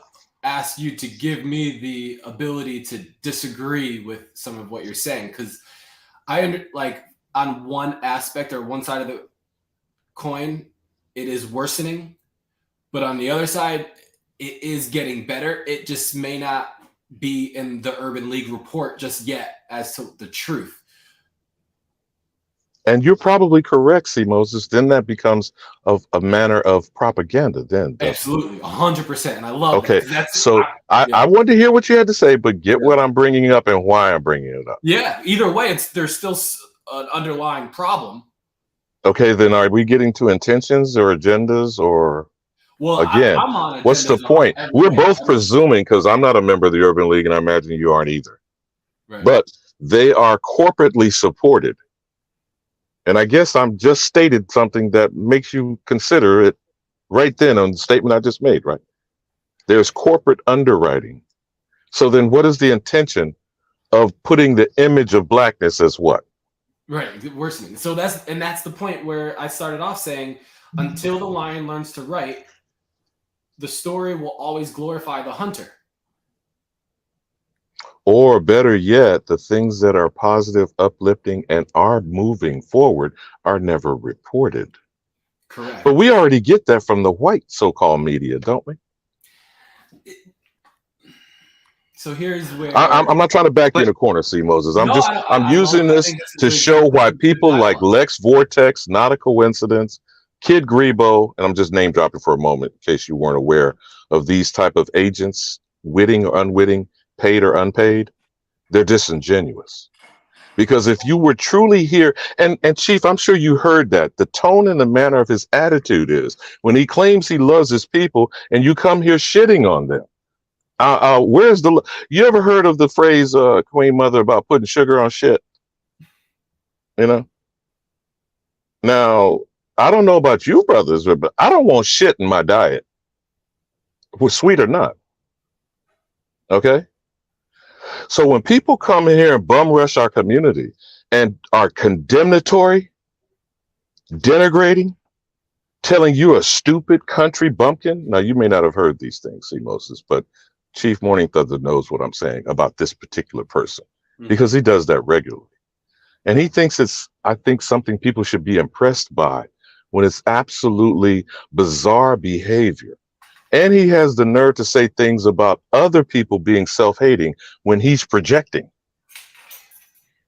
ask you to give me the ability to disagree with some of what you're saying, because on one aspect or one side of the coin, it is worsening, but on the other side, it is getting better. It just may not be in the Urban League report just yet as to the truth. And you're probably correct, C. Moses. Then that becomes a manner of propaganda. Then absolutely, 100%, and I love. Okay, so I want to hear what you had to say, but get what I'm bringing up and why I'm bringing it up. Yeah, either way, there's still an underlying problem. Okay, then are we getting to intentions or agendas or? Well, again, I'm on what's the point? We're both presuming, because I'm not a member of the Urban League, and I imagine you aren't either. Right. But they are corporately supported. And I guess I'm just stated something that makes you consider it right then on the statement I just made, right? There's corporate underwriting. So then what is the intention of putting the image of blackness as what? Right, worsening. So that's the point where I started off saying, until the lion learns to write, the story will always glorify the hunter. Or better yet, the things that are positive, uplifting, and are moving forward are never reported. Correct. But we already get that from the white so-called media, don't we? So here's where I'm not trying to back you in a corner, C. Moses. I'm using this to show why people like Lex Vortex, Not a Coincidence, Kid Grebo, and I'm just name dropping for a moment in case you weren't aware of these type of agents, witting or unwitting, paid or unpaid. They're disingenuous. Because if you were truly here, and Chief, I'm sure you heard that, the tone and the manner of his attitude is when he claims he loves his people and you come here shitting on them. Where's the, you ever heard of the phrase, Queen Mother, about putting sugar on shit? You know? Now, I don't know about you brothers, but I don't want shit in my diet, sweet or not. Okay? So when people come in here and bum rush our community and are condemnatory, denigrating, telling you a stupid country bumpkin. Now, you may not have heard these things, C. Moses, but Chief Morning Thunder knows what I'm saying about this particular person because he does that regularly. And he thinks it's, I think, something people should be impressed by when it's absolutely bizarre behavior. And he has the nerve to say things about other people being self-hating when he's projecting.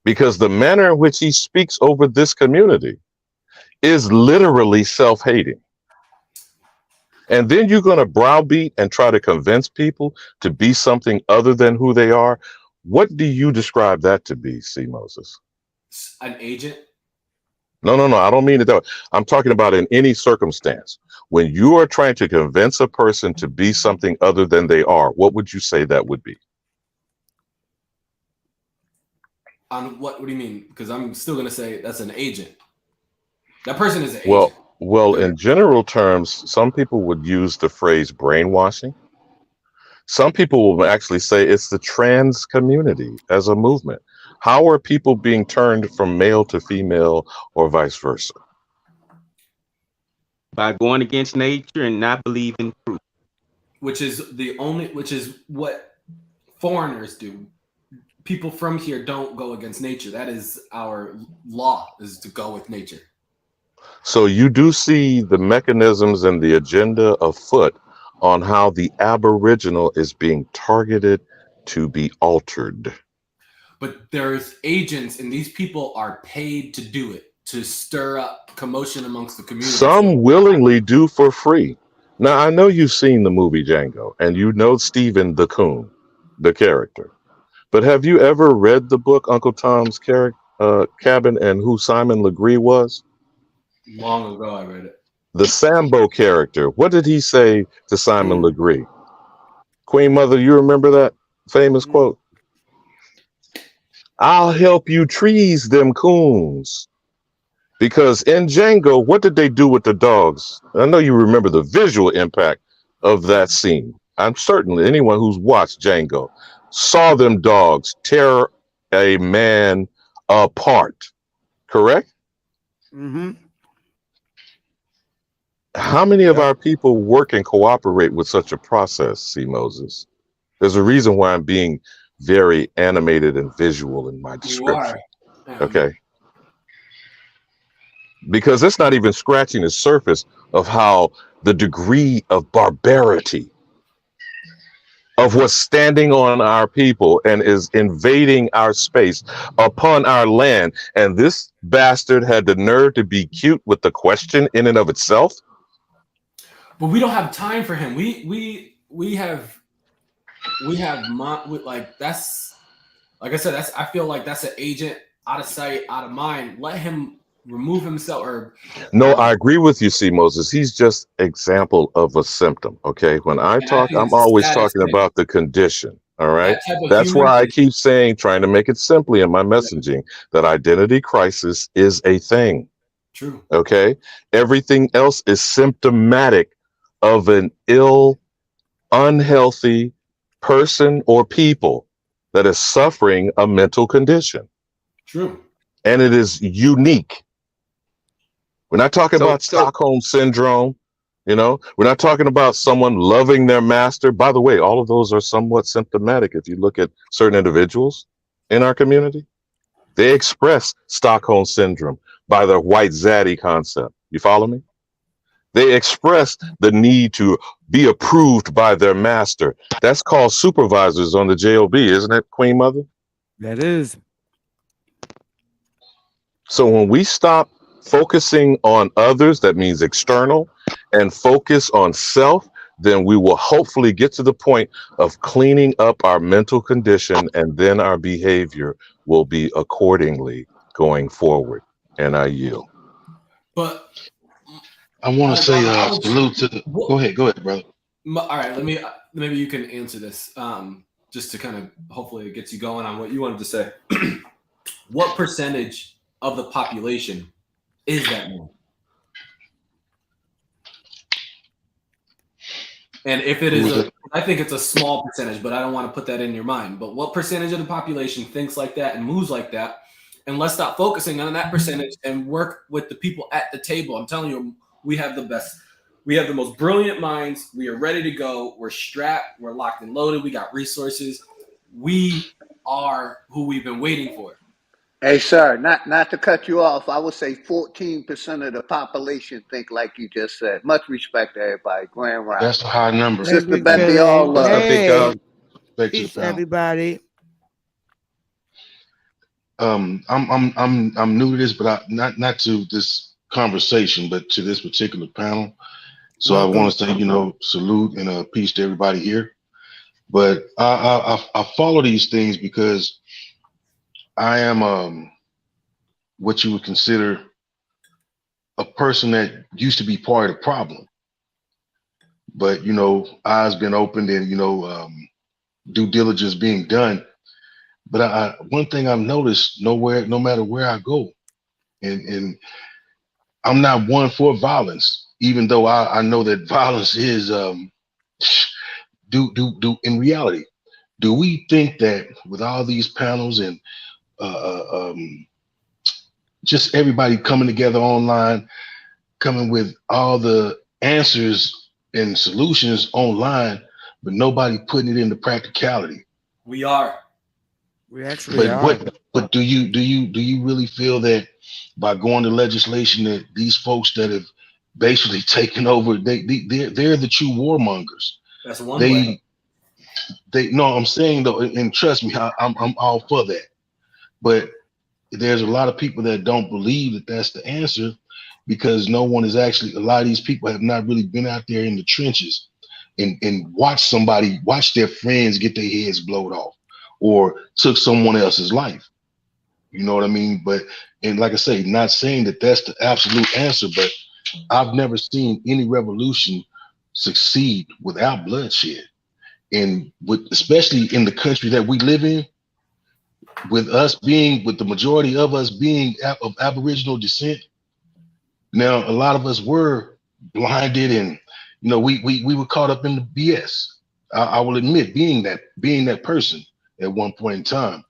Because the manner in which he speaks over this community is literally self-hating. And then you're going to browbeat and try to convince people to be something other than who they are. What do you describe that to be, C. Moses? An agent? No. I don't mean it that way. I'm talking about in any circumstance. When you are trying to convince a person to be something other than they are, what would you say that would be? On what do you mean? Because I'm still going to say that's an agent. That person is an agent. Well, in general terms, some people would use the phrase brainwashing. Some people will actually say it's the trans community as a movement. How are people being turned from male to female or vice versa? By going against nature and not believing truth. Which is what foreigners do. People from here don't go against nature. That is our law, is to go with nature. So you do see the mechanisms and the agenda afoot on how the Aboriginal is being targeted to be altered. But there's agents, and these people are paid to do it, to stir up commotion amongst the community. Some willingly do for free. Now, I know you've seen the movie Django, and you know Stephen the Coon, the character. But have you ever read the book Uncle Tom's Cabin and who Simon Legree was? Long ago, I read it. The Sambo character. What did he say to Simon Legree? Queen Mother, you remember that famous quote? I'll help you trees them coons. Because in Django, what did they do with the dogs? I know you remember the visual impact of that scene. I'm certain anyone who's watched Django saw them dogs tear a man apart. Correct? Mm-hmm. How many of our people work and cooperate with such a process, C. Moses? There's a reason why I'm being very animated and visual in my description. Okay? Because it's not even scratching the surface of how the degree of barbarity of what's standing on our people and is invading our space upon our land. And this bastard had the nerve to be cute with the question in and of itself. But we don't have time for him. We have like that's like I said, that's I feel like that's an agent out of sight, out of mind. Let him remove himself or no, I agree with you, C. Moses. He's just example of a symptom. Okay. When I talk, I'm always talking about the condition. All right. That's why I keep saying, trying to make it simply in my messaging, that identity crisis is a thing. True. Okay. Everything else is symptomatic of an ill, unhealthy person or people that is suffering a mental condition. True. And it is unique. We're not talking about Stockholm syndrome. You know, we're not talking about someone loving their master. By the way, all of those are somewhat symptomatic. If you look at certain individuals in our community, they express Stockholm syndrome by their white zaddy concept. You follow me? They express the need to be approved by their master. That's called supervisors on the JOB, isn't it, Queen Mother? That is. So when we stop focusing on others, that means external, and focus on self, then we will hopefully get to the point of cleaning up our mental condition, and then our behavior will be accordingly going forward. And I yield. But I want to say Alex, salute to the. Go ahead, brother. all right, maybe you can answer this, just to kind of hopefully it gets you going on what you wanted to say. What percentage of the population is that man? And if it is, I think it's a small percentage, but I don't want to put that in your mind. But what percentage of the population thinks like that and moves like that? And let's stop focusing on that percentage and work with the people at the table. I'm telling you, we have the best. We have the most brilliant minds. We are ready to go. We're strapped. We're locked and loaded. We got resources. We are who we've been waiting for. Hey, sir, not to cut you off, I would say 14% of the population think like you just said. Much respect to everybody. Grand Round. That's a high number. Sister Betty, all love. Hey, Back peace, to the panel. everybody. I'm new to this, but not to this conversation, but to this particular panel. So I want to say, salute and peace to everybody here. But I follow these things because I am what you would consider a person that used to be part of the problem. But eyes been opened and due diligence being done. But one thing I've noticed, no matter where I go, and I'm not one for violence, even though I know that violence is do in reality. Do we think that with all these panels and just everybody coming together online, coming with all the answers and solutions online, but nobody putting it into practicality? We are. We actually are. But do you really feel that by going to legislation that these folks that have basically taken over, they're the true warmongers? That's one way. No, I'm saying though, and trust me, I'm all for that. But there's a lot of people that don't believe that that's the answer, because no one is actually, a lot of these people have not really been out there in the trenches and watch their friends get their heads blowed off or took someone else's life. You know what I mean? And like I say, not saying that that's the absolute answer, but I've never seen any revolution succeed without bloodshed. And especially in the country that we live in, with the majority of us being of Aboriginal descent. Now, a lot of us were blinded and, we were caught up in the BS. I will admit being that person at one point in time.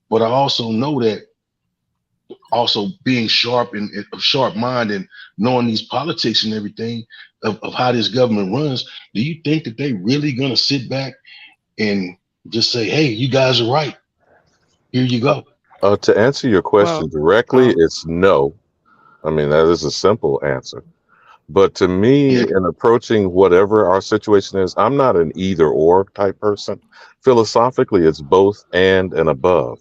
But I also know that also being sharp and of sharp mind and knowing these politics and everything of how this government runs, do you think that they really gonna sit back and just say, hey, you guys are right, here you go? To answer your question directly, it's no. I mean, that is a simple answer. But to me, in approaching whatever our situation is, I'm not an either or type person. Philosophically, it's both and above.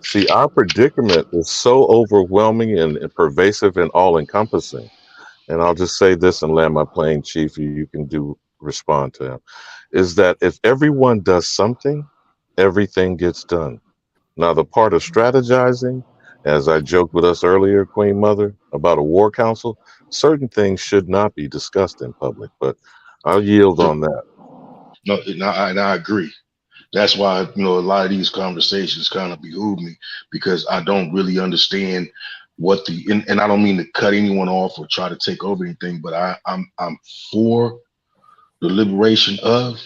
See, our predicament is so overwhelming and pervasive and all encompassing. And I'll just say this and land my plane, Chief, you can respond to him, is that if everyone does something, everything gets done. Now, the part of strategizing, as I joked with us earlier, Queen Mother, about a war council, certain things should not be discussed in public, but I'll yield on that. No, I agree. That's why, a lot of these conversations kind of behoove me, because I don't really understand what and I don't mean to cut anyone off or try to take over anything, but I'm for the liberation of,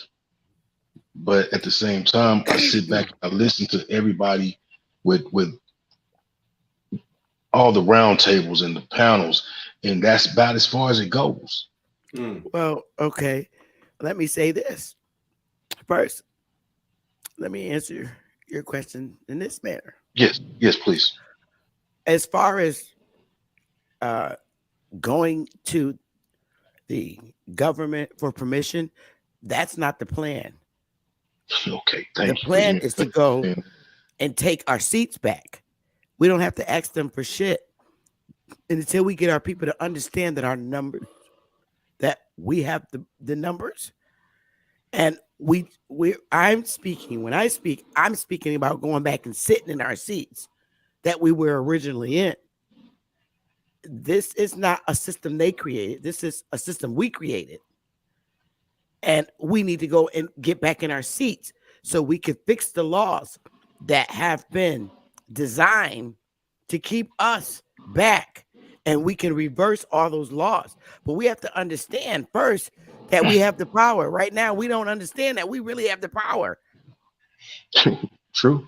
but at the same time, I sit back, I listen to everybody with all the round tables and the panels, and that's about as far as it goes. Well, okay. Let me say this. First, let me answer your question in this manner. Yes, please. As far as going to the government for permission. That's not the plan. Okay, The thank you. plan is to go and take our seats back. We don't have to ask them for shit. And until we get our people to understand that our numbers, that we have the numbers, and I'm speaking, when I speak, I'm speaking about going back and sitting in our seats that we were originally in. This is not a system they created. This is a system we created. And we need to go and get back in our seats so we can fix the laws that have been designed to keep us back. And we can reverse all those laws. But we have to understand first that we have the power. Right now, we don't understand that we really have the power. True.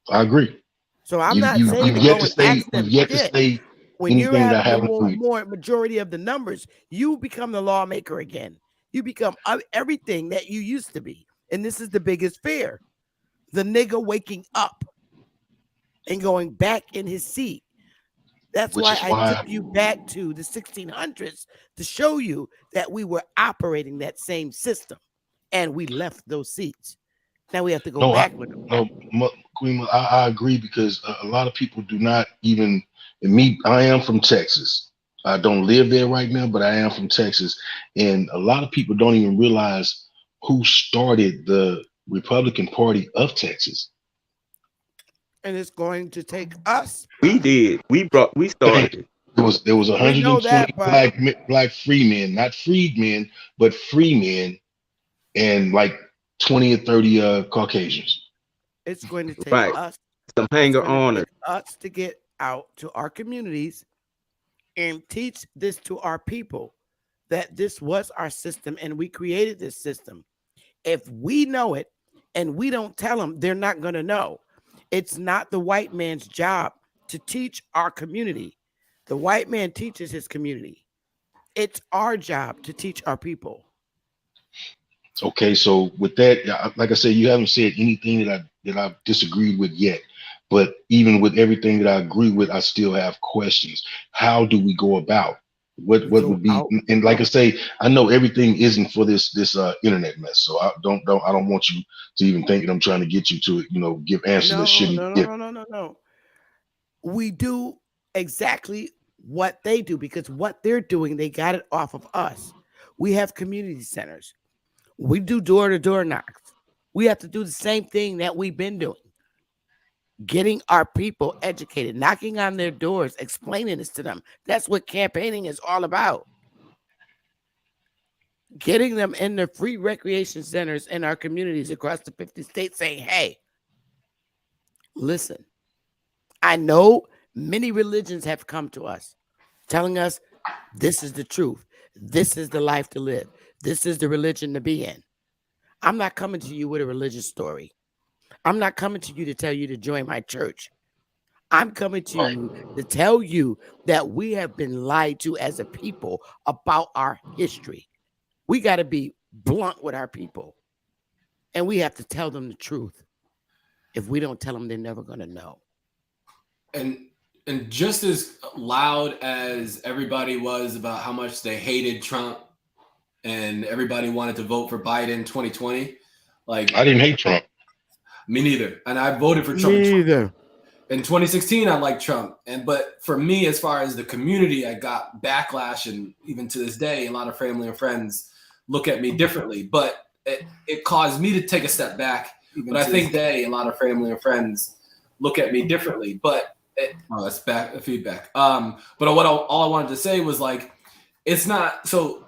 I agree. So I'm not saying to go and ask them shit. When you have the more majority of the numbers, you become the lawmaker again. You become everything that you used to be. And this is the biggest fear. The nigga waking up and going back in his seat. That's why I took you back to the 1600s to show you that we were operating that same system and we left those seats. Now we have to go back with them. No, Queen, I agree, because a lot of people do not even, and me, I am from Texas. I don't live there right now, but I am from Texas. And a lot of people don't even realize who started the Republican Party of Texas. And it's going to take us. We did. We started. There was 120 black free men, not freedmen, but free men, and like 20 or 30 Caucasians. It's going to take us some hanger on us to get out to our communities and teach this to our people, that this was our system and we created this system. If we know it and we don't tell them, they're not going to know. It's not the white man's job to teach our community. The white man teaches his community. It's our job to teach our people. Okay, so with that, like I said, you haven't said anything that I've disagreed with yet. But even with everything that I agree with, I still have questions. How do we go about? What would be? And like I say, I know everything isn't for this internet mess. So I don't want you to even think that I'm trying to get you to give answers that shouldn't. No. We do exactly what they do, because what they're doing, they got it off of us. We have community centers. We do door-to-door knocks. We have to do the same thing that we've been doing. Getting our people educated, knocking on their doors, explaining this to them. That's what campaigning is all about. Getting them in the free recreation centers in our communities across the 50 states saying, hey, listen, I know many religions have come to us telling us this is the truth. This is the life to live. This is the religion to be in. I'm not coming to you with a religious story. I'm not coming to you to tell you to join my church. I'm coming to you to tell you that we have been lied to as a people about our history. We got to be blunt with our people. And we have to tell them the truth. If we don't tell them, they're never going to know. And just as loud as everybody was about how much they hated Trump and everybody wanted to vote for Biden 2020, like I didn't hate Trump. Me neither. And I voted for Trump. Me neither. In 2016, I liked Trump. But for me, as far as the community, I got backlash. And even to this day, a lot of family and friends look at me differently. But it caused me to take a step back. But I think a lot of family and friends look at me differently. But that's feedback. But all I wanted to say was, like, it's not so.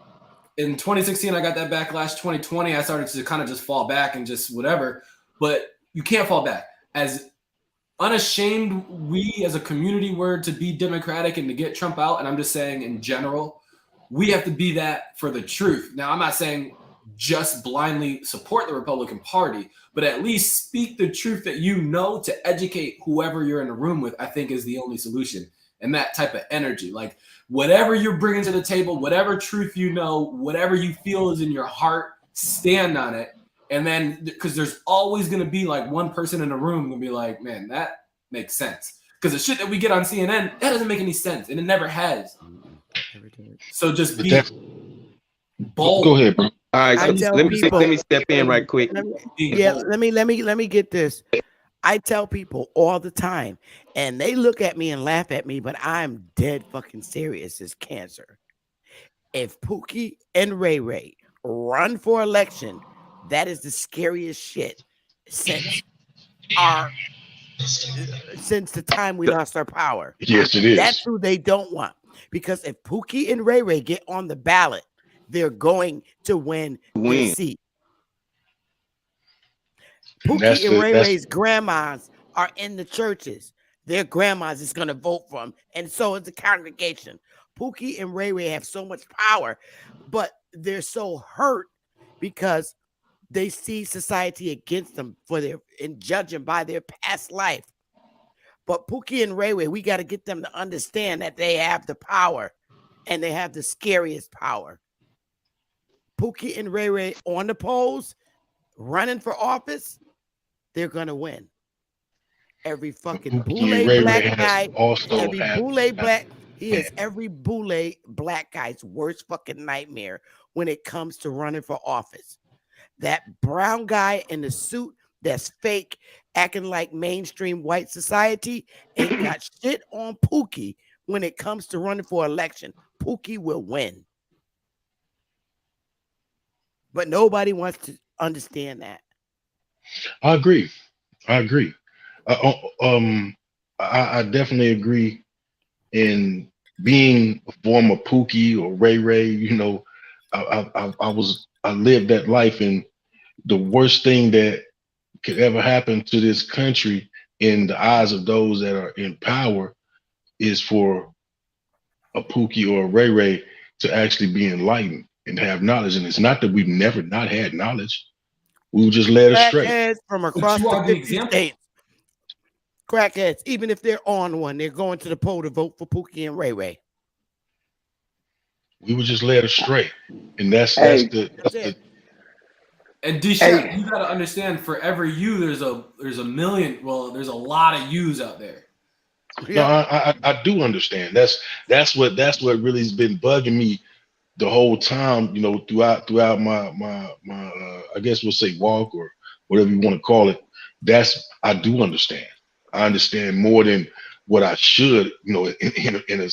In 2016, I got that backlash. 2020, I started to kind of just fall back and just whatever. But you can't fall back. As unashamed we as a community were to be democratic and to get Trump out, and I'm just saying in general, we have to be that for the truth. Now, I'm not saying just blindly support the Republican Party, but at least speak the truth that you know to educate whoever you're in a room with, I think is the only solution. And that type of energy, like whatever you're bringing to the table, whatever truth you know, whatever you feel is in your heart, stand on it. And then, because there's always going to be like one person in the room going to be like, man, that makes sense. Because the shit that we get on CNN, that doesn't make any sense. And it never has. So just be. Bold. Go ahead, bro. All right, I tell let people. me step in right quick. Let me get this. I tell people all the time, and they look at me and laugh at me, but I'm dead fucking serious as cancer. If Pookie and Ray Ray run for election, that is the scariest shit since the time we lost our power. Yes, it is. That's who they don't want. Because if Pookie and Ray Ray get on the ballot, they're going to win their seat. Pookie and Ray Ray's grandmas are in the churches. Their grandmas is going to vote for them, and so is the congregation. Pookie and Ray Ray have so much power, but they're so hurt because they see society against them in judging by their past life. But Pookie and Ray Ray, we got to get them to understand that they have the power, and they have the scariest power. Pookie and Ray Ray on the polls, running for office, they're gonna win. Every fucking boule black guy, he is every boule black guy's worst fucking nightmare when it comes to running for office. That brown guy in the suit that's fake, acting like mainstream white society, ain't got shit on Pookie when it comes to running for election. Pookie will win. But nobody wants to understand that. I agree. I definitely agree. In being a former Pookie or Ray Ray, you know, I lived that life, and the worst thing that could ever happen to this country in the eyes of those that are in power is for a Pookie or a Ray Ray to actually be enlightened and have knowledge. And it's not that we've never not had knowledge. We were just led astray. Crackheads from across the 50 states. Crackheads, even if they're on one, they're going to the poll to vote for Pookie and Ray Ray. We were just led astray. And that's it. And D-Shep, you gotta understand, for every you, there's a million. Well, there's a lot of yous out there. No, I do understand. That's what really has been bugging me the whole time. You know, throughout my I guess we'll say walk or whatever you want to call it. I do understand. I understand more than what I should. You know, in a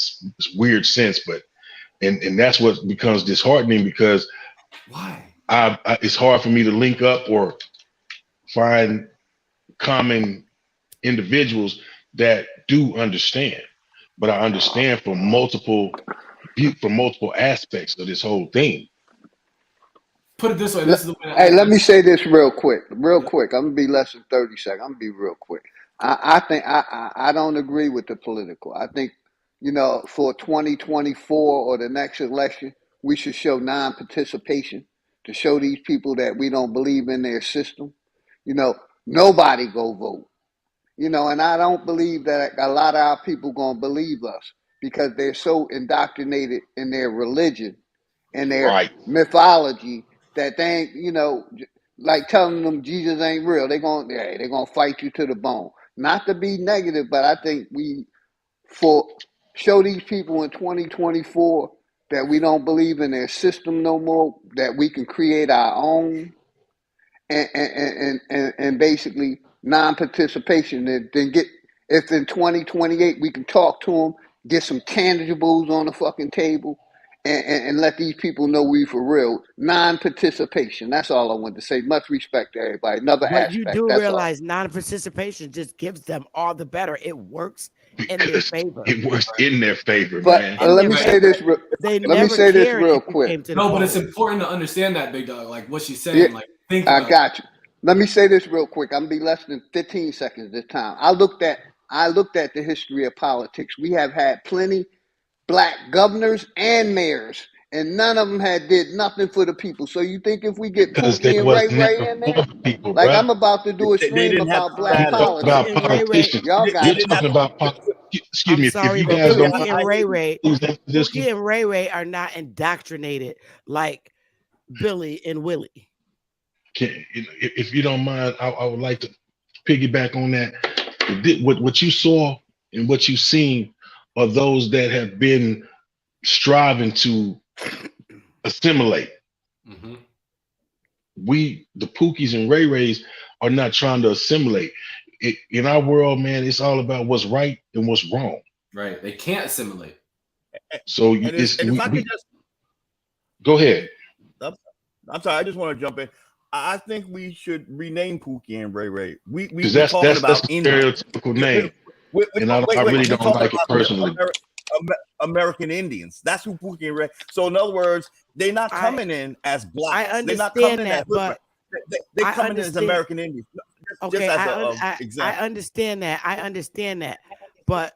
weird sense, but and that's what becomes disheartening because why? It's hard for me to link up or find common individuals that do understand, but I understand from multiple aspects of this whole thing. Put it this way. Let me say this real quick. I'm gonna be less than 30 seconds. I'm gonna be real quick. I think I don't agree with the political. I think, you know, for 2024 or the next election, we should show non-participation to show these people that we don't believe in their system. You know, nobody go vote. You know, and I don't believe that a lot of our people gonna believe us because they're so indoctrinated in their religion and their mythology that they ain't, you know, like telling them Jesus ain't real. They're gonna fight you to the bone. Not to be negative, but I think we show these people in 2024 that we don't believe in their system no more, that we can create our own, and basically non-participation. And then if in 2028 we can talk to them, get some tangibles on the fucking table, and let these people know we for real. Non-participation. That's all I want to say. Much respect to everybody. Another aspect. You do realize non-participation just gives them all the better. It works in their favor. It works in their favor, but man. let me say this. Let me say this real quick. No, but it's important to understand that, Big Dog. Like what she's saying. Like think about I got you. Let me say this real quick. I'm gonna be less than 15 seconds this time. I looked at the history of politics. We have had plenty black governors and mayors, and none of them did nothing for the people. So you think if we get Pookie and Ray in there, people, like bro. I'm about to do a stream about black politics. Y'all got You're talking about excuse me, sorry, if you guys don't Pookie and Ray Ray are not indoctrinated like Billy and Willie. If you don't mind, I would like to piggyback on that. What you saw and what you've seen are those that have been striving to assimilate. Mm-hmm. The Pookies and Ray Rays are not trying to assimilate. In our world, man, it's all about what's right and what's wrong. Right. They can't assimilate. So and if I could just go ahead. I'm sorry, I just want to jump in. I think we should rename Pookie and Ray Ray. Because we're talking that's about a stereotypical name, and I really don't like it personally. American Indians. That's who Pookie and Ray. So in other words, they're not coming in as blacks. I They're not coming understand in that, as but they're coming in as American Indians. Okay, just as example. I understand that. I understand that. But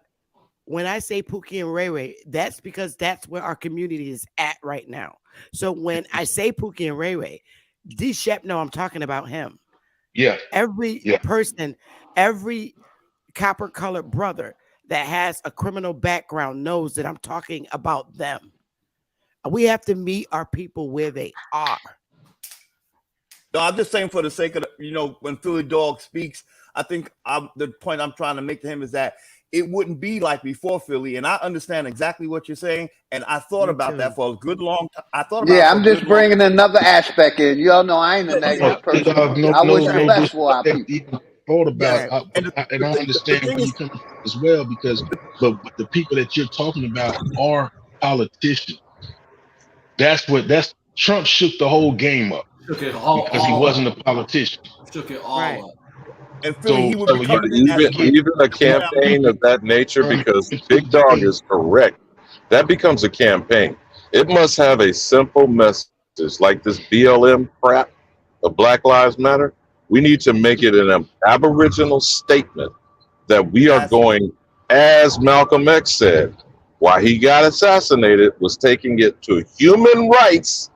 when I say Pookie and Ray Ray, that's because that's where our community is at right now. So when I say Pookie and Ray Ray, D Shep know I'm talking about him. Yeah. Every person, every copper-colored brother that has a criminal background knows that I'm talking about them. We have to meet our people where they are. No, I'm just saying for the sake of when Philly Dog speaks, I think the point I'm trying to make to him is that it wouldn't be like before Philly, and I understand exactly what you're saying, and I thought about that for a good long time. I thought about I'm just bringing another aspect in. Y'all know I ain't a negative person. I wish the best for our people. Thought about, and I understand where you come from as well, because but the people that you're talking about are politicians. That's Trump shook the whole game up because he wasn't a politician. Shook it all up. And Philly, he would be coming in even a campaign of that nature, because Big Dog is correct. That becomes a campaign. It must have a simple message, like this BLM crap of Black Lives Matter. We need to make it an aboriginal statement that we are going, as Malcolm X said, why he got assassinated was taking it to human rights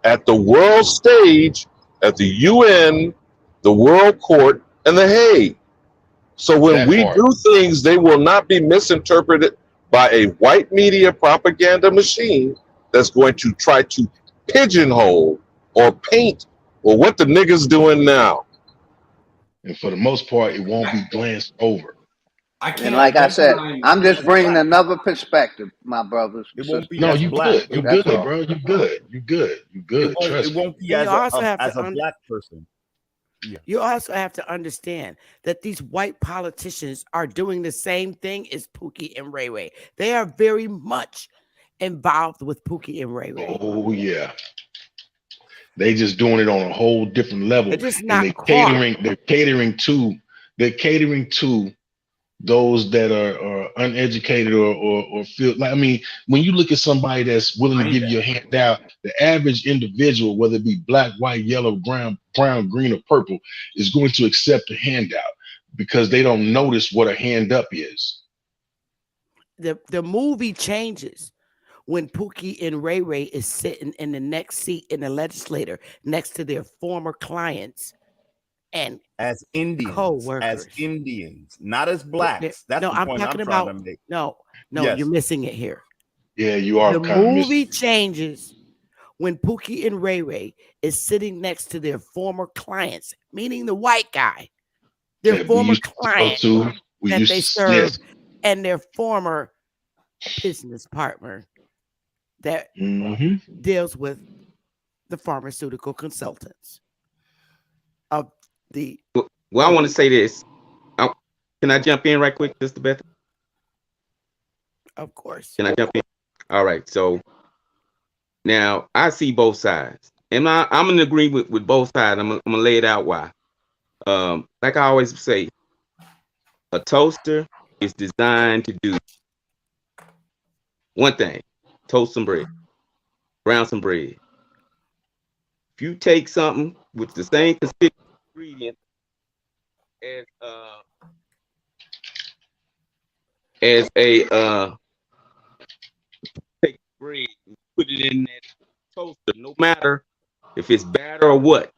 at the world stage, at the UN, the World Court, and the Hague. So when we do things, they will not be misinterpreted by a white media propaganda machine that's going to try to pigeonhole or paint or what the niggas doing now. And for the most part, it won't be glanced over. And like I said, I'm just bringing another perspective, my brothers. No, you good. You good, bro. You good. You good. You good. Trust me. It won't be as a black person. Yeah. You also have to understand that these white politicians are doing the same thing as Pookie and Ray Ray. They are very much involved with Pookie and Ray Ray. Oh yeah. They just doing it on a whole different level. They're just not They're catering to those that are uneducated or feel like, I mean, when you look at somebody that's willing to give you a handout, the average individual, whether it be black, white, yellow, brown, green, or purple, is going to accept a handout because they don't notice what a hand up is. The movie changes when Pookie and Ray Ray is sitting in the next seat in the legislature next to their former clients and as Indians, co-workers. As Indians, not as blacks. That's the point I'm trying to make. No, you're missing it here. Yeah, you are. The movie changes when Pookie and Ray Ray is sitting next to their former clients, meaning the white guy, their former client that they serve, and their former business partner that deals with the pharmaceutical consultants of the. Well, I want to say this. Can I jump in right quick, Sister Beth? Of course. Can I jump in? All right. So now I see both sides, and I'm in agreement with both sides. I'm gonna lay it out why. Like I always say, a toaster is designed to do one thing: toast some bread, brown some bread. If you take something with the same conspicuous ingredient as a take bread and put it in that toaster, no matter if it's batter or what,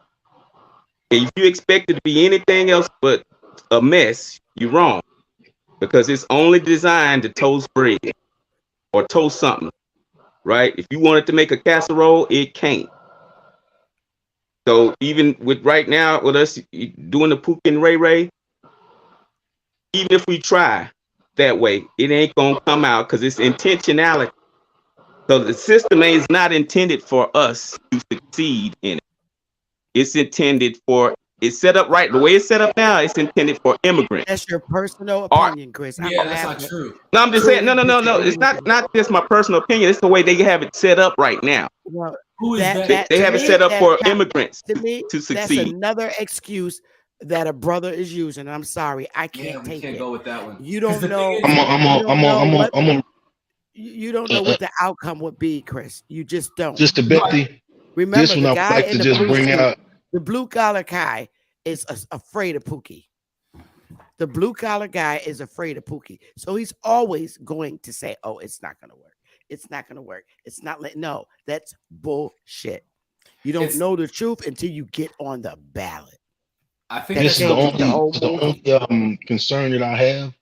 and if you expect it to be anything else but a mess, you're wrong, because it's only designed to toast bread or toast something, right? If you want it to make a casserole, it can't. So even with right now with us doing the Pookie and Ray Ray, even if we try that way, it ain't gonna come out because it's intentionality. So the system is not intended for us to succeed in it. It's intended for, it's set up right. The way it's set up now, it's intended for immigrants. That's your personal Or- opinion, Chris. Yeah, that's not true. No, I'm just saying, no. disagree It's with not just my personal opinion. It's the way they have it set up right now. Well, Who is that? They to have it me, set up that's for not- immigrants To me, to that's succeed. another excuse that a brother is using. I'm sorry, I Yeah, can't we take can't it. go with that one. You 'Cause don't the know. thing is- You don't know what the outcome would be, Chris. You just don't. Just to Betty, Remember, this one the I would guy like in to the just blue bring suit, out. the blue collar guy is afraid of Pookie. The blue collar guy is afraid of Pookie, so he's always going to say, "Oh, it's not going to work. It's not going to work. It's not." No, that's bullshit. You don't know the truth until you get on the ballot. I think This is the changes only concern that I have,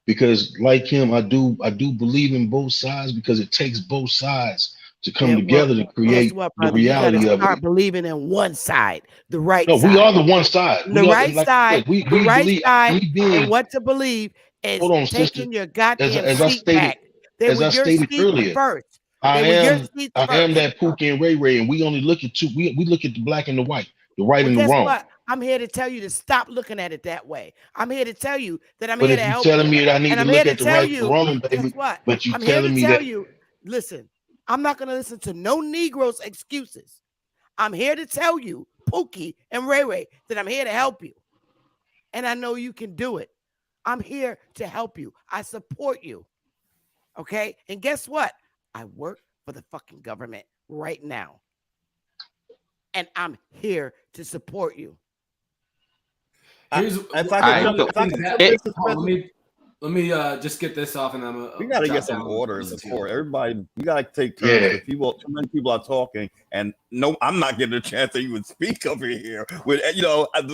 because like him, I do believe in both sides, because it takes both sides to come together to create the reality you gotta of start it. believing in one side, the right No, side. we are the one side. The right side, we the right believe, side, we being, and what to believe is hold on, taking sister. your goddamn As I seat stated, back. They were your seats earlier, first. I They were your am seats I am first. that Pookie and Ray Ray, and we only look at two. We look at the black and the white, the right and the Guess wrong. what? I'm here to tell you to stop looking at it that way. I'm here to tell you that I'm But here if to you're help telling you. me that I need And to I'm look here to at the tell right and you, the wrong, baby, guess what? but you I'm here to telling me tell that you, listen, I'm not going to listen to no Negroes' excuses. I'm here to tell you, Pookie and Ray Ray, that I'm here to help you. And I know you can do it. I'm here to help you. I support you. Okay? And guess what? I work for the fucking government right now. And I'm here to support you. Let me just get this off, and then we got to get some order in the court. Everybody, we got to take turns. Yeah. If too many people are talking, and no, I'm not getting a chance to even speak over here. With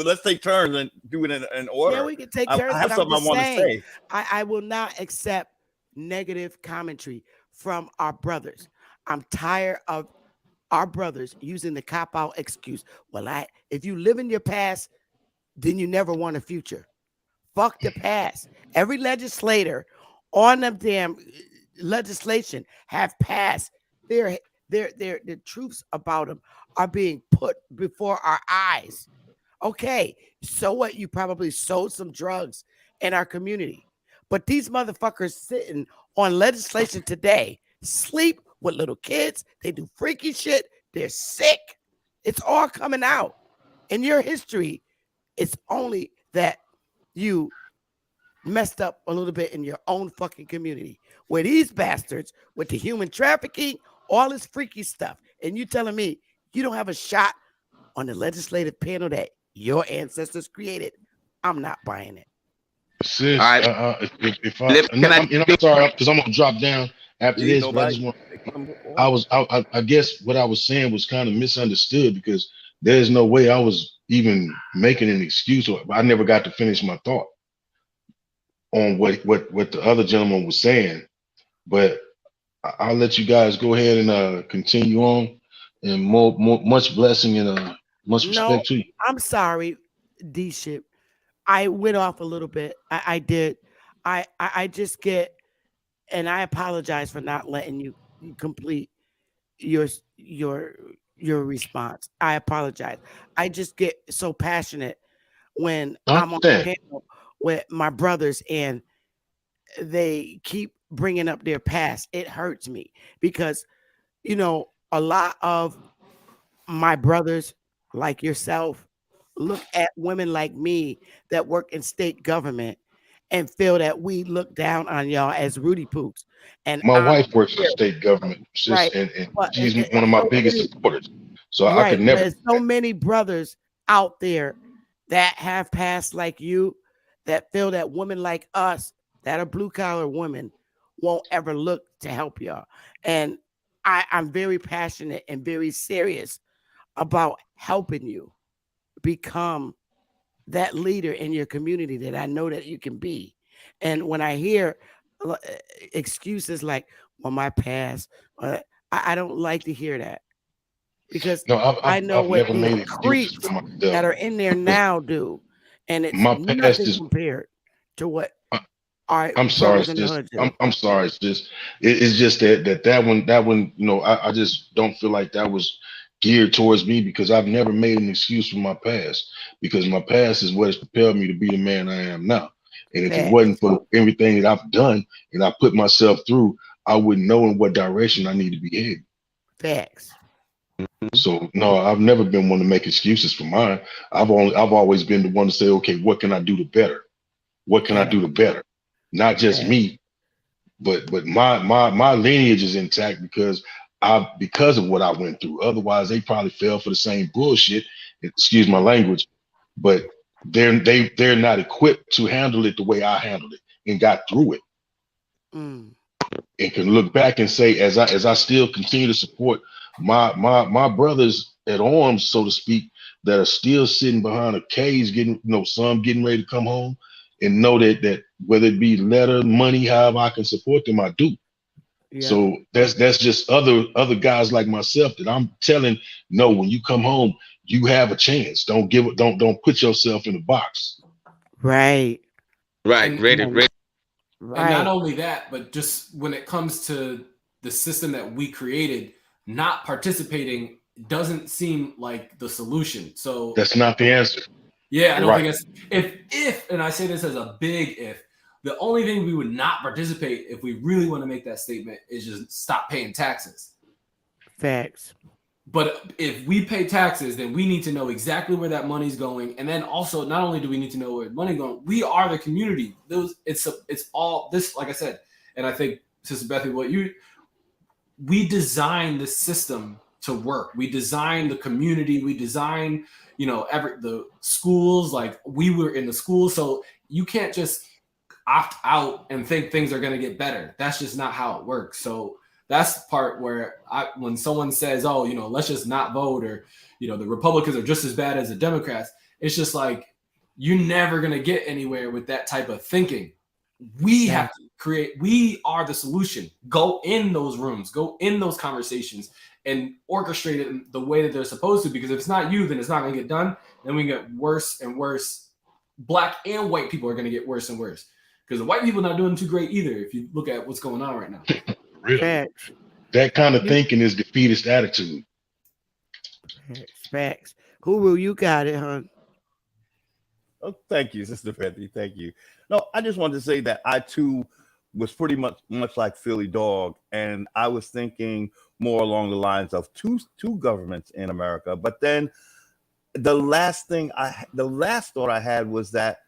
let's take turns and do it in order. Yeah, we can take turns. I have but something I'm I want to say. I will not accept negative commentary from our brothers. I'm tired of our brothers using the cop-out excuse. Well, if you live in your past, then you never want a future. Fuck the past. Every legislator on the damn legislation have passed. Their truths about them are being put before our eyes. Okay, so what? You probably sold some drugs in our community, but these motherfuckers sitting on legislation today sleep with little kids. They do freaky shit. They're sick. It's all coming out in your history. It's only that you messed up a little bit in your own fucking community, where these bastards with the human trafficking, all this freaky stuff, and you telling me you don't have a shot on the legislative panel that your ancestors created. I'm not buying it. Sis, All right. I'm sorry, because I'm gonna drop down after Please, this. But I just want. I guess what I was saying was kind of misunderstood, because there's no way I was even making an excuse, or I never got to finish my thought on what the other gentleman was saying. But I'll let you guys go ahead and continue on, and much blessing and much respect to you. I'm sorry, D-Ship. I went off a little bit. I did. I just get, and I apologize for not letting you complete your response. I apologize. I just get so passionate when I'm on the panel with my brothers and they keep bringing up their past. It hurts me because, a lot of my brothers like yourself look at women like me that work in state government and feel that we look down on y'all as Rudy Poops. And My wife works for state government, sis, right. and she's one of my biggest supporters. So I could never. There's so many brothers out there that have passed like you, that feel that women like us, that are blue collar women, won't ever look to help y'all. And I'm very passionate and very serious about helping you become that leader in your community that I know that you can be. And when I hear excuses like, well, my past, I don't like to hear that, because I know what these creeps that are in there now do. And it's nothing compared to what All right, I'm sorry, brothers in the sis. hood too. I'm sorry, sis. It's just that one, you know, I just don't feel like that was geared towards me because I've never made an excuse for my past because my past is what has propelled me to be the man I am now. And if it Facts. wasn't for everything that I've done and I put myself through, I wouldn't know in what direction I need to be headed. Facts. So no, I've never been one to make excuses for mine. I've always been the one to say, okay, what can I do to better? What can I do to better? Not just Facts. me, but my lineage is intact because of what I went through. Otherwise, they probably fell for the same bullshit. Excuse my language, but they're not equipped to handle it the way I handled it and got through it. Mm. And can look back and say, as I still continue to support my brothers at arms, so to speak, that are still sitting behind a cage, getting, you know, some getting ready to come home, and know that whether it be letter, money, however I can support them, I do. Yeah. So that's just other guys like myself that I'm telling, no, when you come home, you have a chance. Don't put yourself in a box. Right. Right, And ready. And not Right. only that, but just when it comes to the system that we created, not participating doesn't seem like the solution. So That's not the answer. yeah, I don't Right. think it's if, and I say this as a big if, the only thing we would not participate if we really want to make that statement is just stop paying taxes. Facts. But if we pay taxes, then we need to know exactly where that money's going. And then also, not only do we need to know where money's going, we are the community. It's all this, like I said, and I think, Sister Bethany, we designed the system to work. We designed the community. We designed, the schools. Like we were in the schools, so you can't just opt out and think things are going to get better. That's just not how it works. So that's the part where when someone says, oh, let's just not vote, or, the Republicans are just as bad as the Democrats, it's just like, you're never going to get anywhere with that type of thinking. We have to we are the solution. Go in those rooms, go in those conversations and orchestrate it in the way that they're supposed to, because if it's not you, then it's not going to get done. Then we get worse and worse. Black and white people are going to get worse and worse, because the white people are not doing too great either. If you look at what's going on right now. Really? Facts. That kind of thinking is defeatist attitude. Facts. Guru, you got it, huh? Oh, thank you, Sister Bethany. Thank you. No, I just wanted to say that I too was pretty much like Philly Dog, and I was thinking more along the lines of two governments in America. But then the last thought I had was that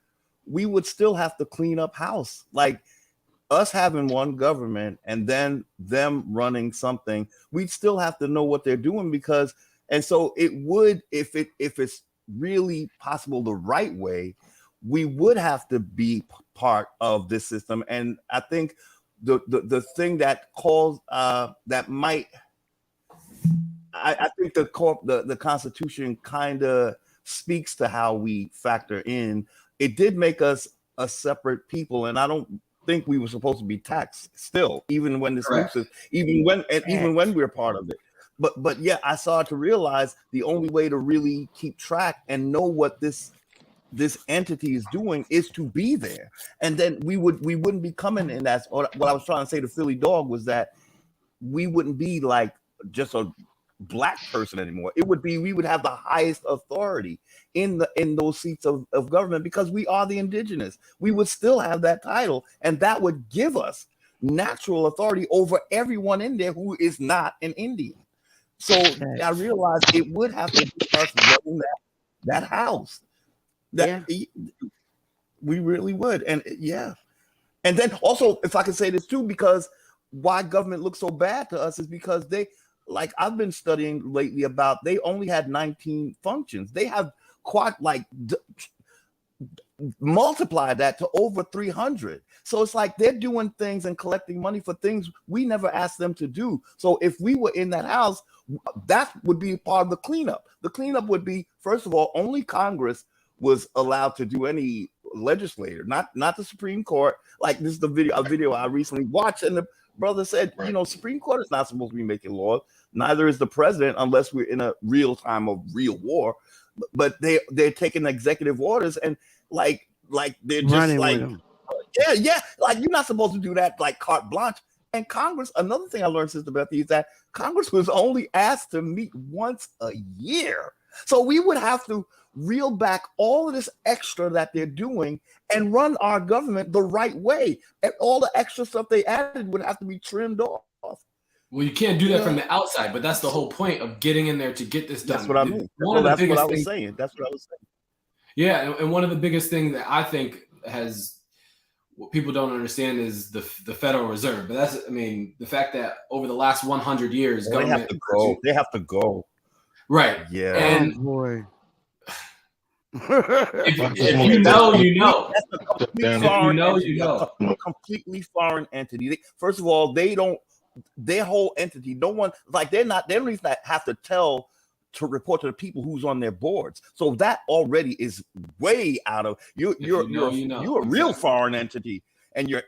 we would still have to clean up house. Like us having one government and then them running something, we'd still have to know what they're doing, and so it would, if it's really possible the right way, we would have to be part of this system. And I think the thing that calls that might, I think the Constitution kind of speaks to how we factor in. It did make us a separate people, and I don't think we were supposed to be taxed still, even when even when we're part of it. But yeah, I started to realize the only way to really keep track and know what this entity is doing is to be there, and then we wouldn't be coming in that. Or what I was trying to say to Philly Dog was that we wouldn't be like just a Black person anymore. It would be, we would have the highest authority in those seats of government, because we are the indigenous. We would still have that title, and that would give us natural authority over everyone in there who is not an Indian. So I realized it would have to be us running that house. We really would. And and then also, if I could say this too, because why government looks so bad to us is because like I've been studying lately about, they only had 19 functions. They have multiply that to over 300. So it's like they're doing things and collecting money for things we never asked them to do. So if we were in that house, that would be part of the cleanup. The cleanup would be, first of all, only Congress was allowed to do any legislator, not the Supreme Court. Like, this is a video I recently watched, and the brother said, Supreme Court is not supposed to be making laws. Neither is the president, unless we're in a real time of real war. But they're taking executive orders and like they're just like, Yeah. Like you're not supposed to do that like carte blanche. And Congress, another thing I learned, Sister Bethy, is that Congress was only asked to meet once a year. So we would have to reel back all of this extra that they're doing and run our government the right way. And all the extra stuff they added would have to be trimmed off. Well, you can't do that from the outside, but that's the whole point of getting in there to get this done. That's what I mean. That's what I was saying. Yeah, and one of the biggest things that I think what people don't understand is the Federal Reserve. But that's, I mean, the fact that over the last 100 years, government They have to go. Right. Yeah. And oh boy. if you know, you know. You know. A completely foreign entity. First of all, their whole entity, no one, like they don't even have to report to the people who's on their boards. So that already is way out of you're a real foreign entity, and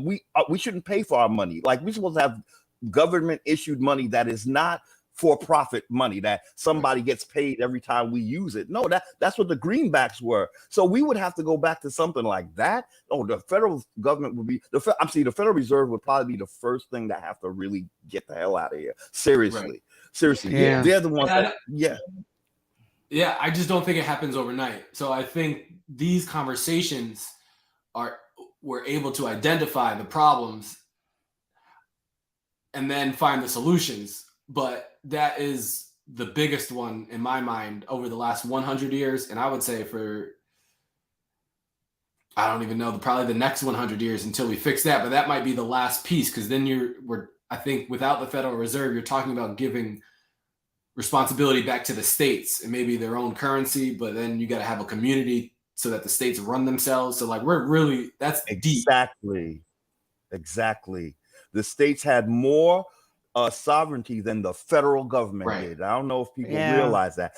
we shouldn't pay for our money. Like we're supposed to have government issued money that is not for profit money that somebody gets paid every time we use it. No, that's what the greenbacks were. So we would have to go back to something like that. Oh, the federal government would be the Federal Reserve would probably be the first thing that have to really get the hell out of here. Seriously. Right. Seriously. Yeah. They're the ones Yeah, I just don't think it happens overnight. So I think these conversations we're able to identify the problems and then find the solutions. But that is the biggest one in my mind over the last 100 years. And I would say I don't even know, probably the next 100 years until we fix that. But that might be the last piece, because then I think without the Federal Reserve, you're talking about giving responsibility back to the states and maybe their own currency. But then you got to have a community so that the states run themselves. So like that's deep. Exactly. The states had more sovereignty than the federal government did. I don't know if people realize that.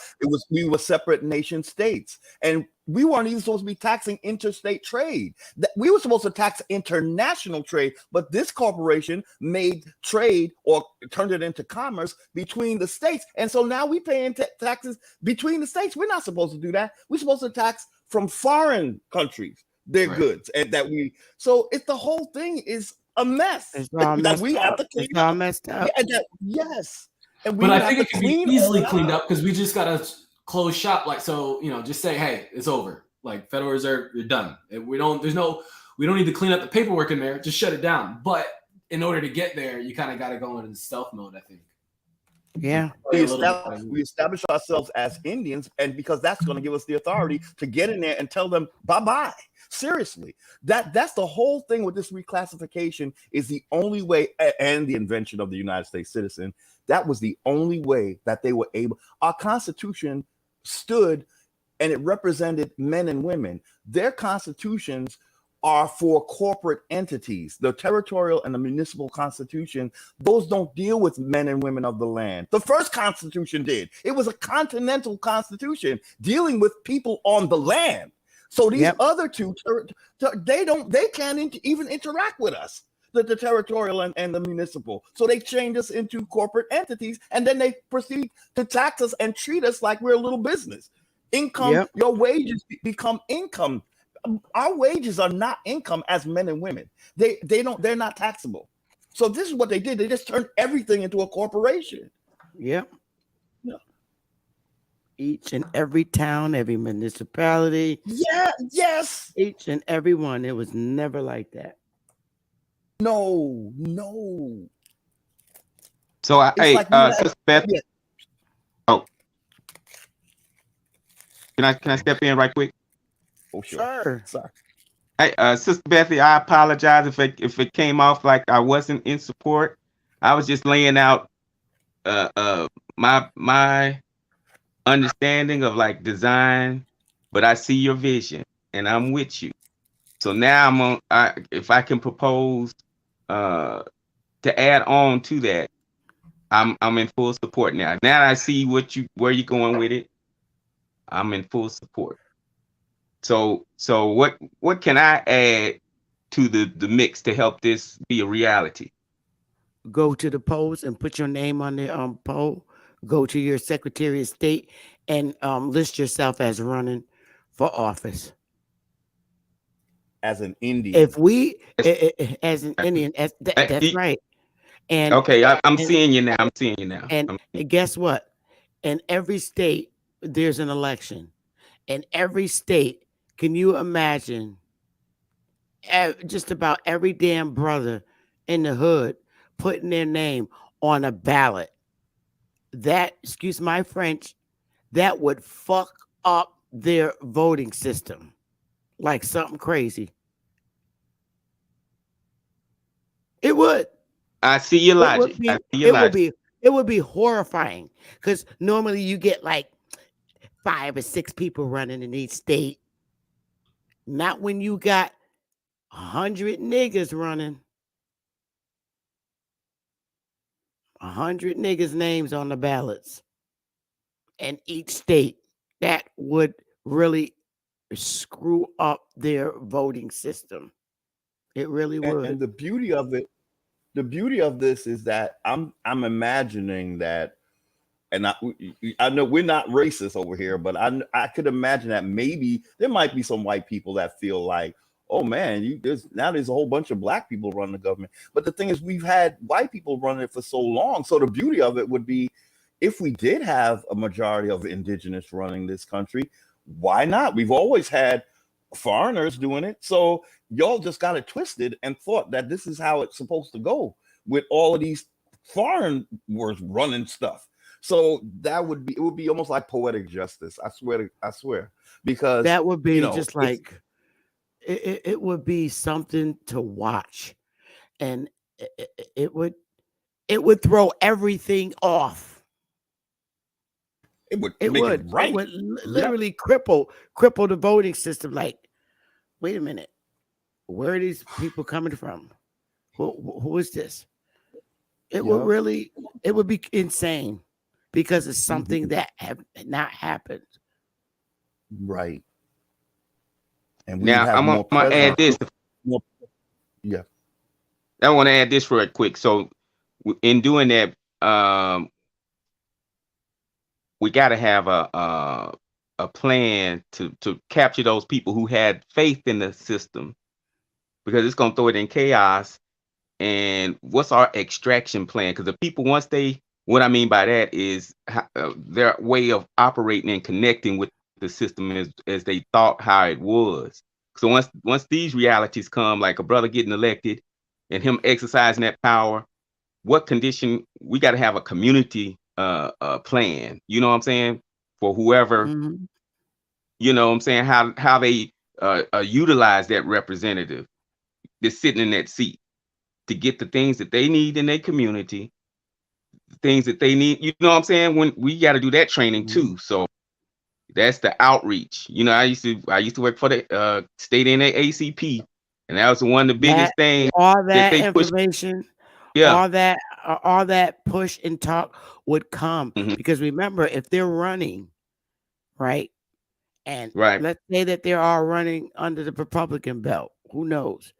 We were separate nation states, and we weren't even supposed to be taxing interstate trade. We were supposed to tax international trade, but this corporation made trade or turned it into commerce between the states. And so now we pay taxes between the states. We're not supposed to do that. We're supposed to tax from foreign countries their goods, and so the whole thing is a mess. It's all messed up. It's all messed up. Yes. But I think it can be easily cleaned up, because we just got to close shop. Like, so, just say, hey, it's over. Like Federal Reserve, you're done. We don't need to clean up the paperwork in there. Just shut it down. But in order to get there, you kind of got to go into stealth mode, I think. Yeah. We establish ourselves as Indians, and because that's going to give us the authority to get in there and tell them bye-bye. Seriously, that's the whole thing with this reclassification is the only way, and the invention of the United States citizen, that was the only way that they were able. Our Constitution stood and it represented men and women. Their constitutions are for corporate entities. The territorial and the municipal constitution, those don't deal with men and women of the land. The first constitution did. It was a continental constitution dealing with people on the land. So these other two, they can't even interact with us, the territorial and the municipal. So they change us into corporate entities, and then they proceed to tax us and treat us like we're a little business. Income, your wages become income. Our wages are not income as men and women. They're not taxable. So this is what they did. They just turned everything into a corporation. Yep. Each and every town, every municipality. Yeah, yes. Each and every one. It was never like that. No. So Sister Beth. Yeah. Oh. Can I step in right quick? Oh, sure. Sorry. Hey, Sister Bethy, I apologize if it came off like I wasn't in support. I was just laying out my understanding of like design, but I see your vision and I'm with you. So now if I can propose to add on to that, I'm in full support now. Now I see where you're going with it. I'm in full support. So what can I add to the mix to help this be a reality? Go to the polls and put your name on the poll. Go to your Secretary of State and list yourself as running for office. as an Indian. If we, as an Indian, that's right. And Okay, I'm and seeing you now. I'm seeing you now. and guess what? In every state, there's an election. In every state, can you imagine just about every damn brother in the hood putting their name on a ballot? That, excuse my French, that would fuck up their voting system like something crazy. It would. I see your It would logic. I be. see your It would logic. be. It would be horrifying because normally you get like 5 or 6 people running in each state. Not when you got 100 niggas running. 100 niggas' names on the ballots in each state. That would really screw up their voting system. It really would. And the beauty of it, the beauty of this is that I'm imagining that, and I know we're not racist over here, but I could imagine that maybe there might be some white people that feel like, oh man, there's a whole bunch of black people running the government. But the thing is, we've had white people running it for so long. So the beauty of it would be, if we did have a majority of indigenous running this country, why not? We've always had foreigners doing it. So y'all just got it twisted and thought that this is how it's supposed to go with all of these foreign words running stuff. So it would be almost like poetic justice. I swear, because that would be just like it would be something to watch, and it would throw everything off. It would literally cripple the voting system. Like, wait a minute, where are these people coming from? Who is this? It would be insane because it's something that have not happened. Right. And now I'm gonna add this. Yeah. I want to add this real quick. So in doing that, we got to have a plan to capture those people who had faith in the system, because it's going to throw it in chaos. And what's our extraction plan? Because the people, what I mean by that is their way of operating and connecting with the system as they thought how it was. So once these realities come, like a brother getting elected and him exercising that power, what condition we got to have a community plan, you know what I'm saying, for whoever, you know what I'm saying, how they utilize that representative that's sitting in that seat to get the things that they need in their community, things that they need, you know what I'm saying, when we got to do that training too. So that's the outreach. You know, I used to work for the state NAACP, and that was one of the biggest things. All that they information, all that push and talk would come because remember, if they're running, right, and let's say that they're all running under the Republican belt, who knows?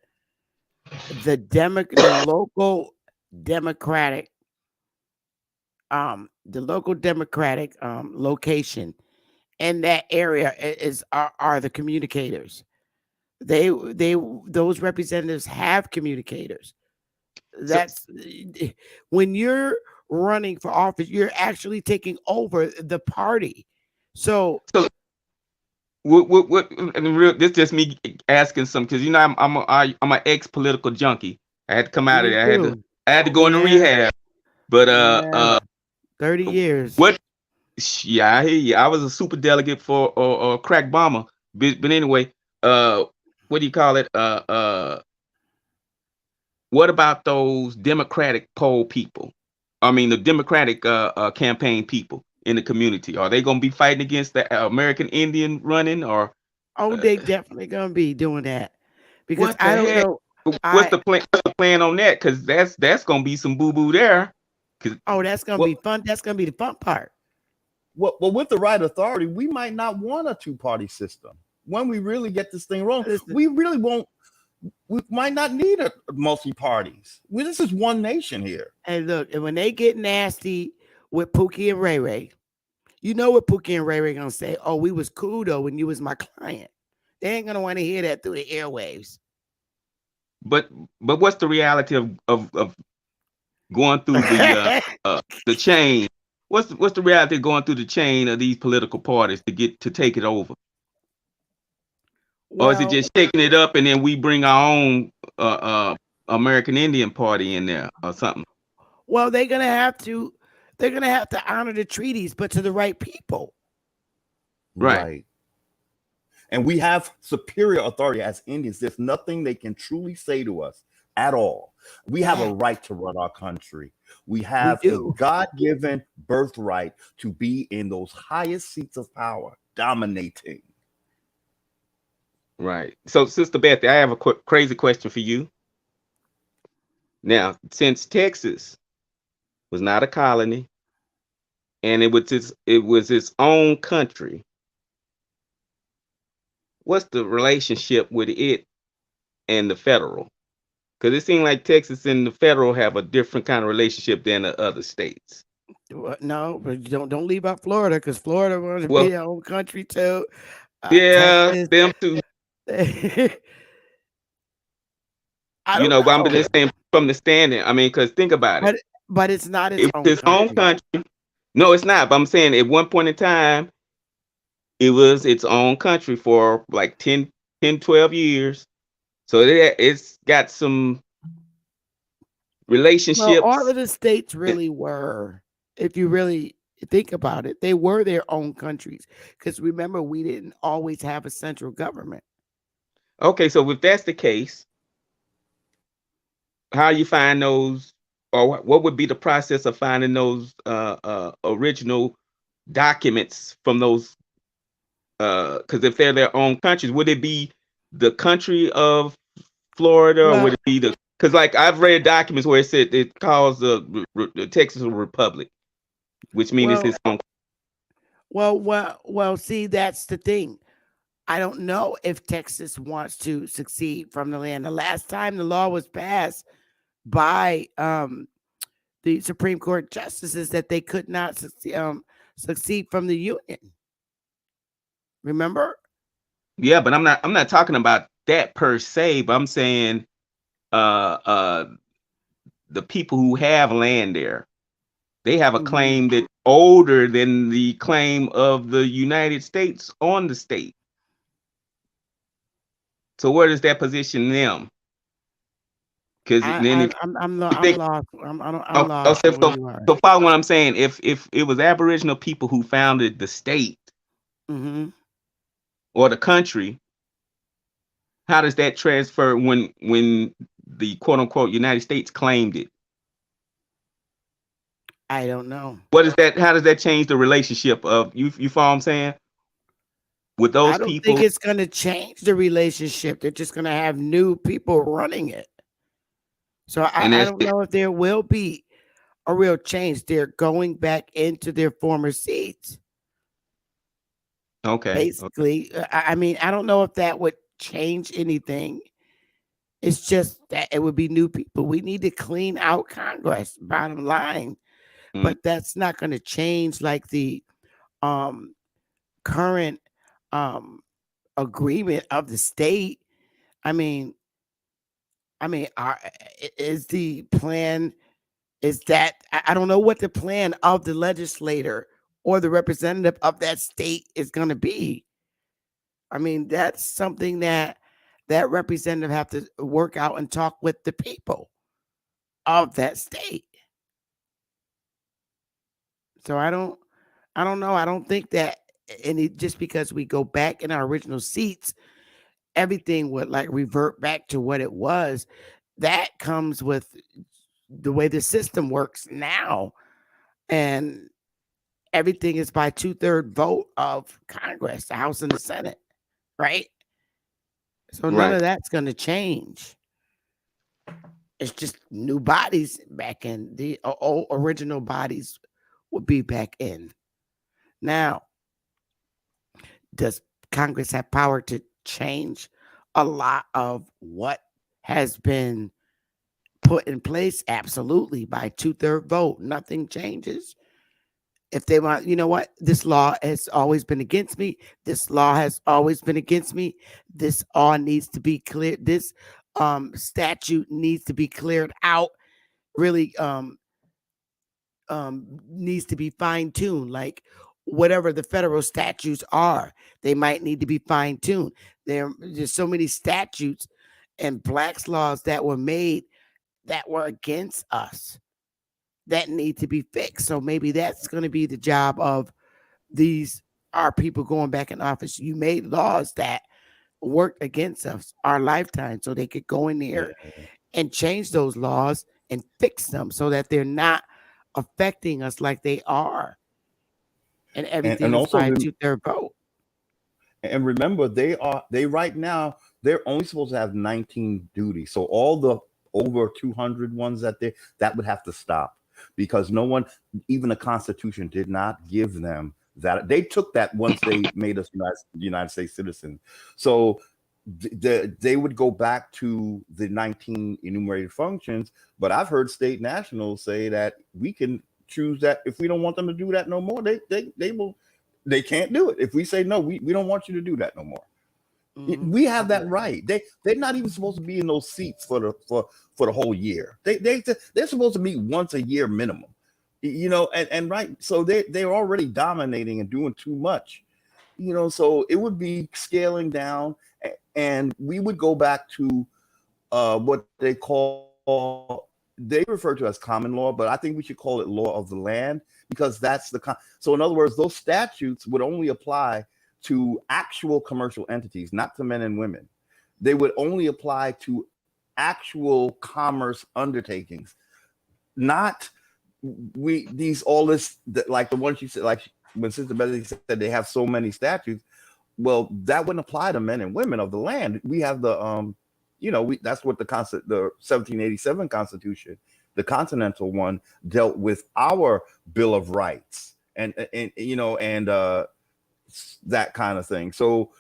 The local Democratic location in that area are the communicators. Those representatives have communicators. That's when you're running for office, you're actually taking over the party. So what this just me asking some, because you know I'm an ex-political junkie. I had to come out of there. I had to go into rehab. But 30 years. What? Yeah, I hear you. I was a super delegate for crack bomber. But anyway, what do you call it? What about those Democratic poll people? I mean, the Democratic campaign people in the community. Are they going to be fighting against the American Indian running, or? Oh, they definitely going to be doing that, because I don't know. What's the plan? What's the plan on that? Because that's going to be some boo boo there. That's going to be fun. That's going to be the fun part. Well, with the right authority, we might not want a two-party system. When we really get this thing wrong, we really won't. We might not need a multi-parties. This is one nation here. And look, and when they get nasty with Pookie and Ray Ray, you know what Pookie and Ray Ray gonna say? Oh, we was cool though when you was my client. They ain't gonna want to hear that through the airwaves. But what's the reality of going through the chain? What's the reality of going through the chain of these political parties to take it over? Or is it Well, just shaking it up and then we bring our own American Indian Party in there or something? well, they're gonna have to honor the treaties, but to the right people. Right. And we have superior authority as Indians. There's nothing they can truly say to us at all. We have a right to run our country. We have a do. God-given birthright to be in those highest seats of power, dominating. Right. So, Sister Bethy, I have a crazy question for you. Now, since Texas was not a colony and it was its own country, what's the relationship with it and the federal? Because it seems like Texas and the federal have a different kind of relationship than the other states. No, but don't leave out Florida, because Florida wants to Well, be their own country too. yeah, Texas. them too. I You don't know, but I'm know. just saying from the standing. I mean, because think about it. But it's not its It own was its own country. country. No, it's not. But I'm saying at one point in time, it was its own country for like 10, 12 years. So it's got some Well, all relationships. of the states really were, if you really think about it, they were their own countries. Because remember, we didn't always have a central government. Okay, so if that's the case, how you find those, or what would be the process of finding those original documents from those? Because if they're their own countries, would it be the country of Florida, or would Well, it be the? Because like I've read documents where it said it calls the Texas a republic, which means it's well, its own. well. See, that's the thing. I don't know if Texas wants to succeed from the land. The last time the law was passed by the Supreme Court justices that they could not succeed from the Union. Remember? Yeah, but I'm not talking about that per se, but I'm saying uh uh the people who have land there, they have a Mhm. claim that's older than the claim of the United States on the state. So where does that position them? Because then if you I'm think, lost. I'm oh, lost on where you are. so follow what I'm saying. If it was Aboriginal people who founded the state Hmm. or the country, how does that transfer when the quote unquote United States claimed it? I don't know. What is that? How does that change the relationship of you? You follow what I'm saying? With I those don't think people, it's going to change the relationship. They're just going to have new people running it. So and I that's don't know if there will be a real change. They're going back into their former seats. okay. Basically, I mean, I don't know if that would change anything. It's just that it would be new people. We need to clean out Congress, bottom line. Mm, But that's not going to change like the um current um agreement of the state. I mean, is the plan is that I don't know what the plan of the legislator or the representative of that state is going to be. I mean, that's something that that representative have to work out and talk with the people of that state. So I don't know. I don't think that any just because we go back in our original seats, everything would like revert back to what it was. That comes with the way the system works now. And everything is by 2/3 vote of Congress, the House and the Senate, right? So none right, of that's going to change. It's just new bodies back in. The old original bodies will be back in. Now, does Congress have power to change a lot of what has been put in place? Absolutely. By 2/3 vote, nothing changes. If they want, you know what? This law has always been against me. This law has always been against me. This all needs to be cleared. This statute needs to be cleared out. Really needs to be fine tuned. Like whatever the federal statutes are, they might need to be fine tuned. There's so many statutes and blacks laws that were made that were against us that need to be fixed. So maybe that's going to be the job of these our people going back in office. You made laws that worked against us our lifetime, so they could go in there and change those laws and fix them so that they're not affecting us like they are. And everything and is also by a 2/3 vote. And remember, they right now they're only supposed to have 19 duties. So all the over 200 ones that would have to stop, because no one, even the Constitution, did not give them that. They took that once they made us United States citizens. So they would go back to the 19 enumerated functions. But I've heard state nationals say that we can choose that if we don't want them to do that no more. They can't do it. If we say no, we don't want you to do that no more. Mm-hmm. We have that right. They're not even supposed to be in those seats for the whole year. They're supposed to meet once a year minimum. And right. So they're already dominating and doing too much. So it would be scaling down, and we would go back to what they refer to as common law, but I think we should call it law of the land, because that's so in other words, those statutes would only apply to actual commercial entities, not to men and women. They would only apply to actual commerce undertakings, not like the ones you said, like when Sister Bethany said they have so many statutes. Well, that wouldn't apply to men and women of the land. We have the that's what the 1787 Constitution, the Continental one, dealt with our Bill of Rights and that kind of thing. So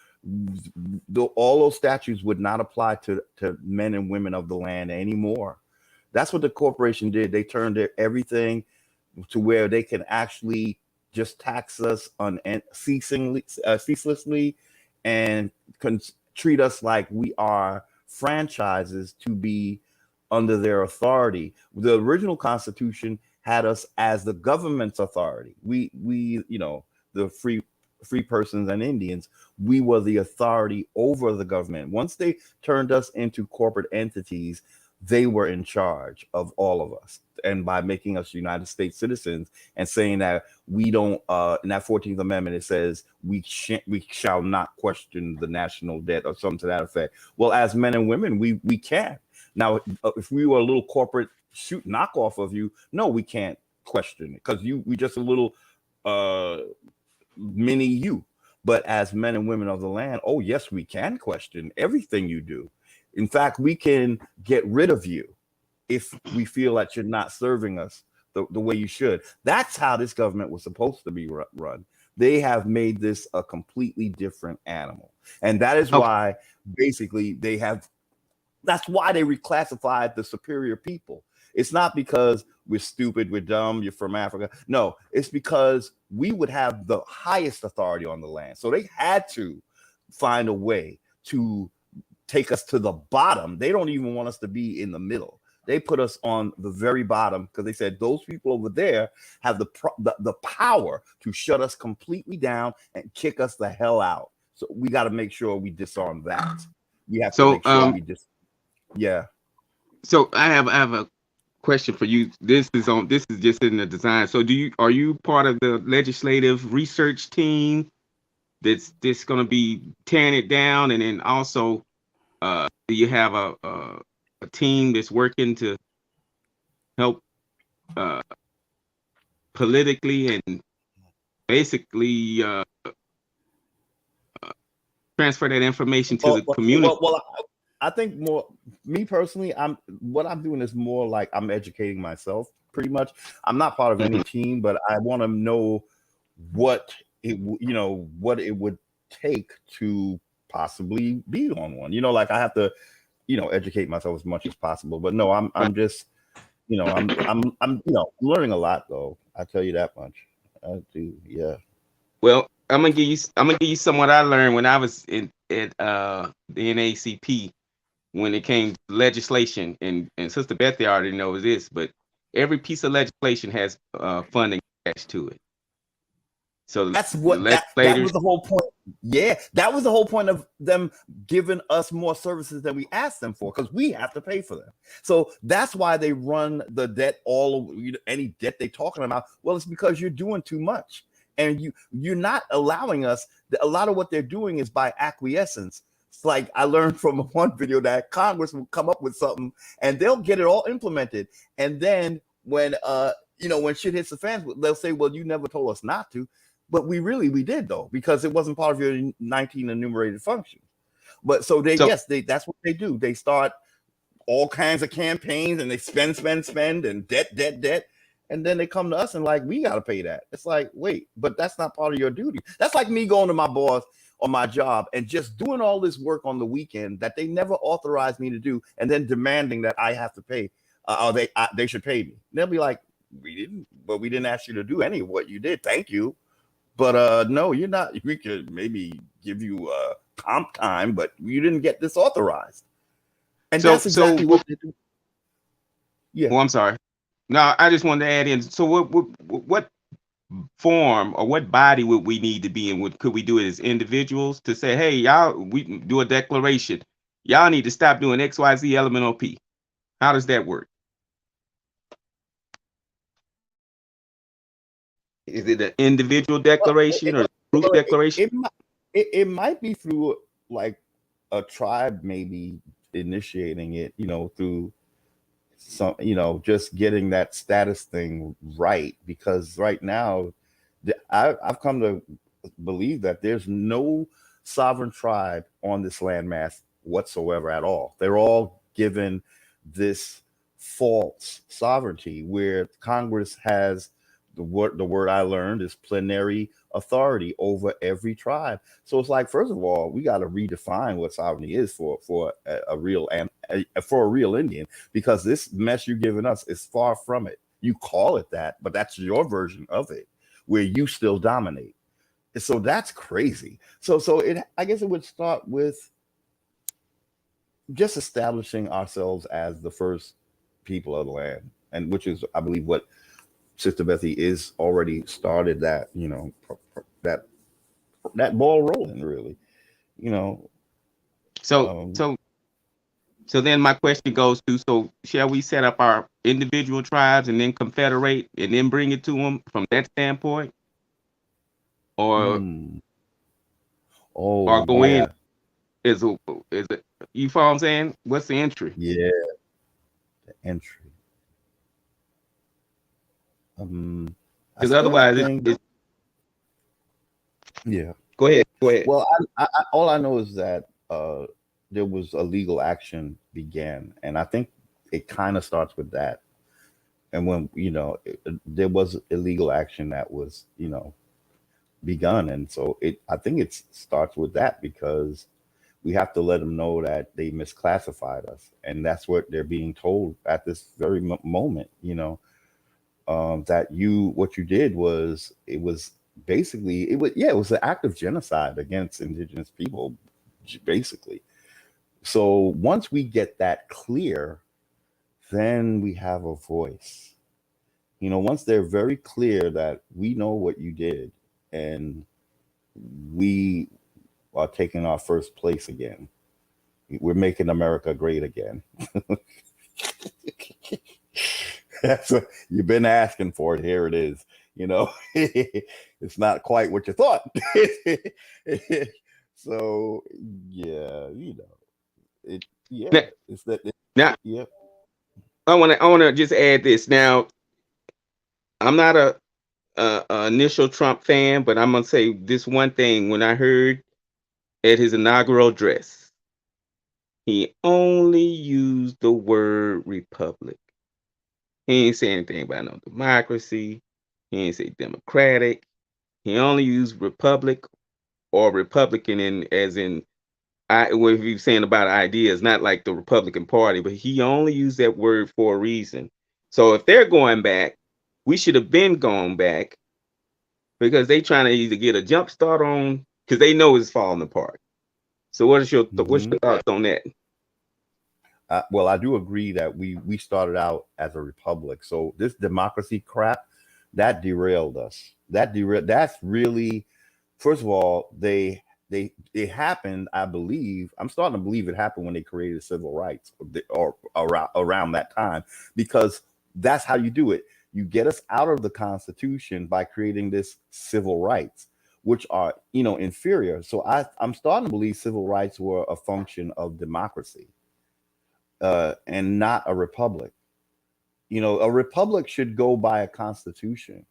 all those statutes would not apply to men and women of the land anymore. That's what the corporation did. They turned everything to where they can actually just tax us ceaselessly and treat us like we are franchises to be under their authority. The original Constitution had us as the government's authority. We the free persons and Indians, we were the authority over the government. Once they turned us into corporate entities, they were in charge of all of us. And by making us United States citizens and saying that we don't, in that 14th Amendment, it says we shall not question the national debt or something to that effect. Well, as men and women, we can. Now, if we were a little corporate knockoff of you, no, we can't question it, because we just a little mini you. But as men and women of the land, oh yes, we can question everything you do. In fact, we can get rid of you if we feel that you're not serving us the way you should. That's how this government was supposed to be run. They have made this a completely different animal. And that is why basically that's why they reclassified the superior people. It's not because we're stupid, we're dumb, you're from Africa. No, it's because we would have the highest authority on the land. So they had to find a way to take us to the bottom. They don't even want us to be in the middle. They put us on the very bottom because they said those people over there have the power to shut us completely down and kick us the hell out. So we got to make sure we disarm that. We have to make sure we yeah. So I have a question for you. This is just in the design. So are you part of the legislative research team that's going to be tearing it down, and then also do you have a team that's working to help politically and basically transfer that information to the community? Well, I think me personally, what I'm doing is more like I'm educating myself pretty much. I'm not part of any team, but I want to know what it would take to possibly be on one. Like I have to, educate myself as much as possible. But no, I'm just, I'm learning a lot though. I tell you that much. I do. Yeah. Well, I'm gonna give you some what I learned when I was at the NAACP when it came to legislation, and Sister Bethy already knows this, but every piece of legislation has funding attached to it. So That's the what that was legislators. the whole point. Yeah, that was the whole point of them giving us more services than we asked them for, because we have to pay for them. So that's why they run the debt all any debt they're talking about. Well, it's because you're doing too much, and you're not allowing us. A lot of what they're doing is by acquiescence. It's like I learned from one video that Congress will come up with something and they'll get it all implemented, and then when when shit hits the fans, they'll say, "Well, you never told us not to." But we did, though, because it wasn't part of your 19 enumerated functions. But so that's what they do. They start all kinds of campaigns and they spend and debt. And then they come to us and like, we got to pay that. It's like, wait, but that's not part of your duty. That's like me going to my boss on my job and just doing all this work on the weekend that they never authorized me to do, and then demanding that I have to pay, or they should pay me. And they'll be like, we didn't ask you to do any of what you did. Thank you. But no, you're not. We could maybe give you comp time, but you didn't get this authorized. And that's exactly what they do. Yeah. Oh, I'm sorry. No, I just wanted to add in. So what form or what body would we need to be in? Could we do it as individuals to say, hey, y'all, we can do a declaration. Y'all need to stop doing XYZ elemental P. How does that work? Is it an individual declaration or a group declaration? It might be through like a tribe, maybe initiating it, through some, just getting that status thing right. Because right now, I've come to believe that there's no sovereign tribe on this landmass whatsoever at all. They're all given this false sovereignty where Congress has the word I learned is plenary authority over every tribe. So it's like, first of all, we got to redefine what sovereignty is for a real Indian, because this mess you're giving us is far from it. You call it that, but that's your version of it, where you still dominate. So that's crazy. So I guess it would start with just establishing ourselves as the first people of the land, and which is, I believe, what Sister Bethy is already started that, that ball rolling, really, So then my question goes to, so shall we set up our individual tribes and then confederate and then bring it to them from that standpoint? Or go in is it, you follow what I'm saying? What's the entry? Yeah, the entry. Because otherwise, yeah. Go ahead. Well, I all I know is that there was a legal action began, and I think it kind of starts with that. And when there was illegal action that was begun, and so I think it starts with that, because we have to let them know that they misclassified us, and that's what they're being told at this very moment. That what you did was, it was an act of genocide against indigenous people, basically. So once we get that clear, then we have a voice. Once they're very clear that we know what you did and we are taking our first place again, we're making America great again. That's what you've been asking for. Here it is. It's not quite what you thought. So it's that. Now, yeah. I want to just add this. Now, I'm not a initial Trump fan, but I'm gonna say this one thing. When I heard at his inaugural address, he only used the word republic. He ain't say anything about no democracy. He ain't say democratic. He only used republic or Republican as in what he was saying about ideas, not like the Republican Party, but he only used that word for a reason. So if they're going back, we should have been going back because they trying to either get a jump start on because they know it's falling apart. So what's your thoughts on that? Well, I do agree that we started out as a republic. So this democracy crap that derailed us. That's really, first of all, it happened. I believe I'm starting to believe it happened when they created civil rights or around that time, because that's how you do it. You get us out of the Constitution by creating this civil rights, which are inferior. So I'm starting to believe civil rights were a function of democracy. And not a republic. A republic should go by a constitution,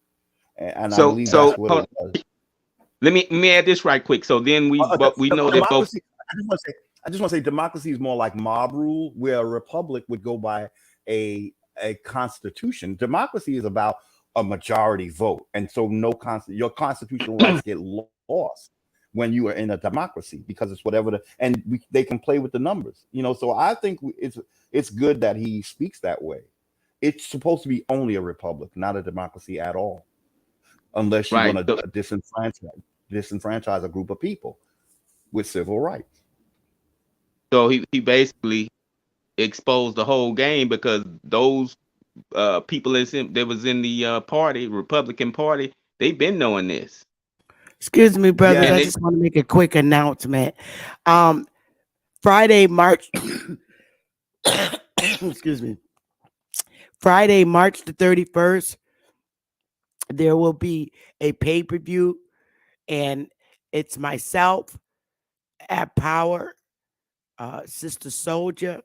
and I believe that's what it was. Let me add this right quick. So then we know that both. I just want to say democracy is more like mob rule, where a republic would go by a constitution. Democracy is about a majority vote, and so your constitutional rights get lost when you are in a democracy, because it's whatever they can play with the numbers, So I think it's good that he speaks that way. It's supposed to be only a republic, not a democracy at all, unless you're going to disenfranchise a group of people with civil rights. So he basically exposed the whole game, because those people that was in the Republican Party, they've been knowing this. Excuse me, brothers. I just want to make a quick announcement. Friday, March. Excuse me. Friday, March the 31st, there will be a pay-per-view, and it's myself at Power, Sister Soldier,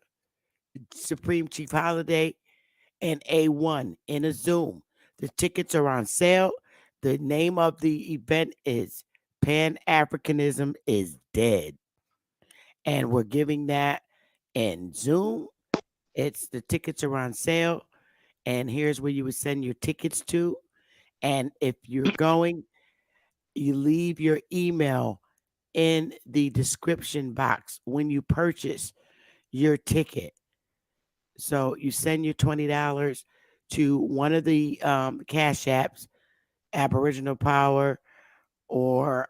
Supreme Chief Holiday, and A1 in a Zoom. The tickets are on sale. The name of the event is Pan-Africanism is Dead. And we're giving that in Zoom. The tickets are on sale. And here's where you would send your tickets to. And if you're going, you leave your email in the description box when you purchase your ticket. So you send your $20 to one of the cash apps, Aboriginal Power, or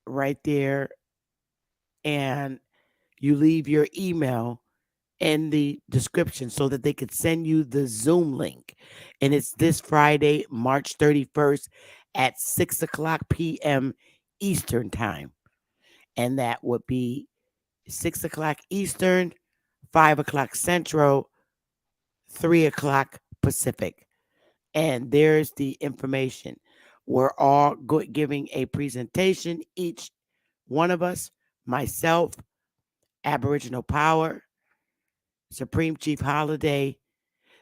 right there, and you leave your email in the description so that they could send you the Zoom link. And it's this Friday, March 31st at 6 o'clock p.m. Eastern time. And that would be 6 o'clock Eastern, 5 o'clock Central, 3 o'clock Pacific. And there's the information. We're all giving a presentation, each one of us, myself, Aboriginal Power, Supreme Chief Holiday,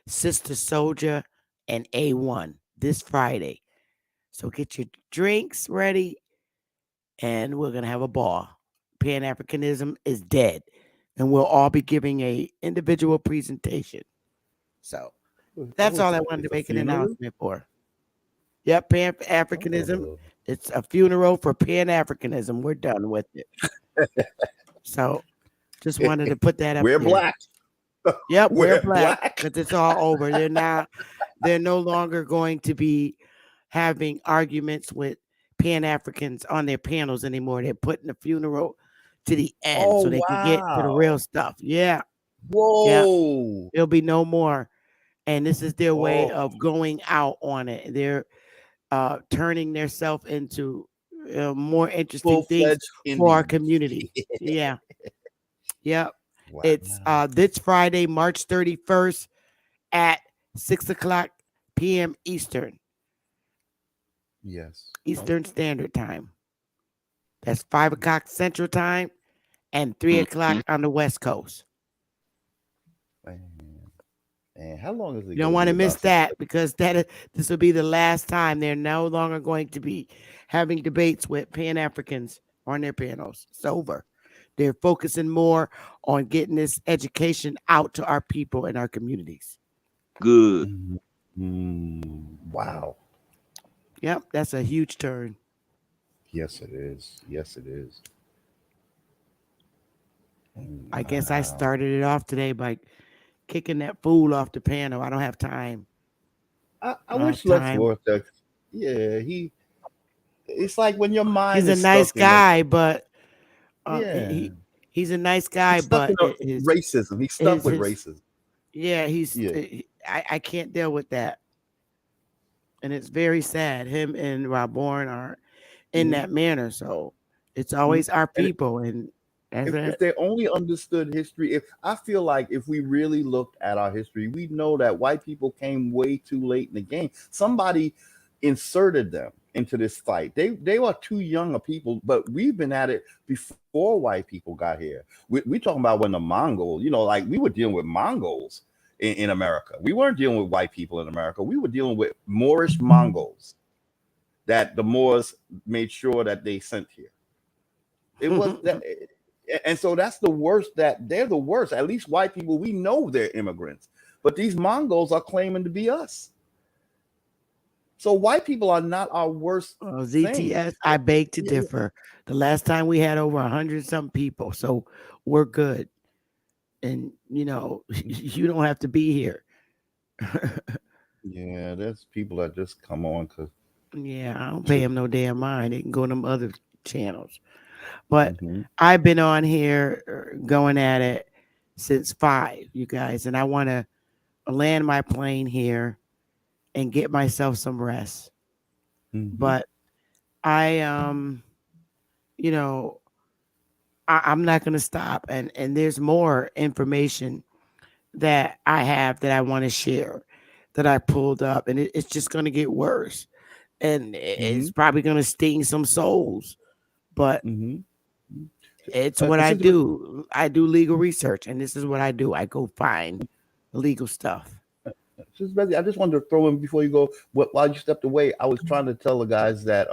Sister Soldier, and A1 this Friday. So get your drinks ready, and we're going to have a ball. Pan-Africanism is dead. And we'll all be giving a individual presentation. So that's all I wanted to make an announcement for. Yep, Pan-Africanism. It's a funeral for Pan-Africanism. We're done with it. So just wanted to put that up We're there. black. Yep, we're black, because it's all over. They're no longer going to be having arguments with Pan-Africans on their panels anymore. They're putting the funeral to the end so they can get to the real stuff. Yeah. Whoa. Yeah. There'll be no more. And this is their way of going out on it. They're turning themselves into more interesting things for our community. Yeah. Yep. Wow. It's this Friday, March 31st at 6 o'clock p.m. Eastern. Yes. Eastern Standard Time. That's 5 o'clock Central Time and 3 o'clock on the West Coast. And how long is it? You don't want to miss that, because this will be the last time. They're no longer going to be having debates with Pan-Africans on their panels. It's over. They're focusing more on getting this education out to our people and our communities. Good. Wow. Yep, that's a huge turn. Yes, it is. Yes, it is. I guess I started it off today by kicking that fool off the panel. I don't have time. I wish Lex time. Vortex. Yeah, it's like when your mind He's a is nice stuck in a guy, but yeah. he's a nice guy, He's stuck in but a racism. He's stuck with his racism. yeah, Yeah. I can't deal with that, and it's very sad. Him and Raborn are in hmm that manner, so it's hmm always our And people, and that's if it. they only understood history, if I feel like if we really looked at our history, we know that white people came way too late in the game. Somebody inserted them into this fight. They were too young of people, but we've been at it before white people got here. We talking about when the Mongols, like we were dealing with Mongols in America. We weren't dealing with white people in America. We were dealing with Moorish Mongols that the Moors made sure that they sent here. It was that, and so that's the worst. That they're the worst. At least white people, we know they're immigrants, but these Mongols are claiming to be us. So white people are not our worst thing. ZTS, I beg to differ. The last time we had over 100 some people, so we're good. And you don't have to be here. Yeah, there's people that just come on because. Yeah, I don't pay them no damn mind. They can go to them other channels. But Mm-hmm. I've been on here going at it since 5, you guys, and I want to land my plane here and get myself some rest. Mm-hmm. But I you know, I'm not going to stop, and there's more information that I have that I want to share that I pulled up, and it's just going to get worse, and it's probably going to sting some souls, but Mm-hmm. it's what I do. I do legal research, and this is what I do. I go find legal stuff. I just wanted to throw in before you go. While you stepped away, I was trying to tell the guys that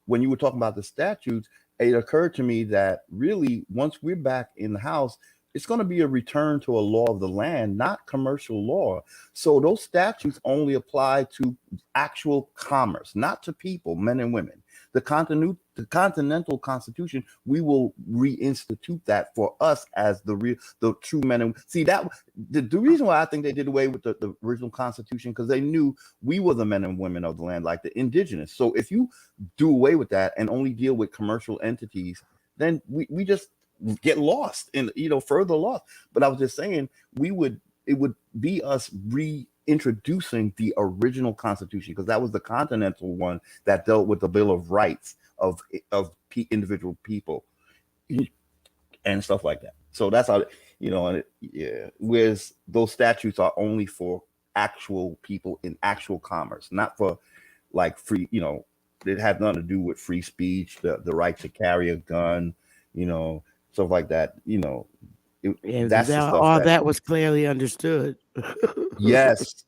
when you were talking about the statutes, it occurred to me that really once we're back in the house, it's going to be a return to a law of the land, not commercial law. So those statutes only apply to actual commerce, not to people, men and women. The Continental Constitution, we will reinstitute that for us as the true men and see that the reason why I think they did away with the original Constitution because they knew we were the men and women of the land, like the indigenous. So if you do away with that and only deal with commercial entities, then we just get lost and further lost. But I was just saying it would be us reintroducing the original Constitution because that was the continental one that dealt with the Bill of Rights of individual people and stuff like that. So that's how whereas those statutes are only for actual people in actual commerce, not for like free. It had nothing to do with free speech, the right to carry a gun, stuff like that. That's the stuff All that. that was clearly understood. Yes.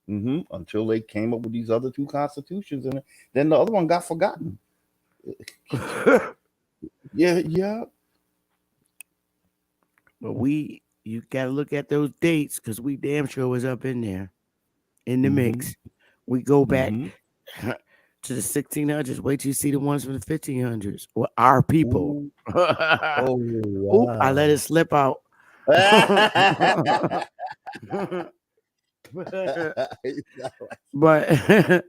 Until they came up with these other two constitutions, and then the other one got forgotten. Yeah. But you got to look at those dates because we damn sure was up in there in the mix. We go back to the 1600s. Wait till you see the ones from the 1500s. Well, our people. Oh, wow. Oop, I let it slip out. but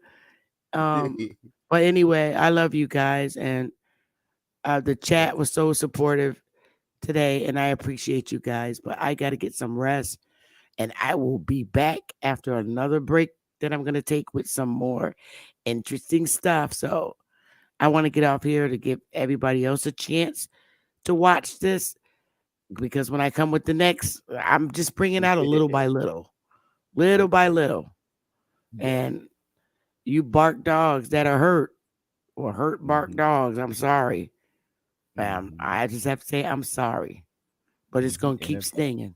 but anyway, I love you guys, and the chat was so supportive today, and I appreciate you guys. But I got to get some rest, and I will be back after another break that I'm gonna take with some more interesting stuff. So I want to get off here to give everybody else a chance to watch this because when I come with the next, I'm just bringing out a little by little, little by little. And you bark dogs that are hurt or hurt bark dogs, I'm sorry. I just have to say I'm sorry, but it's going to keep stinging.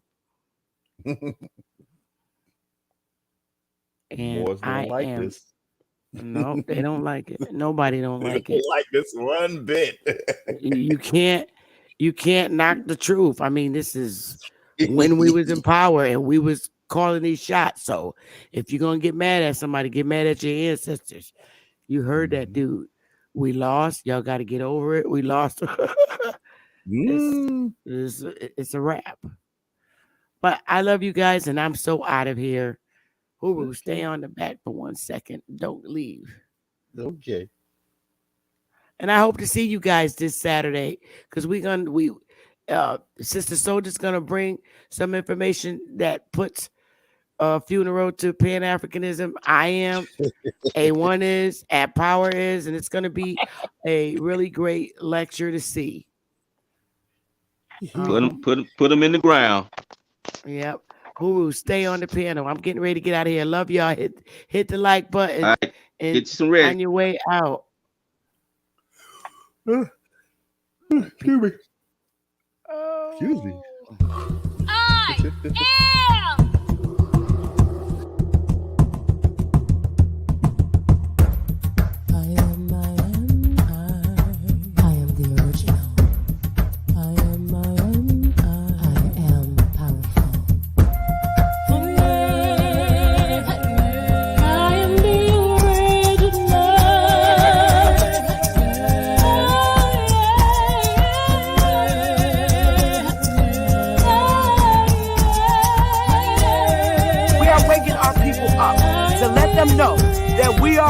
And Boys don't like this. No, they don't like it. Nobody don't like it. Like this one bit. You can't knock the truth. I mean, this is when we was in power and we was calling these shots. So if you're gonna get mad at somebody, get mad at your ancestors. You heard that, dude. We lost. Y'all got to get over it. We lost. It's a wrap. But I love you guys, and I'm so out of here. Huru, stay on the back for 1 second. Don't leave. Okay. And I hope to see you guys this Saturday because Sister Soldier's gonna bring some information that puts funeral to Pan-Africanism. I am, A1 is, At Power is, and it's gonna be a really great lecture to see. Put them in the ground. Yep. Huru, stay on the piano. I'm getting ready to get out of here. Love y'all. Hit the like button. All right. And Get some ready. on your way out. Excuse me. Excuse me. I am. I am the original. I am powerful. I am the original. We are waking our people up to let them know that we are